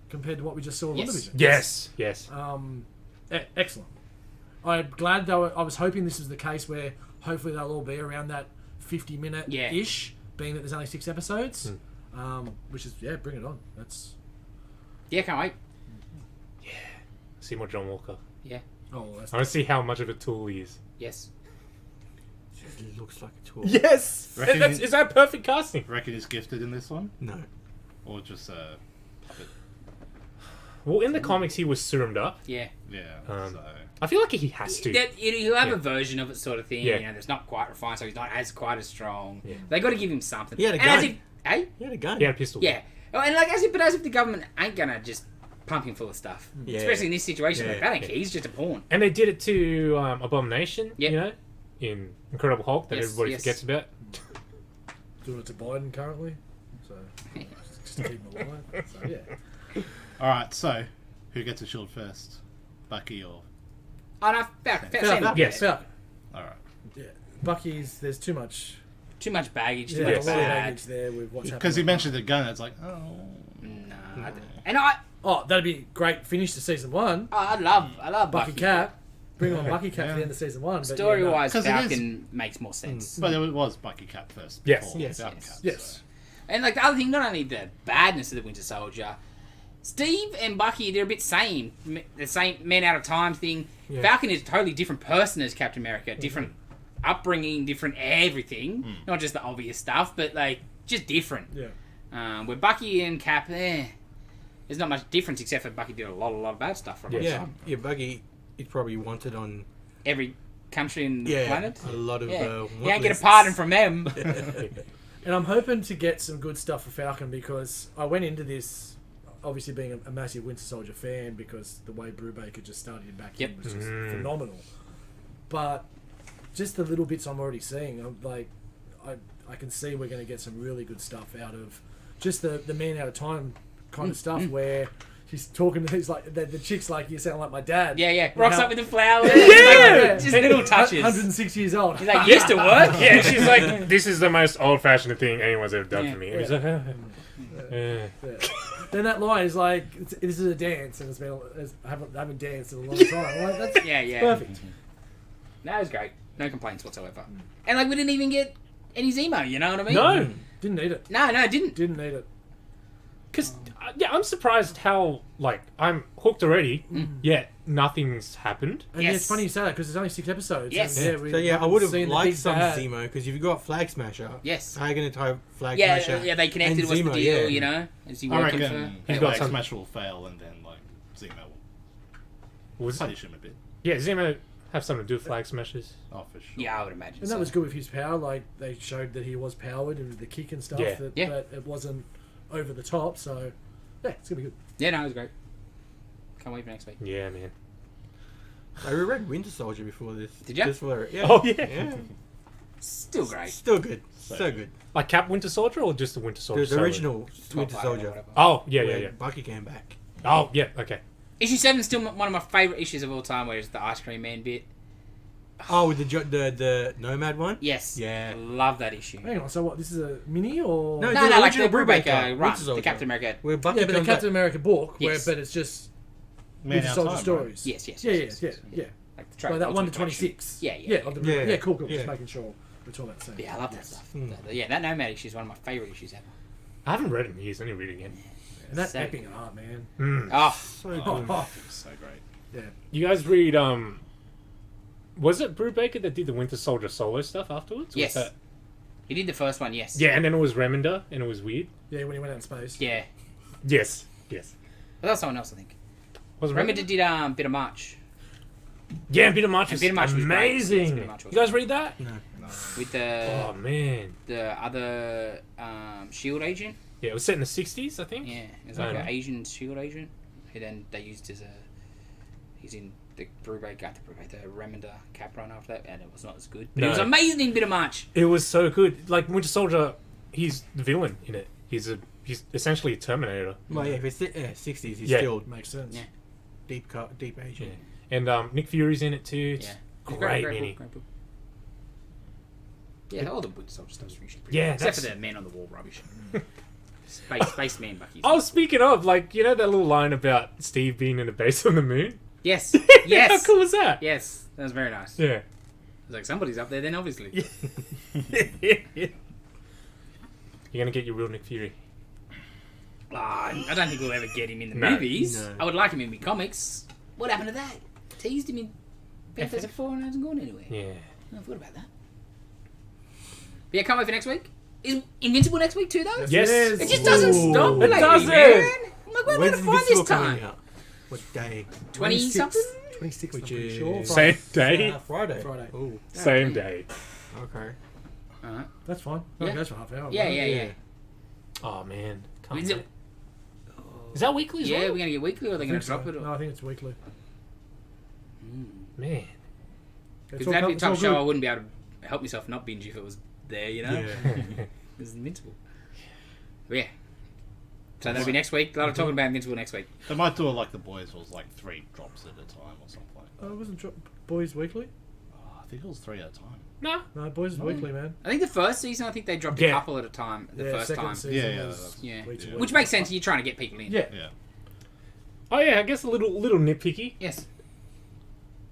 compared to what we just saw in
Yes.
WandaVision.
Yes.
Excellent. I'm glad though. I was hoping this was the case where hopefully they'll all be around that 50-minute ish, being that there's only 6 episodes. Which is bring it on. That's
Yeah, can't wait.
See more John Walker.
Yeah.
that's
I want to see how much of a tool he is.
Yes.
It looks like a tool.
Yes.
Reckon
Is that perfect casting?
Reckon he's gifted in this one,
No.
or just puppet?
Well, in the comics, he was serumed up.
Yeah.
Yeah.
Um,
so
I feel like he has to.
He'll have
Yeah.
a version of it, sort of thing.
Yeah.
That's not quite refined, so he's not quite as strong.
Yeah.
They got to give him something.
He had a
And as
gun.
if, eh?
He had a gun.
He had a pistol.
Yeah. Oh, and as if the government ain't gonna just pump him full of stuff.
Yeah.
Especially in this situation,
Yeah.
like, I don't care. He's just a pawn.
And they did it to Abomination,
Yep.
in Incredible Hulk that
Yes,
everybody
yes.
forgets about.
doing it to Biden currently. So just to keep him alive. So yeah.
all right. So who gets a shield first, Bucky or?
Oh no, Falcon.
Falcon.
Yes.
Falcon.
All right.
Yeah, Bucky's. There's too much.
Too much baggage. Too
Yeah, a
much
lot of
bad.
baggage there with what's happening.
Because he mentioned the gun, it's like, oh.
No, and I
That'd be great finish to season 1.
I love
Bucky Cap. Bring on Bucky Cap at the end of season 1. But
Story wise,
'Cause it
Falcon makes more sense.
But it was Bucky Cap first.
Yes.
before
Yes.
Falcon
Yes.
Cap,
Yes.
so.
And like the other thing, not only the badness of the Winter Soldier, Steve and Bucky, they're a bit same. The same man out of time thing.
Yeah.
Falcon is a totally different person as Captain America. Different upbringing, different everything. Not just the obvious stuff, but like just different.
Yeah.
Where Bucky and Cap, there's not much difference except for Bucky did a lot of bad stuff from
Yeah, yeah. Buggy is probably wanted on
every country in the planet.
a lot of.
Yeah.
Want
You ain't get a
lists.
pardon from them.
And I'm hoping to get some good stuff for Falcon because I went into this obviously being a massive Winter Soldier fan because the way Brubaker just started him back in was just phenomenal. But just the little bits I'm already seeing, I'm like, I can see we're going to get some really good stuff out of just the man out of time kind of stuff where she's talking to, he's like, the chick's like, you sound like my dad.
Yeah. Rocks
How-
up with the flowers.
Yeah.
Just little touches.
106 years old.
He's like, used to work.
Yeah, and she's like, this is the most old-fashioned thing anyone's ever done
Yeah.
for me. And he's like,
Yeah. Then that line is like, this is a dance, and I haven't danced in a long time. I'm like, that's
Yeah.
perfect.
That was great. No complaints whatsoever. And like, we didn't even get any Zemo, you know what I mean?
no.
Didn't need it.
No, I didn't.
Didn't need it.
Because, I'm surprised how, like, I'm hooked already, yet nothing's happened.
And yeah,
Yes.
it's funny you say that because there's only 6 episodes.
Yes.
And we
So yeah, I
haven't
would have
seen the
liked
big
some
bad.
Zemo because if you got Flag Smasher,
Yes.
how are you going to tie Flag Smasher?
Yeah, they connected.
and
What's the
Zemo,
deal,
yeah.
you know? Is he
I
working
reckon
He's
for...
got
Flag
some-
Smash will fail and then, like, Zemo will
Was
punish him a bit.
Yeah, Zemo have something to do with Flag Smashers.
Oh, for sure.
Yeah, I would imagine
And
so.
that was good with his power. Like they showed that he was powered and the kick and stuff.
Yeah.
That,
Yeah.
that it wasn't over the top. So yeah, it's gonna be good.
Yeah, no, it was great. Can't wait for next week.
Yeah, man.
I reread Winter Soldier before this.
Did ya?
Just for yeah.
Oh, yeah.
Yeah.
Still great.
Still good. So good.
Like Cap Winter Soldier or just the Winter Soldier?
The
solo?
original Winter
Top
Soldier.
or whatever.
Oh, yeah.
where Bucky came back.
Oh, yeah, okay.
Issue 7 is still one of my favourite issues of all time, where it's the Ice Cream Man bit.
Oh, with the Nomad one.
Yes.
Yeah.
Love that issue.
Hang on. So what? This is a mini or
No,
No,
the
like the
original
Brubaker
Brubaker,
run,
Winter
the
Soldier.
Captain America.
Where Bucky
yeah, but the
comes
Captain
back.
America book.
Yes.
But it's just
Man
Winter
Out
Soldier
Time, right?
stories.
Yes.
Yeah.
Like the track,
Like that 1 to
Ultimate Collection.
26.
Yeah.
Of the,
Yeah.
cool.
Yeah.
Just making sure we're talking about the same.
Yeah, I love that
Yes.
stuff. Yeah, that Nomad issue is one of my favourite issues ever.
I haven't read it in years. I need to read it again.
And that
So-
epic art, man.
Oh,
So good.
So great.
Yeah.
You guys read, was it Brubaker that did the Winter Soldier solo stuff afterwards?
yes.
Was that...
He did the first one, yes.
Yeah, and then it was Remender, and it was weird.
Yeah, when he went out in space.
Yeah.
Yes.
But that was someone else, I think.
Was
Remember did Bit of March
Yeah, Bit of March
And
was
Bit of March was great. Yes,
amazing.
Bit of March was
You guys read that?
with the
Oh, man.
other shield agent.
Yeah, it was set in the 60s, I think.
Yeah, it was like
Oh.
an Asian shield agent who then they used as he's in the Brubaker, the Remender cap run after that, and it was not as good. But it was
No.
amazing Bit of March.
It was so good. Like, Winter Soldier, he's the villain in it. He's essentially a Terminator.
Well, yeah, if it's 60s, he's
Yeah.
still
Makes sense.
Yeah.
deep Asian.
Yeah. And Nick Fury's in it too. It's
Yeah.
great mini.
Great book. Yeah, all the Winter Soldier stuff's usually pretty
Yeah,
good. Except for
that's-
the Man on the Wall rubbish. Spaceman Bucky.
Oh, speaking of, like, you know that little line about Steve being in a base on the moon?
Yes.
How
Yes.
cool was that?
Yes. That was very nice.
Yeah.
I was like, somebody's up there then, obviously.
You're gonna get your real Nick Fury.
Ah, I don't think we'll ever get him in the
No.
movies.
No.
I would like him in the comics. What happened to that? Teased him in Fantastic Four and hasn't gone anywhere.
Yeah.
I forgot about that. But yeah, can't wait for next week. Is Invincible next week too, though?
Yes.
It just doesn't stop
It
lately,
doesn't.
man. I'm like, where am I
When's
going to find
Invincible
this
coming
time?
out? What day?
20 something?
26,
Which
I'm pretty
is-
sure.
Same day.
Friday.
Friday.
Oh,
Same day.
okay.
Alright.
That's fine. No,
Yeah.
It goes for half an hour.
Yeah,
right?
yeah.
Oh man. Can't
Is
wait.
it?
Is that weekly as
Yeah,
well?
we're going to get weekly or are they
I
going
think
to drop
so.
it?
No, I think it's weekly.
Man.
Because that'd be a tough show. I wouldn't be able to help myself not binge if it was there, you know?
Yeah.
It's Invincible. But yeah. So that'll be next week. A lot of talking about Invincible next week.
They might do it like the boys was like 3 drops at a time or something.
Wasn't Boys Weekly?
I think it was 3 at a time.
No.
No, Boys Weekly, man.
I think the first season, I think they dropped
Yeah.
a couple at a time. The first
second
time.
season
Yeah,
was
Yeah.
week to
Yeah.
week.
Which makes sense. You're trying to get people in.
Yeah.
Yeah.
Oh yeah, I guess a little nitpicky.
Yes.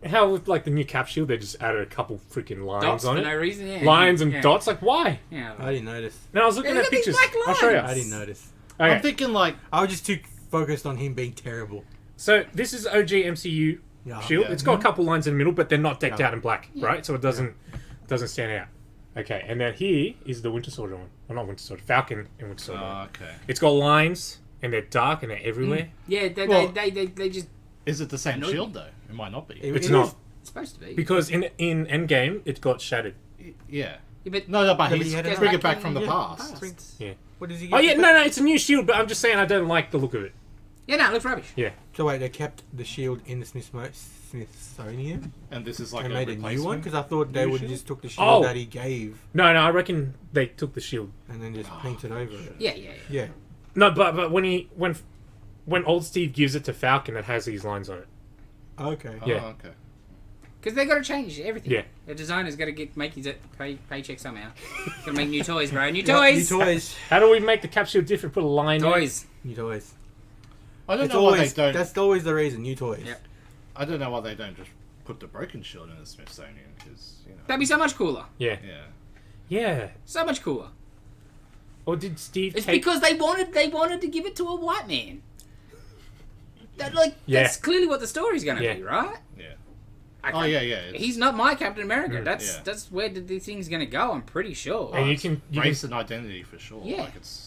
How with like the new cap shield, they just added a couple freaking lines
Dots
on
for
it.
no reason. Yeah.
Lines and
Yeah.
dots. Like why?
Yeah.
I didn't notice.
And I was looking
Yeah,
at
look at these
pictures.
black
I'll show you.
lines.
I didn't notice.
Okay.
I'm thinking like
I was just too focused on him being terrible.
So this is OG MCU
Yeah.
shield.
Yeah.
It's got a couple lines in the middle, but they're not decked
Yeah.
out in black, right? So it doesn't stand out. Okay, and then here is the Winter Soldier one. Well, not Winter Soldier, Falcon and Winter Soldier. one.
okay.
It's got lines, and they're dark, and they're everywhere.
Yeah.
Well-
They just.
Is it the same
Annoyed
shield
me.
though? It might not be.
It-
It's
it
not.
is-
It's supposed to be.
Because in Endgame, it got shattered.
Yeah.
Yeah, but
No, but
but
he's
he had it
bring
back
it back
in-
from the
yeah,
past.
Yeah.
What does he get?
Oh, yeah,
for-
no, it's a new shield, but I'm just saying I don't like the look of it.
yeah, no, it looks rubbish.
Yeah.
So wait, they kept the shield in the Smithsonian
And this is like
and
a
made a
replacement.
new one? Because I thought they
New
would
shield?
just took the shield
Oh.
that he gave
No, I reckon they took the shield.
and then just painted over it.
Yeah, yeah, yeah.
Yeah.
No, but when old Steve gives it to Falcon, it has these lines on it.
Okay.
Yeah.
Oh, okay.
Because they got to change everything.
Yeah.
The designer's got to make his paycheck somehow. Got to make new toys, bro. New
Yeah,
toys.
New toys.
How do we make the cap shield different? Put a line in it?
Toys.
New toys.
I don't
It's
know why
always
they don't.
that's always the reason. New toys.
Yeah.
I don't know why they don't just put the broken shield in the Smithsonian because
That'd be so much cooler.
Yeah.
yeah.
Yeah.
So much cooler.
Or did Steve
It's
take...
because they wanted to give it to a white man.
Yeah.
That's clearly what the story's going to
Yeah.
be, right?
Yeah.
Okay.
Oh yeah, yeah. It's
He's not my Captain America. That's
Yeah.
that's where the thing's going to go. I'm pretty sure.
And you can
race and identity for sure.
Yeah.
Like it's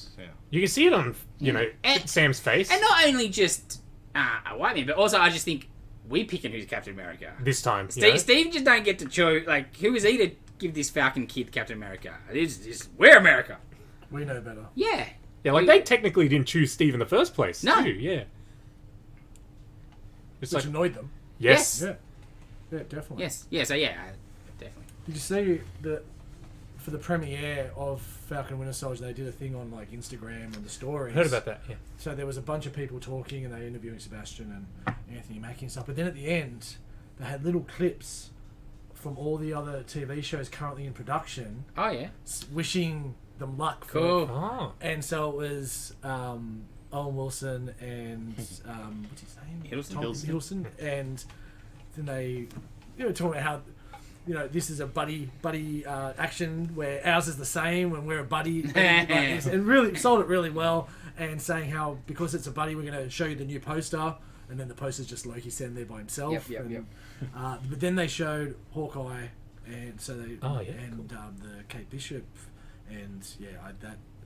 you can see it on, you know,
And-
Sam's face
And not only just a white man, but also I just think we picking who's Captain America.
this time. you
Steve,
know?
Steve just don't get to choose. Like, who is he to give this Falcon kid Captain America? We're America.
We know better.
Yeah.
Yeah, like they technically didn't choose Steve in the first place.
No.
Too. Yeah. It's
Which
like,
annoyed them.
yes.
Yeah. Yeah, definitely.
Yes. Yeah. So yeah, definitely.
Did you see that for the premiere of Falcon Winter Soldier, they did a thing on like Instagram and the stories.
Heard about that, yeah.
So there was a bunch of people talking and they were interviewing Sebastian and Anthony Mackie and stuff. But then at the end, they had little clips from all the other TV shows currently in production,
Oh yeah.
wishing them luck. For
Cool.
Oh.
And so it was Owen Wilson and what's his name?
Hiddleston.
Tom Hiddleston. And then they talking about how this is a buddy action where ours is the same when we're a buddy and really sold it really well, and saying how because it's a buddy we're going to show you the new poster, and then the poster's just Loki standing there by himself.
Yep.
But then they showed Hawkeye, and so they
cool.
the Kate Bishop, and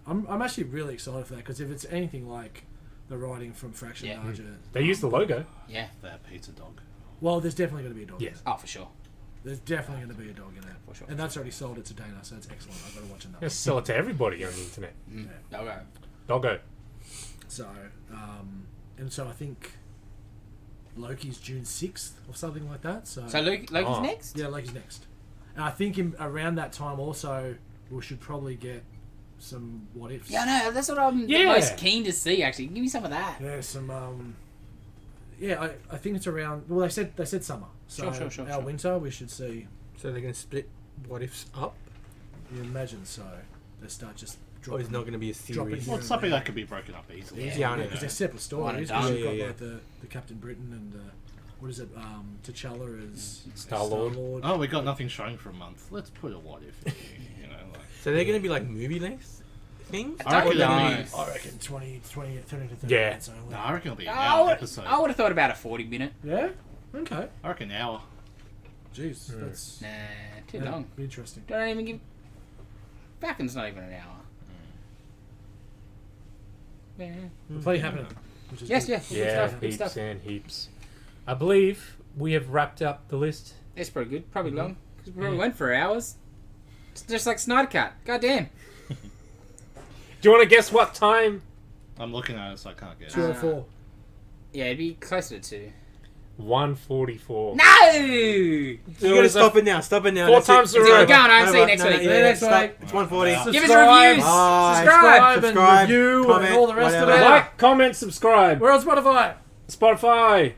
I'm actually really excited for that because if it's anything like the writing from Fraction
Yeah.
Larger,
They used the logo.
Yeah.
that pizza dog.
well, there's definitely going to be a dog.
Yes.
Oh, for sure.
There's definitely going to be a dog in it.
For sure.
And that's already sold it to Dana, so it's excellent. I've got to watch another.
Just sell it to everybody on the internet.
Okay.
Doggo.
So, and so I think Loki's June 6th or something like that. So
Loki's
Oh.
next.
yeah, Loki's next. And I think around that time also, we should probably get some what ifs.
Yeah, no, that's what I'm
Yeah.
most keen to see. Actually, give me some of that.
Yeah, some. I think it's around. Well, they said summer. So
Sure.
our winter, we should see.
So they're going to split what ifs up?
You imagine so. They start just
Or
dropping.
is it not going to be a
Dropping
series?
Well, it's something that could be broken up easily.
Yeah.
Yeah, I know.
because they're separate stories.
One and
'cause
done.
you've got
Yeah.
like the Captain Britain and what is it? T'Challa as
Star-Lord.
Star-Lord.
Oh, we got nothing showing for a month. Let's put a what if in here, like.
So they're going to be like movie length things?
I
reckon
don't
it'll
know.
be-
I reckon 20 to 30
Yeah.
minutes only.
No, I reckon it'll be an
I
hour
would,
episode.
I would have thought about a 40-minute.
Yeah? Okay.
I reckon an hour.
Jeez, that's
Nah, too
yeah,
long.
interesting.
Don't even give. Falcon's not even an hour. Yeah.
The play happening. Which is
Yes,
good.
yeah. Good
Yeah,
stuff. Good
heaps
stuff.
and heaps. I believe we have wrapped up the list.
It's pretty good. Probably long. Because we probably went for hours. It's just like Snyder Cut. God damn.
Do you want to guess what time?
I'm looking at it, so I can't get it.
204.
Yeah, it'd be closer to.
1:44.
No!
You gotta stop it now. Stop it now.
Four
That's it.
times in a
It's
row.
over.
Go on, I'll see you
Over.
next
No,
week.
yeah,
Next
stop.
week.
It's 140.
Wow.
Give us
Subscribe.
reviews.
Bye.
Subscribe.
And review and all the rest of it.
comment,
We're
Like, comment, subscribe.
on Spotify.
Spotify.